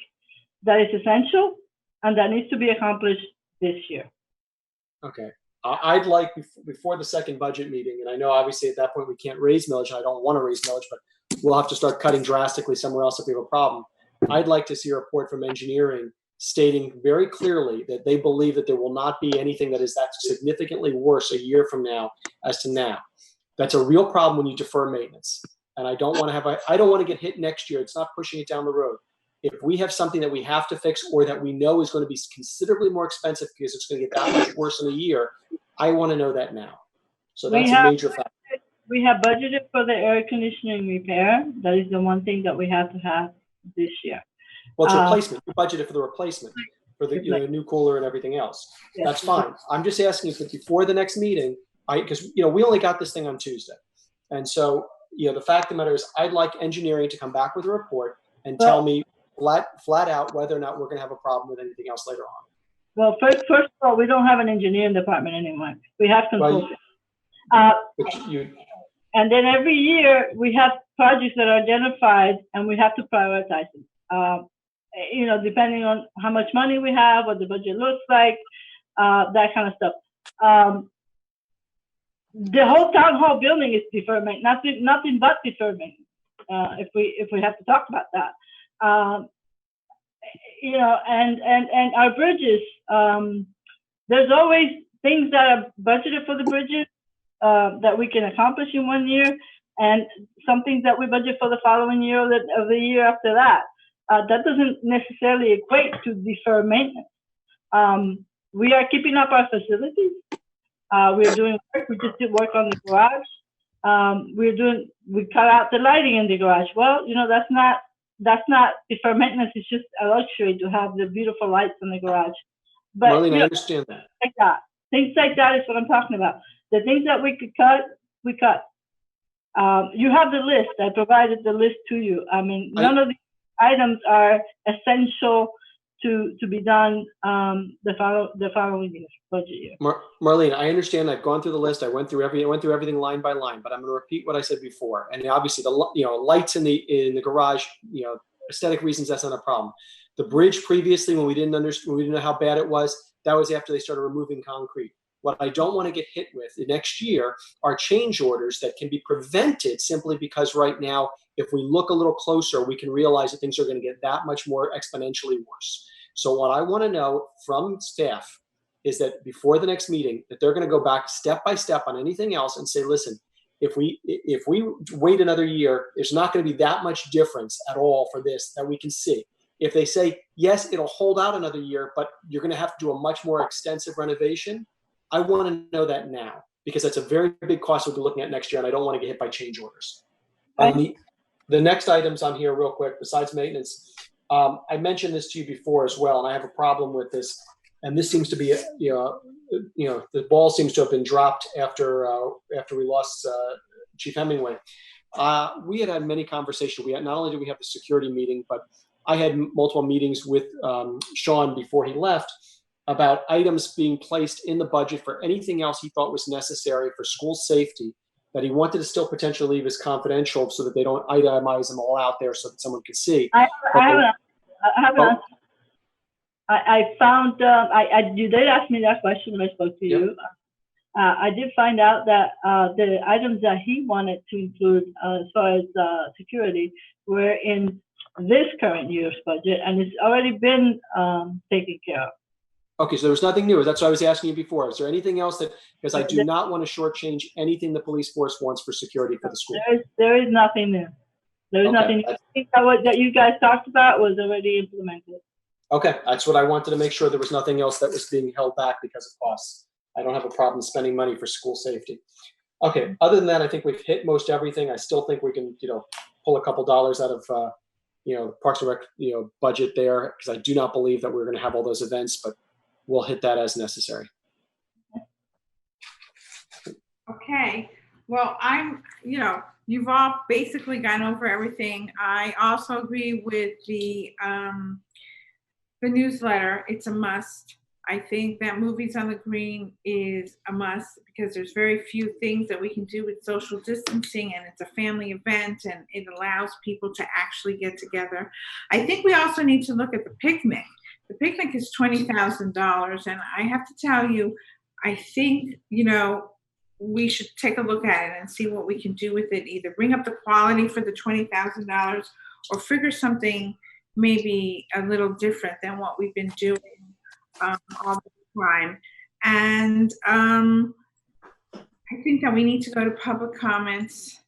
that is essential and that needs to be accomplished this year. Okay, I'd like before the second budget meeting, and I know obviously at that point we can't raise millage, and I don't want to raise millage, but we'll have to start cutting drastically somewhere else if we have a problem. I'd like to see a report from engineering stating very clearly that they believe that there will not be anything that is that significantly worse a year from now as to now. That's a real problem when you defer maintenance. And I don't want to have, I don't want to get hit next year. It's not pushing it down the road. If we have something that we have to fix or that we know is going to be considerably more expensive because it's going to get that much worse in a year, I want to know that now. So that's a major factor. We have budgeted for the air conditioning repair. That is the one thing that we have to have this year. Well, it's replacement. You budgeted for the replacement, for the new cooler and everything else. Yes. That's fine. I'm just asking if before the next meeting, because we only got this thing on Tuesday, and so the fact of the matter is, I'd like engineering to come back with a report and tell me flat out whether or not we're going to have a problem with anything else later on. Well, first of all, we don't have an engineering department anymore. We have consultants. And then every year we have projects that are identified, and we have to prioritize them. Depending on how much money we have, what the budget looks like, that kind of stuff. The whole town hall building is deferment, nothing but deferment. If we have to talk about that, and our bridges. There's always things that are budgeted for the bridges that we can accomplish in 1 year, and some things that we budget for the following year or the year after that. That doesn't necessarily equate to defer maintenance. We are keeping up our facilities. We're doing work. We just did work on the garage. We cut out the lighting in the garage. Well, that's not defer maintenance. It's just a luxury to have the beautiful lights in the garage. But Marlene, I understand that. Things like that is what I'm talking about. The things that we could cut, we cut. You have the list. I provided the list to you. I mean, none of the items are essential to be done the following year's budget year. Marlene, I understand. I've gone through the list. I went through everything line by line. But I'm going to repeat what I said before. And obviously, the lights in the garage, aesthetic reasons, that's not a problem. The bridge previously, when we didn't know how bad it was, that was after they started removing concrete. What I don't want to get hit with next year are change orders that can be prevented simply because right now, if we look a little closer, we can realize that things are going to get that much more exponentially worse. So what I want to know from staff is that before the next meeting, that they're going to go back step by step on anything else and say, listen, if we wait another year, there's not going to be that much difference at all for this that we can see. If they say, yes, it'll hold out another year, but you're going to have to do a much more extensive renovation, I want to know that now, because that's a very big cost we'll be looking at next year, and I don't want to get hit by change orders. The next items on here real quick, besides maintenance, I mentioned this to you before as well, and I have a problem with this, and this seems to be, the ball seems to have been dropped after we lost Chief Hemingway. We had many conversations. Not only did we have the security meeting, but I had multiple meetings with Sean before he left about items being placed in the budget for anything else he thought was necessary for school safety that he wanted to still potentially leave as confidential so that they don't itemize them all out there so that someone can see. You did ask me that question when I spoke to you. I did find out that the items that he wanted to include as far as security were in this current year's budget, and it's already been taken care of. Okay, so there was nothing new. That's what I was asking you before. Is there anything else because I do not want to shortchange anything the police force wants for security for the school. There is nothing new. There is nothing new. That you guys talked about was already implemented. Okay, that's what I wanted to make sure there was nothing else that was being held back because of costs. I don't have a problem spending money for school safety. Okay, other than that, I think we've hit most everything. I still think we can, pull a couple dollars out of, Parks and Rec, budget there, because I do not believe that we're going to have all those events, but we'll hit that as necessary. Okay, Well, you've all basically gone over everything. I also agree with the newsletter. It's a must. I think that Movies on the Green is a must because there's very few things that we can do with social distancing, and it's a family event and it allows people to actually get together. I think we also need to look at the picnic. The picnic is $20,000, and I have to tell you, I think, we should take a look at it and see what we can do with it. Either bring up the quality for the $20,000 or figure something maybe a little different than what we've been doing all the time. And I think that we need to go to public comments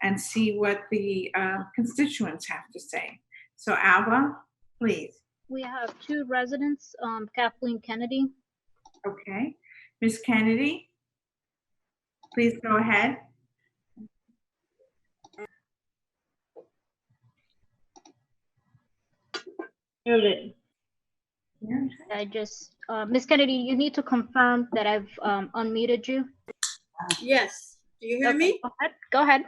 and see what the constituents have to say. So Alba, please. We have two residents, Kathleen Kennedy. Okay. Ms. Kennedy, please go ahead. Muted. Ms. Kennedy, you need to confirm that I've unmuted you. Yes. Do you hear Okay, me? Go ahead.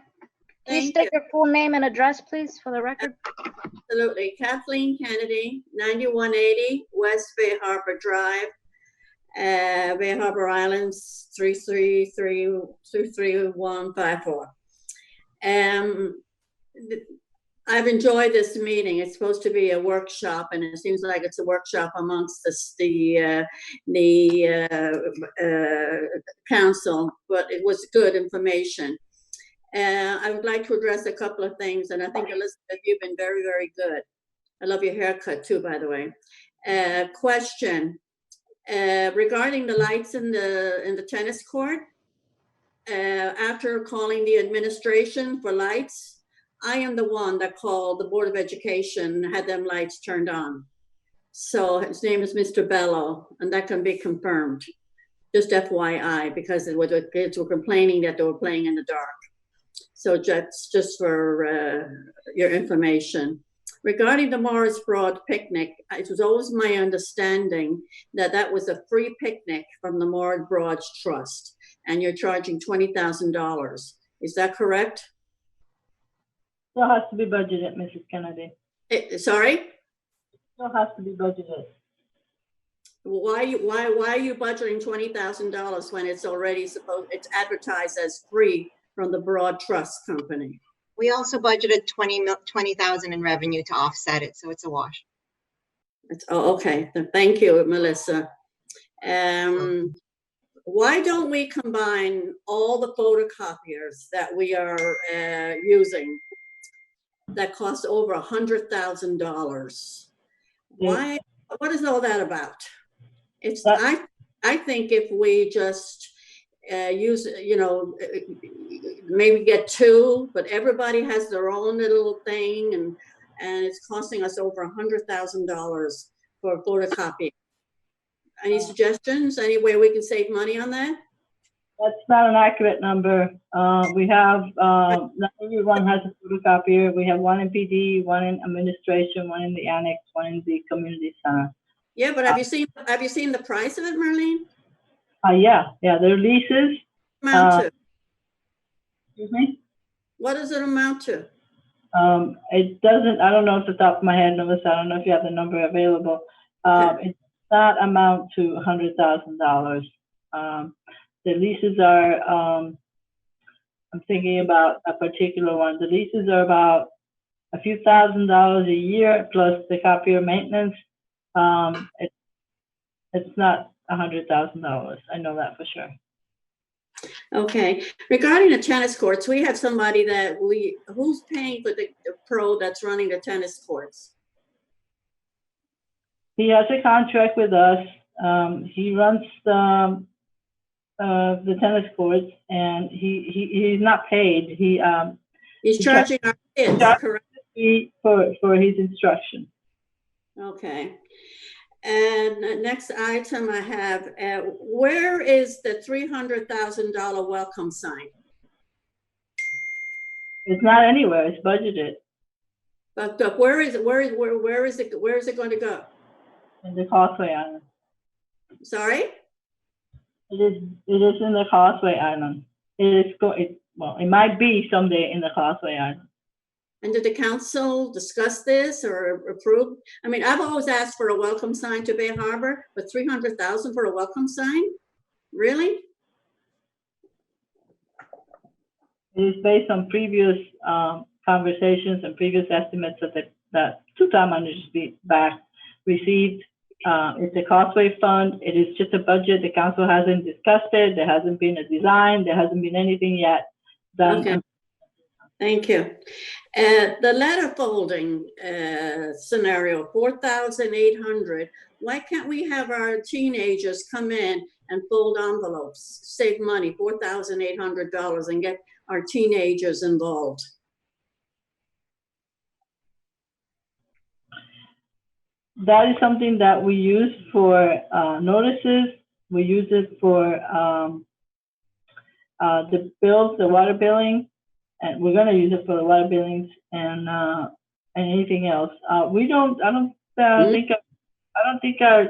Please Thank state you. your full name and address, please, for the record. Absolutely. Kathleen Kennedy, 9180 West Bay Harbor Drive, Bay Harbor Islands, 33154. I've enjoyed this meeting. It's supposed to be a workshop, and it seems like it's a workshop amongst the council, but it was good information. I would like to address a couple of things, and I think, Elizabeth, you've been very, very good. I love your haircut too, by the way. Question regarding the lights in the tennis court. After calling the administration for lights, I am the one that called the Board of Education, had them lights turned on. So his name is Mr. Bello, and that can be confirmed. Just FYI, because the kids were complaining that they were playing in the dark. So just for your information. Regarding the Morris Broad picnic, it was always my understanding that that was a free picnic from the Morris Broad Trust, and you're charging $20,000. Is that correct? Still has to be budgeted, Mrs. Kennedy. Sorry? Still has to be budgeted. Why are you budgeting $20,000 when it's it's advertised as free from the Broad Trust Company? We also budgeted 20,000 in revenue to offset it, so it's a wash. Okay. Thank you, Melissa. Why don't we combine all the photocopiers that we are using that cost over $100,000? Why? What is all that about? I think if we just use, maybe get two, but everybody has their own little thing, and it's costing us over $100,000 for photocopy. Any suggestions? Any way we can save money on that? That's not an accurate number. We have, not everyone has a photocopier. We have one in PD, one in administration, one in the annex, one in the community center. Yeah, but have you seen the price of it, Marlene? Yeah, they're leases. Amount to? Excuse me? What does it amount to? It doesn't, I don't know off the top of my head, Melissa, I don't know if you have the number available. It does not amount to $100,000. The leases are, I'm thinking about a particular one. The leases are about a few $1,000s a year plus the copier maintenance. It's not $100,000. I know that for sure. Okay. Regarding the tennis courts, we have somebody who's paying for the pro that's running the tennis courts? He has a contract with us. He runs the tennis courts, and he's not paid. He's charging our kids, correct? For his instruction. Okay. And the next item I have, where is the $300,000 welcome sign? It's not anywhere. It's budgeted. But where is it going to go? In the Causeway Island. Sorry? It is in the Causeway Island. well, it might be someday in the Causeway Island. And did the council discuss this or approve? I mean, I've always asked for a welcome sign to Bay Harbor, but 300,000 for a welcome sign? Really? It is based on previous conversations and previous estimates that two-time managers back received. It's a Causeway Fund. It is just a budget. The council hasn't discussed it. There hasn't been a design. There hasn't been anything yet done. Okay. Thank you. The letter folding scenario, 4,800. Why can't we have our teenagers come in and fold envelopes, save money, $4,800, and get our teenagers involved? That is something that we use for notices. We use it for the bills, the water billing, and we're going to use it for the water billings and anything else. I don't think our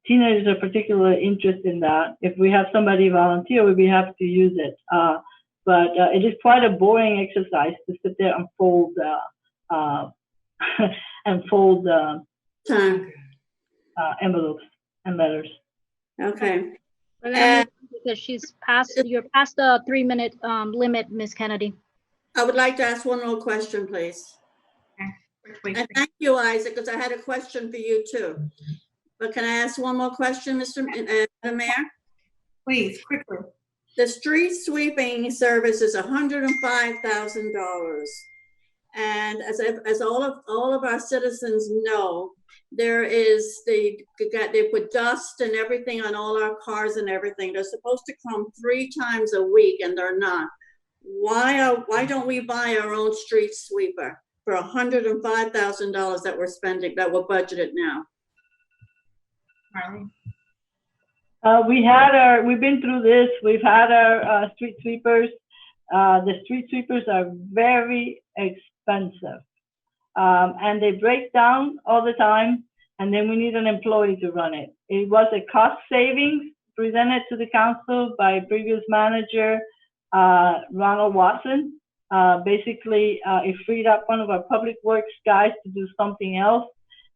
teenagers are particularly interested in that. If we have somebody volunteer, we'd be happy to use it. But it is quite a boring exercise to sit there and fold envelopes and letters. Okay. Because you're past the 3-minute limit, Ms. Kennedy. I would like to ask one more question, please. And thank you, Isaac, because I had a question for you too. But can I ask one more question, Mr. Mayor? Please, quickly. The street sweeping service is $105,000. And as all of our citizens know, they put dust and everything on all our cars and everything. They're supposed to come 3 times a week and they're not. Why don't we buy our own street sweeper for $105,000 that we're spending, that we're budgeted now? We've been through this. We've had our street sweepers. The street sweepers are very expensive. And they break down all the time, and then we need an employee to run it. It was a cost savings presented to the council by previous manager, Ronald Watson. Basically, it freed up one of our public works guys to do something else,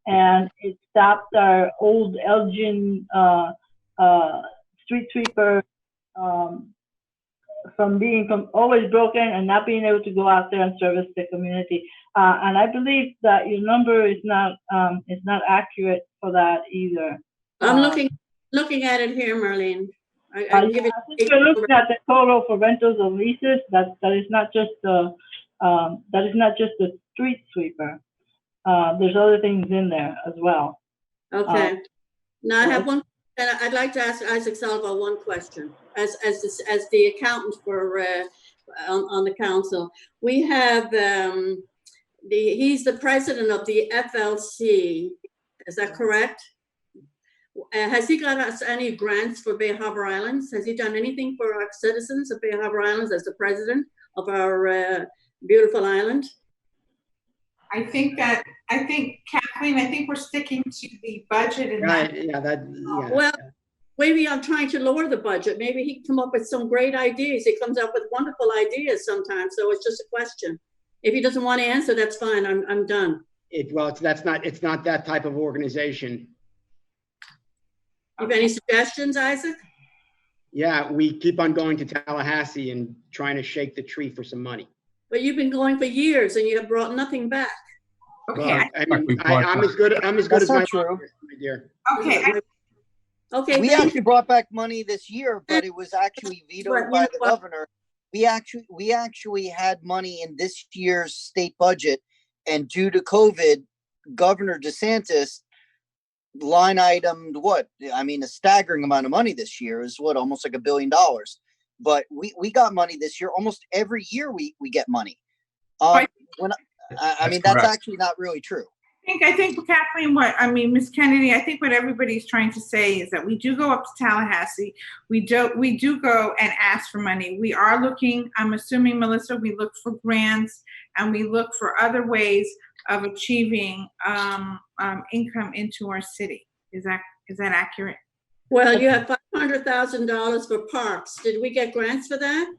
and it stopped our old Elgin street sweeper from being always broken and not being able to go out there and service the community. And I believe that your number is not accurate for that either. I'm looking at it here, Marlene. I think you're looking at the total for rentals or leases. That is not just the street sweeper. There's other things in there as well. Okay. Now I have one. I'd like to ask Isaac Salvo one question. As the accountant for on the council, we have he's the president of the FLC. Is that correct? Has he got us any grants for Bay Harbor Islands? Has he done anything for our citizens of Bay Harbor Islands as the president of our beautiful island? I think Kathleen, we're sticking to the budget and Well, maybe I'm trying to lower the budget. Maybe he can come up with some great ideas. He comes up with wonderful ideas sometimes. So it's just a question. If he doesn't want to answer, that's fine. I'm done. It's not that type of organization. You have any suggestions, Isaac? Yeah, we keep on going to Tallahassee and trying to shake the tree for some money. But you've been going for years and you have brought nothing back. Okay. I'm as good as my true. my dear. Okay. Okay. We actually brought back money this year, but it was actually vetoed by the governor. We actually had money in this year's state budget, and due to COVID, Governor DeSantis line itemed a staggering amount of money this year is almost like $1 billion. But we got money this year. Almost every year we get money. That's actually not really true. I think Kathleen, Ms. Kennedy, I think what everybody's trying to say is that we do go up to Tallahassee. We do go and ask for money. We are looking, I'm assuming, Melissa, we look for grants and we look for other ways of achieving income into our city. Is that accurate? Well, you have $500,000 for parks. Did we get grants for that?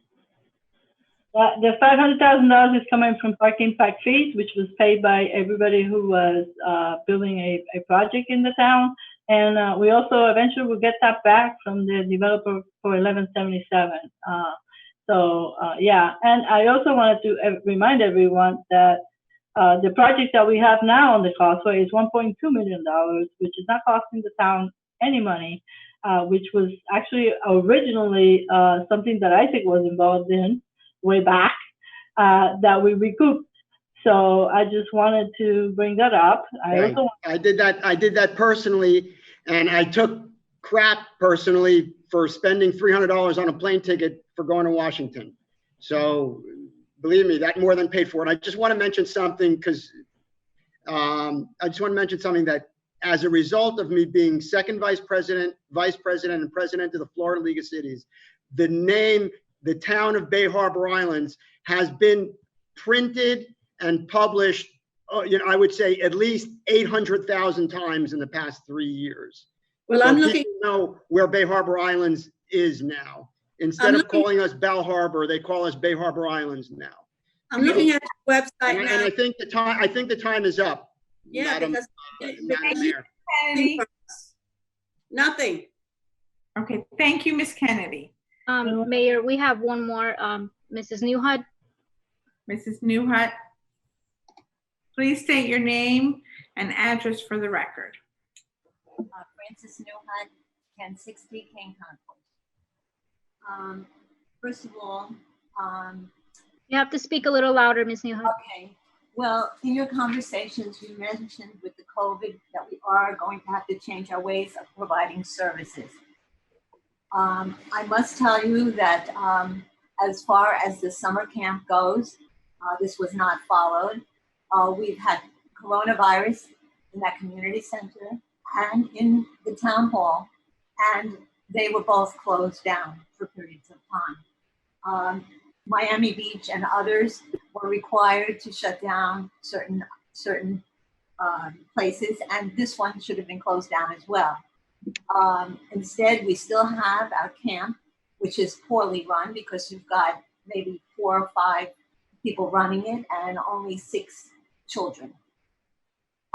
The $500,000 is coming from park impact fees, which was paid by everybody who was building a project in the town. And we also eventually will get that back from the developer for 1177. Yeah, and I also wanted to remind everyone that the project that we have now on the Causeway is $1.2 million, which is not costing the town any money, which was actually originally something that Isaac was involved in way back that we recouped. So I just wanted to bring that up. I did that personally, and I took crap personally for spending $300 on a plane ticket for going to Washington. So believe me, that more than paid for it. I just want to mention something because that as a result of me being second vice president, and president of the Florida League of Cities, the name, the town of Bay Harbor Islands, has been printed and published, I would say at least 800,000 times in the past 3 years. Well, so I'm looking. People know where Bay Harbor Islands is now. Instead of calling us Bal Harbor, they call us Bay Harbor Islands now. I'm looking at your website And now. I think the time is up. Yeah, Madam Mayor. Kennedy. Nothing. Okay, thank you, Ms. Kennedy. Mayor, we have one more, Mrs. Newhut. Mrs. Newhut, please state your name and address for the record. Francis Newhut, 1060 Kane Concourse. First of all, You have to speak a little louder, Ms. Newhut. okay. Well, in your conversations, you mentioned with the COVID that we are going to have to change our ways of providing services. I must tell you that as far as the summer camp goes, this was not followed. We've had coronavirus in that community center and in the town hall, and they were both closed down for periods of time. Miami Beach and others were required to shut down certain places, and this one should have been closed down as well. Instead, we still have our camp, which is poorly run because you've got maybe 4 or 5 people running it and only 6 children.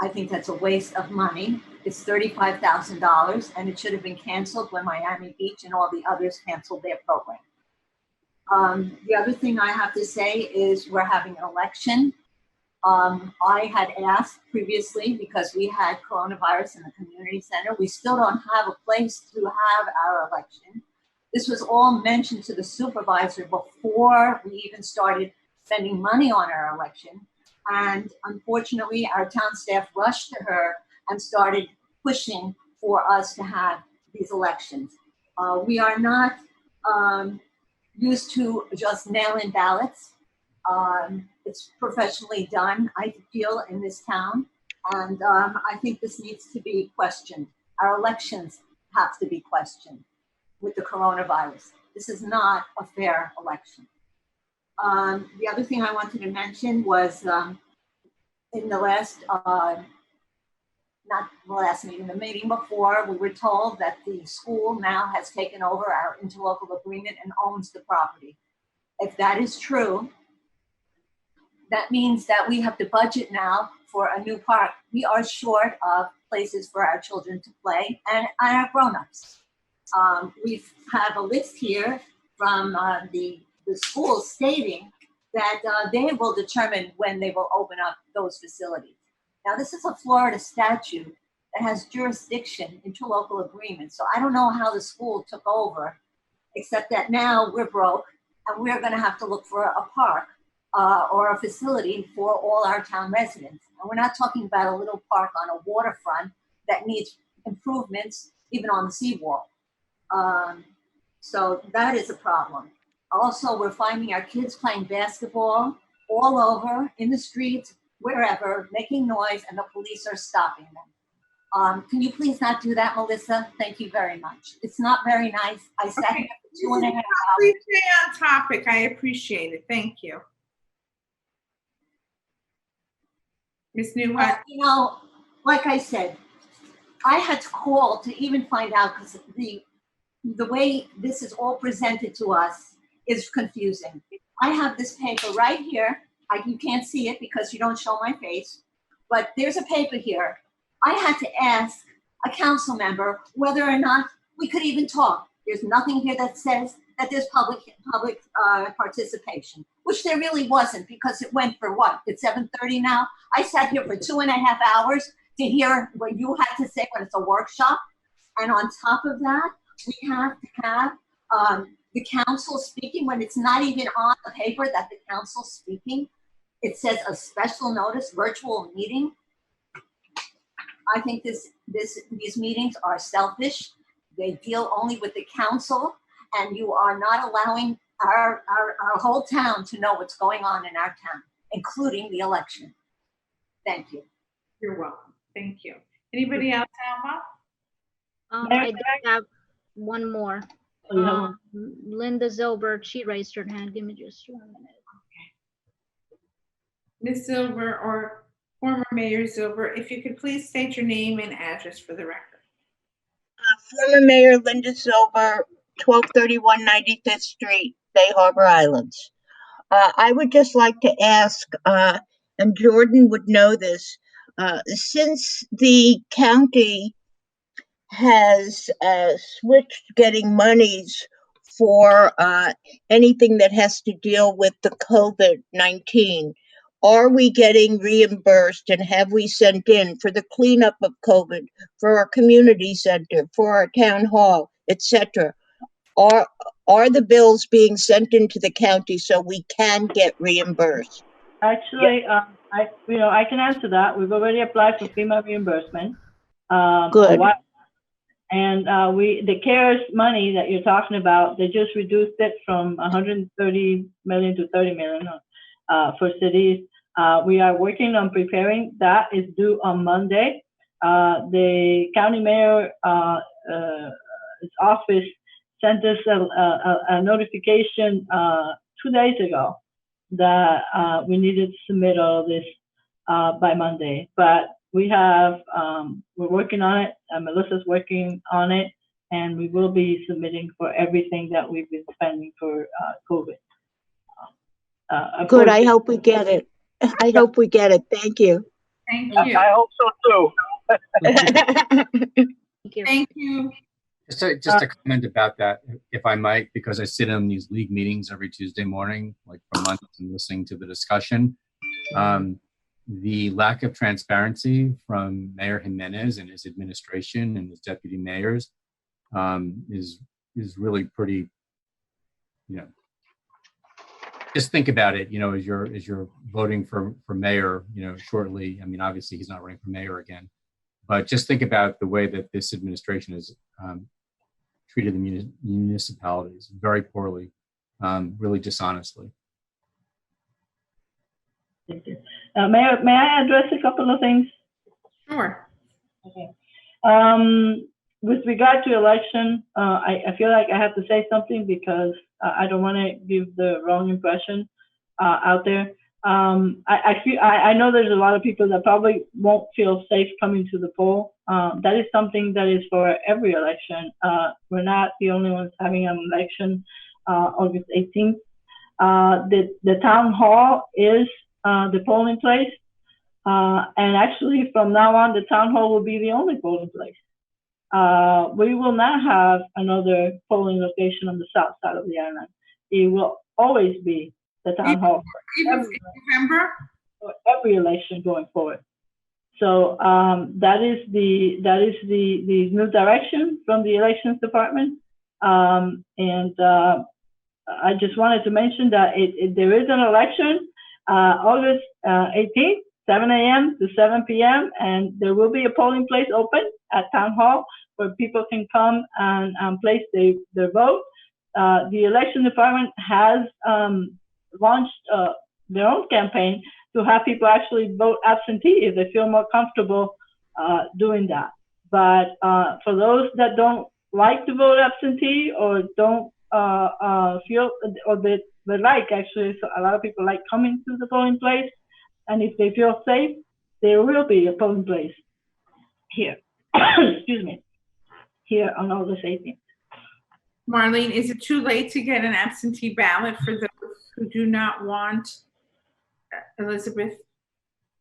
I think that's a waste of money. It's $35,000, and it should have been canceled when Miami Beach and all the others canceled their program. The other thing I have to say is we're having an election. I had asked previously because we had coronavirus in the community center. We still don't have a place to have our election. This was all mentioned to the supervisor before we even started spending money on our election. And unfortunately, our town staff rushed to her and started pushing for us to have these elections. We are not used to just mail-in ballots. It's professionally done, I feel, in this town. And I think this needs to be questioned. Our elections have to be questioned with the coronavirus. This is not a fair election. The other thing I wanted to mention was in the last, not the last meeting, the meeting before, we were told that the school now has taken over our interlocal agreement and owns the property. If that is true, that means that we have to budget now for a new park. We are short of places for our children to play and our grown-ups. We have a list here from the school stating that they will determine when they will open up those facilities. Now, this is a Florida statute that has jurisdiction, interlocal agreement. So I don't know how the school took over, except that now we're broke and we're going to have to look for a park or a facility for all our town residents. And we're not talking about a little park on a waterfront that needs improvements, even on the seawall. So that is a problem. Also, we're finding our kids playing basketball all over, in the streets, wherever, making noise, and the police are stopping them. Can you please not do that, Melissa? Thank you very much. It's not very nice. I sat here for 2.5 hours. Please stay on topic. I appreciate it. Thank you. Ms. Newhut. You know, like I said, I had to call to even find out because the way this is all presented to us is confusing. I have this paper right here. You can't see it because you don't show my face, but there's a paper here. I had to ask a council member whether or not we could even talk. There's nothing here that says that there's public participation, which there really wasn't because it went for what? It's 7:30 now. I sat here for 2.5 hours to hear what you had to say when it's a workshop. And on top of that, we have to have the council speaking when it's not even on the paper that the council's speaking. It says a special notice virtual meeting. I think these meetings are selfish. They deal only with the council, and you are not allowing our whole town to know what's going on in our town, including the election. Thank you. You're welcome. Thank you. Anybody else, Alma? I did have one more. Linda Zilbert, she raised her hand. Give me just 1 minute. Ms. Zilber or former Mayor Zilber, if you could please state your name and address for the record. Former Mayor Linda Zilber, 1231 95th Street, Bay Harbor Islands. I would just like to ask, and Jordan would know this, since the county has switched getting monies for anything that has to deal with the COVID-19, are we getting reimbursed and have we sent in for the cleanup of COVID, for our community center, for our town hall, etc.? Are the bills being sent into the county so we can get reimbursed? Actually, I can answer that. We've already applied for FEMA reimbursement. Good. And the CARES money that you're talking about, they just reduced it from 130 million to 30 million for cities. We are working on preparing. That is due on Monday. The county mayor's office sent us a notification 2 days ago that we needed to submit all this by Monday. But we have, we're working on it. Melissa's working on it, and we will be submitting for everything that we've been spending for COVID. Good. I hope we get it. I hope we get it. Thank you. Thank you. I hope so too. Thank you. Just a comment about that, if I might, because I sit in these league meetings every Tuesday morning, like for months, and listening to the discussion. The lack of transparency from Mayor Jimenez and his administration and his deputy mayors is really pretty, just think about it, as you're voting for mayor, shortly. I mean, obviously he's not running for mayor again, but just think about the way that this administration has treated the municipalities very poorly, really dishonestly. Thank you. May I address a couple of things? Sure. Okay. With regard to election, I feel like I have to say something because I don't want to give the wrong impression out there. I know there's a lot of people that probably won't feel safe coming to the poll. That is something that is for every election. We're not the only ones having an election August 18th. The town hall is the polling place. And actually from now on, the town hall will be the only polling place. We will not have another polling location on the south side of the island. It will always be the town hall. Even in November? For every election going forward. So that is the new direction from the elections department. And I just wanted to mention that there is an election August 18th, 7 a.m. to 7 p.m. and there will be a polling place open at Town Hall where people can come and place their vote. The election department has launched their own campaign to have people actually vote absentee if they feel more comfortable doing that. But for those that don't like to vote absentee or don't feel, or they like actually, so a lot of people like coming to the polling place, and if they feel safe, there will be a polling place here. Excuse me, here on August 18th. Marlene, is it too late to get an absentee ballot for those who do not want, Elizabeth,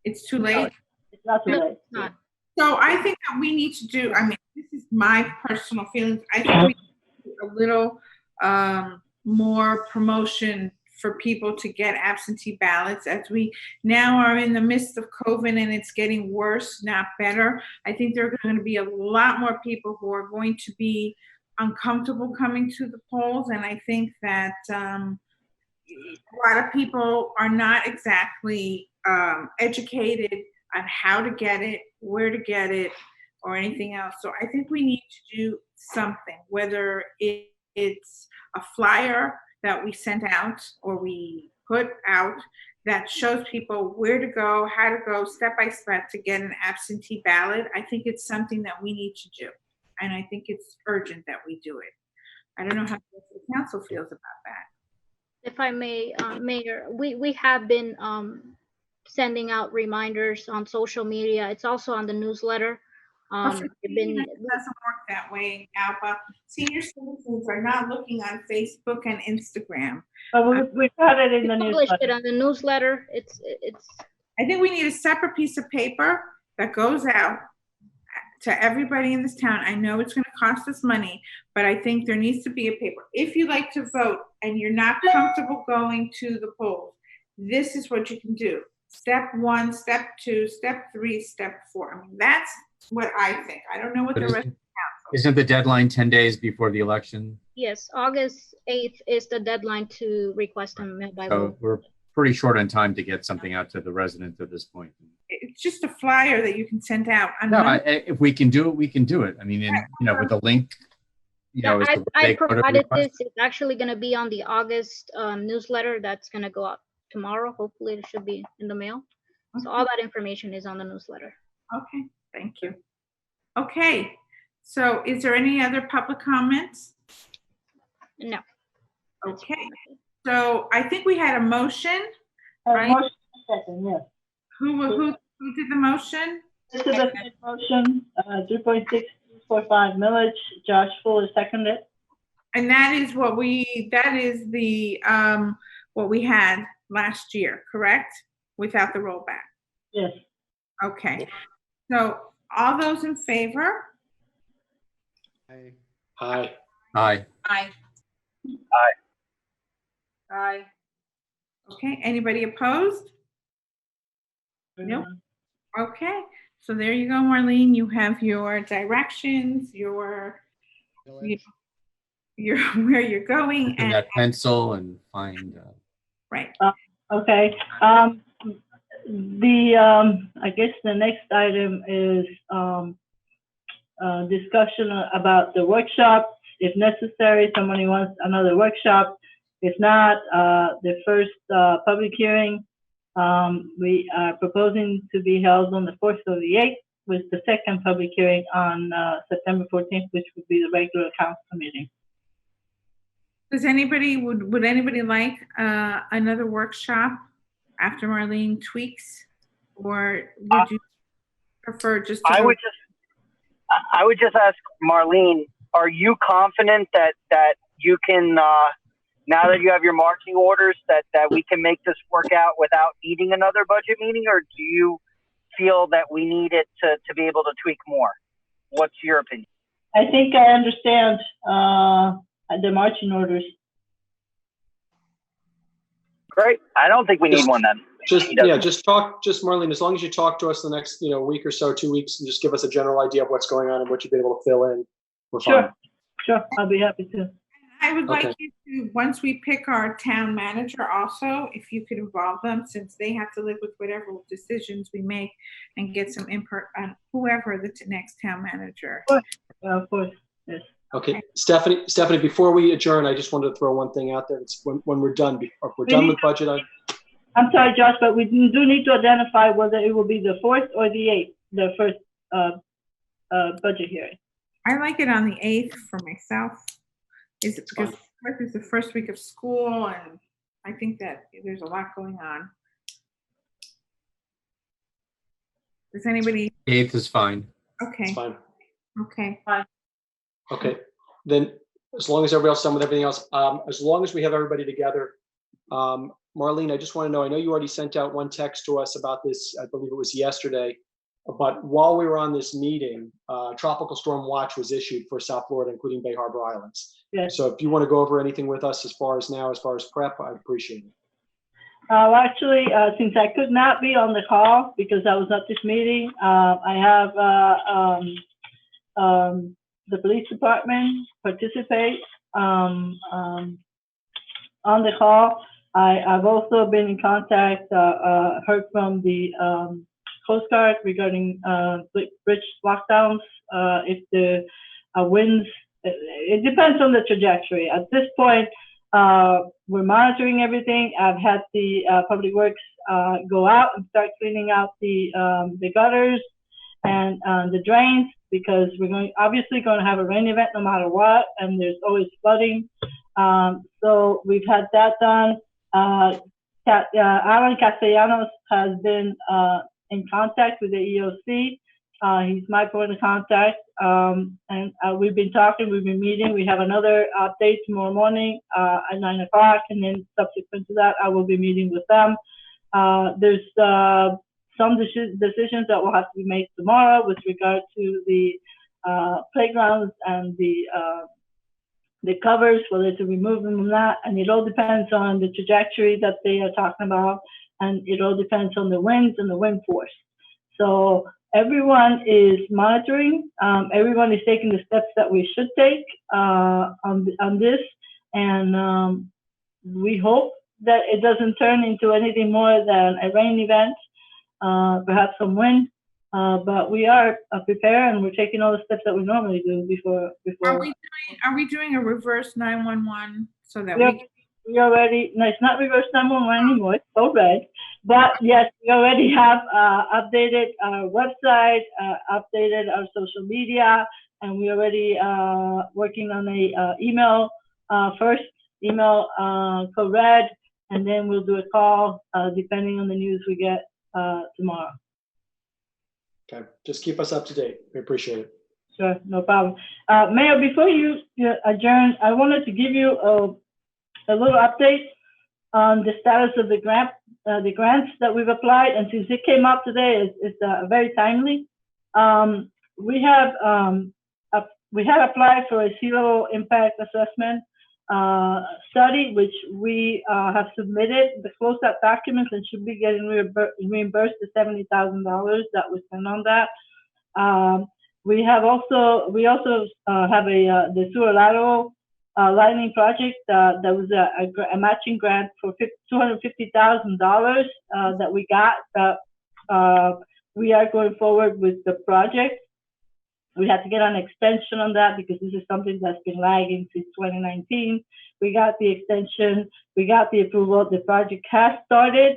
it's too late? It's not too No, late. it's not. So I think that we need to do, I mean, this is my personal feelings. I think we need to do a little more promotion for people to get absentee ballots as we now are in the midst of COVID and it's getting worse, not better. I think there are going to be a lot more people who are going to be uncomfortable coming to the polls. And I think that a lot of people are not exactly educated on how to get it, where to get it, or anything else. So I think we need to do something, whether it's a flyer that we sent out or we put out that shows people where to go, how to go step by step to get an absentee ballot. I think it's something that we need to do. And I think it's urgent that we do it. I don't know how the council feels about that. If I may, Mayor, we have been sending out reminders on social media. It's also on the newsletter. It doesn't work that way, Alba. Senior citizens are not looking on Facebook and Instagram. We got it in We the published newsletter. it on the newsletter. It's. I think we need a separate piece of paper that goes out to everybody in this town. I know it's going to cost us money, but I think there needs to be a paper. If you like to vote and you're not comfortable going to the polls, this is what you can do. Step 1, step 2, step 3, step 4. I mean, that's what I think. I don't know what But the rest of the council. Isn't the deadline 10 days before the election? Yes, August 8th is the deadline to request them mail by So vote. we're pretty short on time to get something out to the residents at this point. It's just a flyer that you can send out. On No, Monday. if we can do it, we can do it. I mean, with the link, Yeah, as to where I they go to provided request. this. It's actually going to be on the August newsletter that's going to go out tomorrow. Hopefully it should be in the mail. So all that information is on the newsletter. Okay, thank you. Okay, so is there any other public comments? No. Okay, so I think we had a motion, right? Motion second, yes. Who did the motion? This is the first motion, 3.645 millage. Josh Fuller seconded. And that is what the what we had last year, correct? Without the rollback. Yes. Okay, so all those in favor? Aye. Aye. Aye. Aye. Okay, anybody opposed? Nope. Okay, so there you go, Marlene. You have your directions, your where you're going, And and that pencil and find. right. Okay. I guess the next item is discussion about the workshop. If necessary, somebody wants another workshop. If not, the first public hearing we are proposing to be held on the 4th or the 8th, with the second public hearing on September 14th, which would be the regular council meeting. Does anybody, would anybody like another workshop after Marlene tweaks? Or would you prefer just to I go- would just ask Marlene, are you confident that you can, now that you have your marching orders, that we can make this work out without needing another budget meeting? Or do you feel that we need it to be able to tweak more? What's your opinion? I think I understand the marching orders. Great. I don't think we need one then. Just Marlene, as long as you talk to us the next, week or so, 2 weeks, and just give us a general idea of what's going on and what you've been able to fill in, we're fine. Sure, I'll be happy to. I would Okay. like you to, once we pick our town manager also, if you could involve them, since they have to live with whatever decisions we make, and get some input on whoever the next town manager. Of course, yes. Okay, Stephanie, before we adjourn, I just wanted to throw one thing out there. It's when we're done, if we're done with budget, I'm sorry, Josh, but we do need to identify whether it will be the 4th or the 8th, the first budget hearing. I like it on the 8th for myself. Is it because it's the first week of school, and I think that there's a lot going on. Does anybody? 8th is fine. Okay. it's fine. Okay. Okay, then as long as everybody else done with everything else, as long as we have everybody together Marlene, I just want to know, I know you already sent out one text to us about this, I believe it was yesterday, but while we were on this meeting, Tropical Storm Watch was issued for South Florida, including Bay Harbor Islands. Yes. So if you want to go over anything with us as far as prep, I appreciate it. Actually, since I could not be on the call because I was at this meeting, I have the police department participate on the call. I've also been in contact, heard from the Coast Guard regarding bridge lockdowns. If the winds, it depends on the trajectory. At this point, we're monitoring everything. I've had the Public Works go out and start cleaning out the gutters and the drains, because we're obviously going to have a rain event no matter what, and there's always flooding. So we've had that done. Alan Castellanos has been in contact with the EOC. He's my point of contact, and we've been talking, we've been meeting. We have another update tomorrow morning at 9 o'clock, and then subsequent to that, I will be meeting with them. There's some decisions that will have to be made tomorrow with regard to the playgrounds and the covers, whether to remove them or not, and it all depends on the trajectory that they are talking about, and it all depends on the winds and the wind force. So everyone is monitoring. Everyone is taking the steps that we should take on this, and we hope that it doesn't turn into anything more than a rain event, perhaps some wind. But we are prepared, and we're taking all the steps that we normally do before. Are we doing a reverse 911 so that we already, no, it's not reverse 911 anymore, it's so red. But yes, we already have updated our website, updated our social media, and we already working on a email, first email code red, and then we'll do a call depending on the news we get tomorrow. Okay, just keep us up to date. We appreciate it. Sure, no problem. Mayor, before you adjourn, I wanted to give you a little update on the status of the grants that we've applied, and since it came up today, it's very timely. We have applied for a sea level impact assessment study, which we have submitted the closeout documents and should be getting reimbursed the $70,000 that was spent on that. We also have the sewer lateral lining project that was a matching grant for $250,000 that we got. We are going forward with the project. We had to get an extension on that because this is something that's been lagging since 2019. We got the extension, we got the approval, the project has started,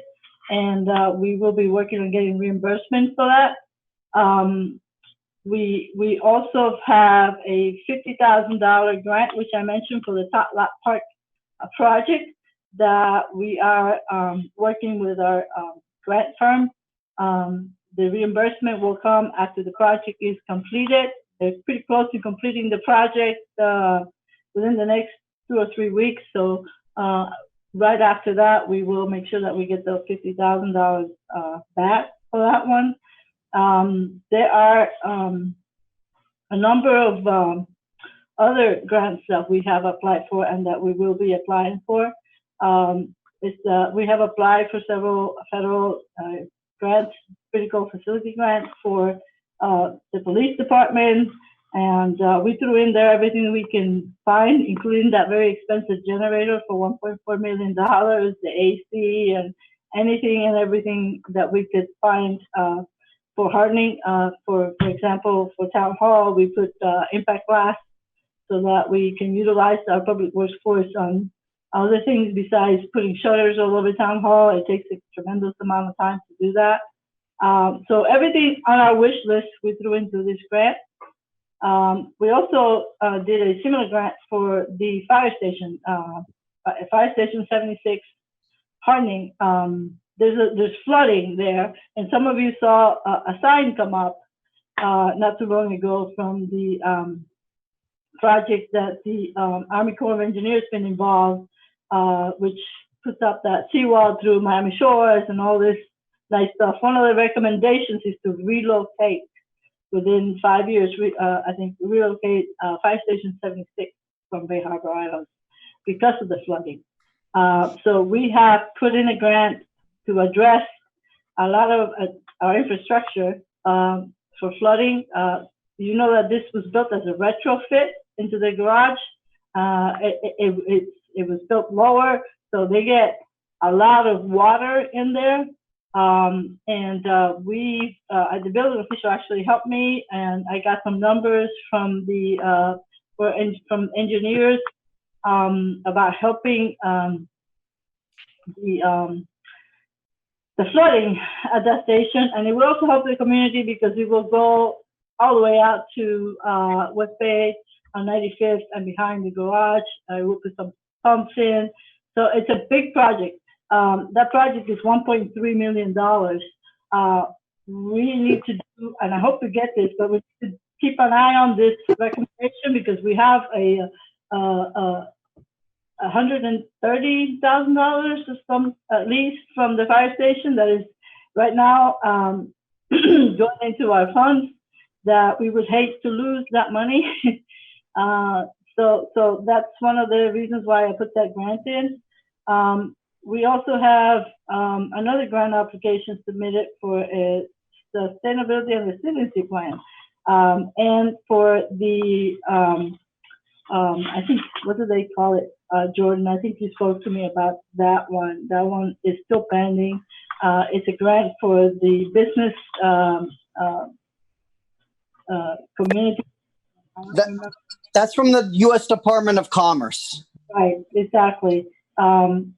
and we will be working on getting reimbursement for that. We also have a $50,000 grant, which I mentioned, for the Tot Lot Park project that we are working with our grant firm. The reimbursement will come after the project is completed. They're pretty close to completing the project within the next 2 or 3 weeks. So right after that, we will make sure that we get the $50,000 back for that one. There are a number of other grants that we have applied for and that we will be applying for. We have applied for several federal grants, critical facility grants for the police department, and we threw in there everything we can find, including that very expensive generator for $1.4 million, the AC, and anything and everything that we could find for hardening. For example, for Town Hall, we put impact glass so that we can utilize our public works force on other things besides putting shutters all over Town Hall. It takes a tremendous amount of time to do that. So everything on our wish list we threw into this grant. We also did a similar grant for the fire station, Fire Station 76 hardening. There's flooding there, and some of you saw a sign come up not too long ago from the project that the Army Corps of Engineers been involved, which puts up that seawall through Miami Shores and all this nice stuff. One of the recommendations is to relocate within 5 years. I think relocate Fire Station 76 from Bay Harbor Islands because of the flooding. So we have put in a grant to address a lot of our infrastructure for flooding. You know that this was built as a retrofit into the garage. It was built lower, so they get a lot of water in there. The building official actually helped me, and I got some numbers from from engineers about helping the flooding at that station, and it will also help the community because it will go all the way out to West Bay on 95th and behind the garage. We'll put some pumps in, so it's a big project. That project is $1.3 million. We need to do, and I hope to get this, but we need to keep an eye on this recommendation because we have a $130,000 or some, at least from the fire station that is right now going into our funds that we would hate to lose that money. So that's one of the reasons why I put that grant in. We also have another grant application submitted for a sustainability and resiliency plan. And for the, I think, what do they call it, Jordan? I think you spoke to me about that one. That one is still pending. It's a grant for the business community. That's from the U.S. Department of Commerce. Right, exactly. And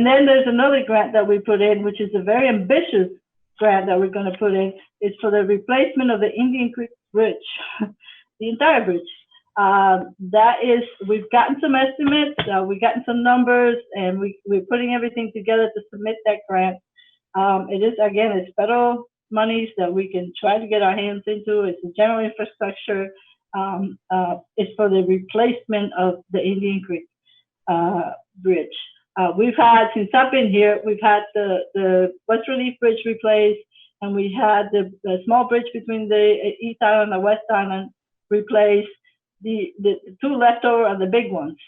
then there's another grant that we put in, which is a very ambitious grant that we're going to put in. It's for the replacement of the Indian Creek Bridge, the entire bridge. We've gotten some estimates, we've gotten some numbers, and we're putting everything together to submit that grant. It is, again, it's federal monies that we can try to get our hands into. It's a general infrastructure. It's for the replacement of the Indian Creek Bridge. We've had, since I've been here, we've had the West Relief Bridge replaced, and we had the small bridge between the East Island and West Island replaced. The two left over are the big ones.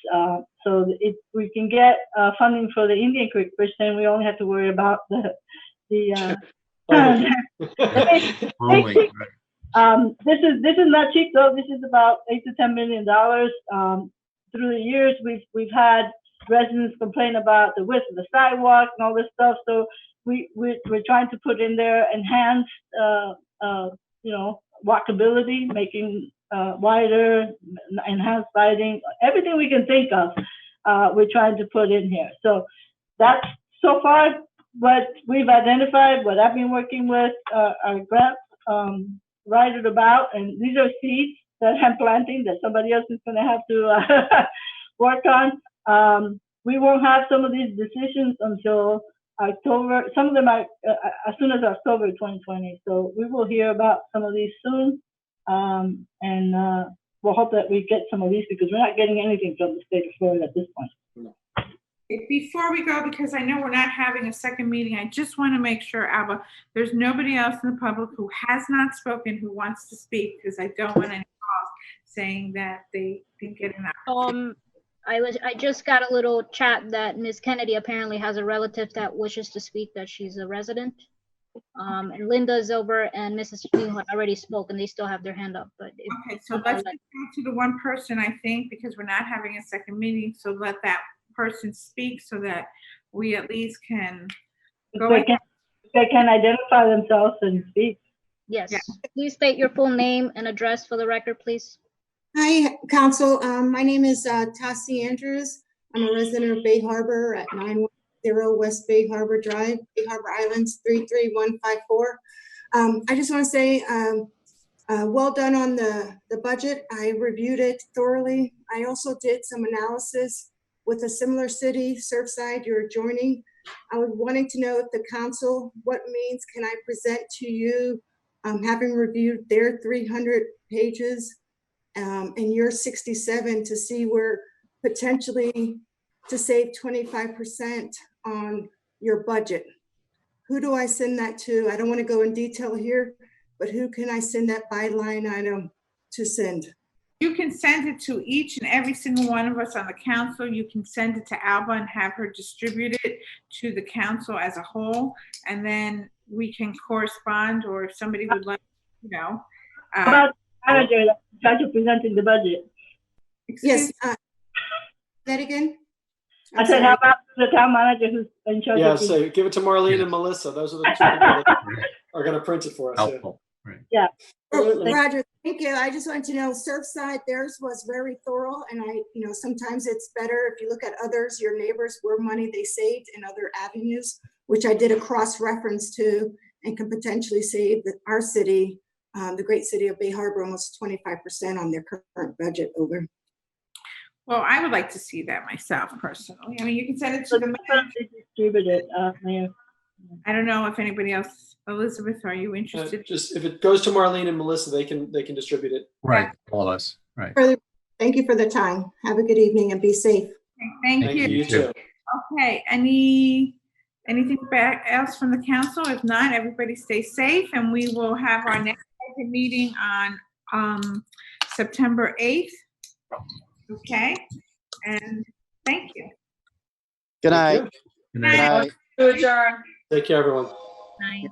So if we can get funding for the Indian Creek Bridge, then we only have to worry about the This is not cheap though. This is about $8 to $10 million. Through the years, we've had residents complain about the width of the sidewalk and all this stuff. So we're trying to put in there enhanced, walkability, making wider, enhanced lighting, everything we can think of. We're trying to put in here. So that's so far what we've identified, what I've been working with our grant writer about, and these are seeds that I'm planting that somebody else is going to have to work on. We won't have some of these decisions until October. Some of them are as soon as October 2020. So we will hear about some of these soon, and we'll hope that we get some of these because we're not getting anything from the state of Florida at this point. Before we go, because I know we're not having a second meeting, I just want to make sure, Alba, there's nobody else in the public who has not spoken who wants to speak, because I don't want any calls saying that they didn't get enough. I just got a little chat that Ms. Kennedy apparently has a relative that wishes to speak, that she's a resident. And Linda Zilber and Mrs. New had already spoken. They still have their hand up. But okay, so let's just go to the one person, I think, because we're not having a second meeting. So let that person speak so that we at least can go they can identify themselves and speak. Yes. Yeah. Please state your full name and address for the record, please. Hi, Council. My name is Tassie Andrews. I'm a resident of Bay Harbor at 910 West Bay Harbor Drive, Bay Harbor Islands 33154. I just want to say well done on the budget. I reviewed it thoroughly. I also did some analysis with a similar city, Surfside, you're joining. I was wanting to know if the council, what means can I present to you, having reviewed their 300 pages and your 67 to see where potentially to save 25% on your budget. Who do I send that to? I don't want to go in detail here, but who can I send that by line item to send? You can send it to each and every single one of us on the council. You can send it to Alba and have her distribute it to the council as a whole. And then we can correspond, or if somebody would like, you know. How about manager try to present in the budget? Yes. That again? I said, how about the town manager who's in charge Yeah, of so give it to Marlene and Melissa. Those are the two people that are going to print it for us. Helpful. Yeah. Roger, thank you. I just wanted to know, Surfside, theirs was very thorough, and sometimes it's better if you look at others, your neighbors, where money they saved in other avenues, which I did a cross-reference to, and can potentially save our city, the great city of Bay Harbor, almost 25% on their current budget over. Well, I would like to see that myself personally. I mean, you can send it to the mayor. I don't know if anybody else, Elizabeth, are you interested? Just if it goes to Marlene and Melissa, they can distribute it. Right, all of us, right. Thank you for the time. Have a good evening and be safe. Thank you. You too. Okay, anything back else from the council? If not, everybody stay safe, and we will have our next meeting on September 8th. Okay, and thank you. Good night. Good To adjourn. Take care, everyone. Night.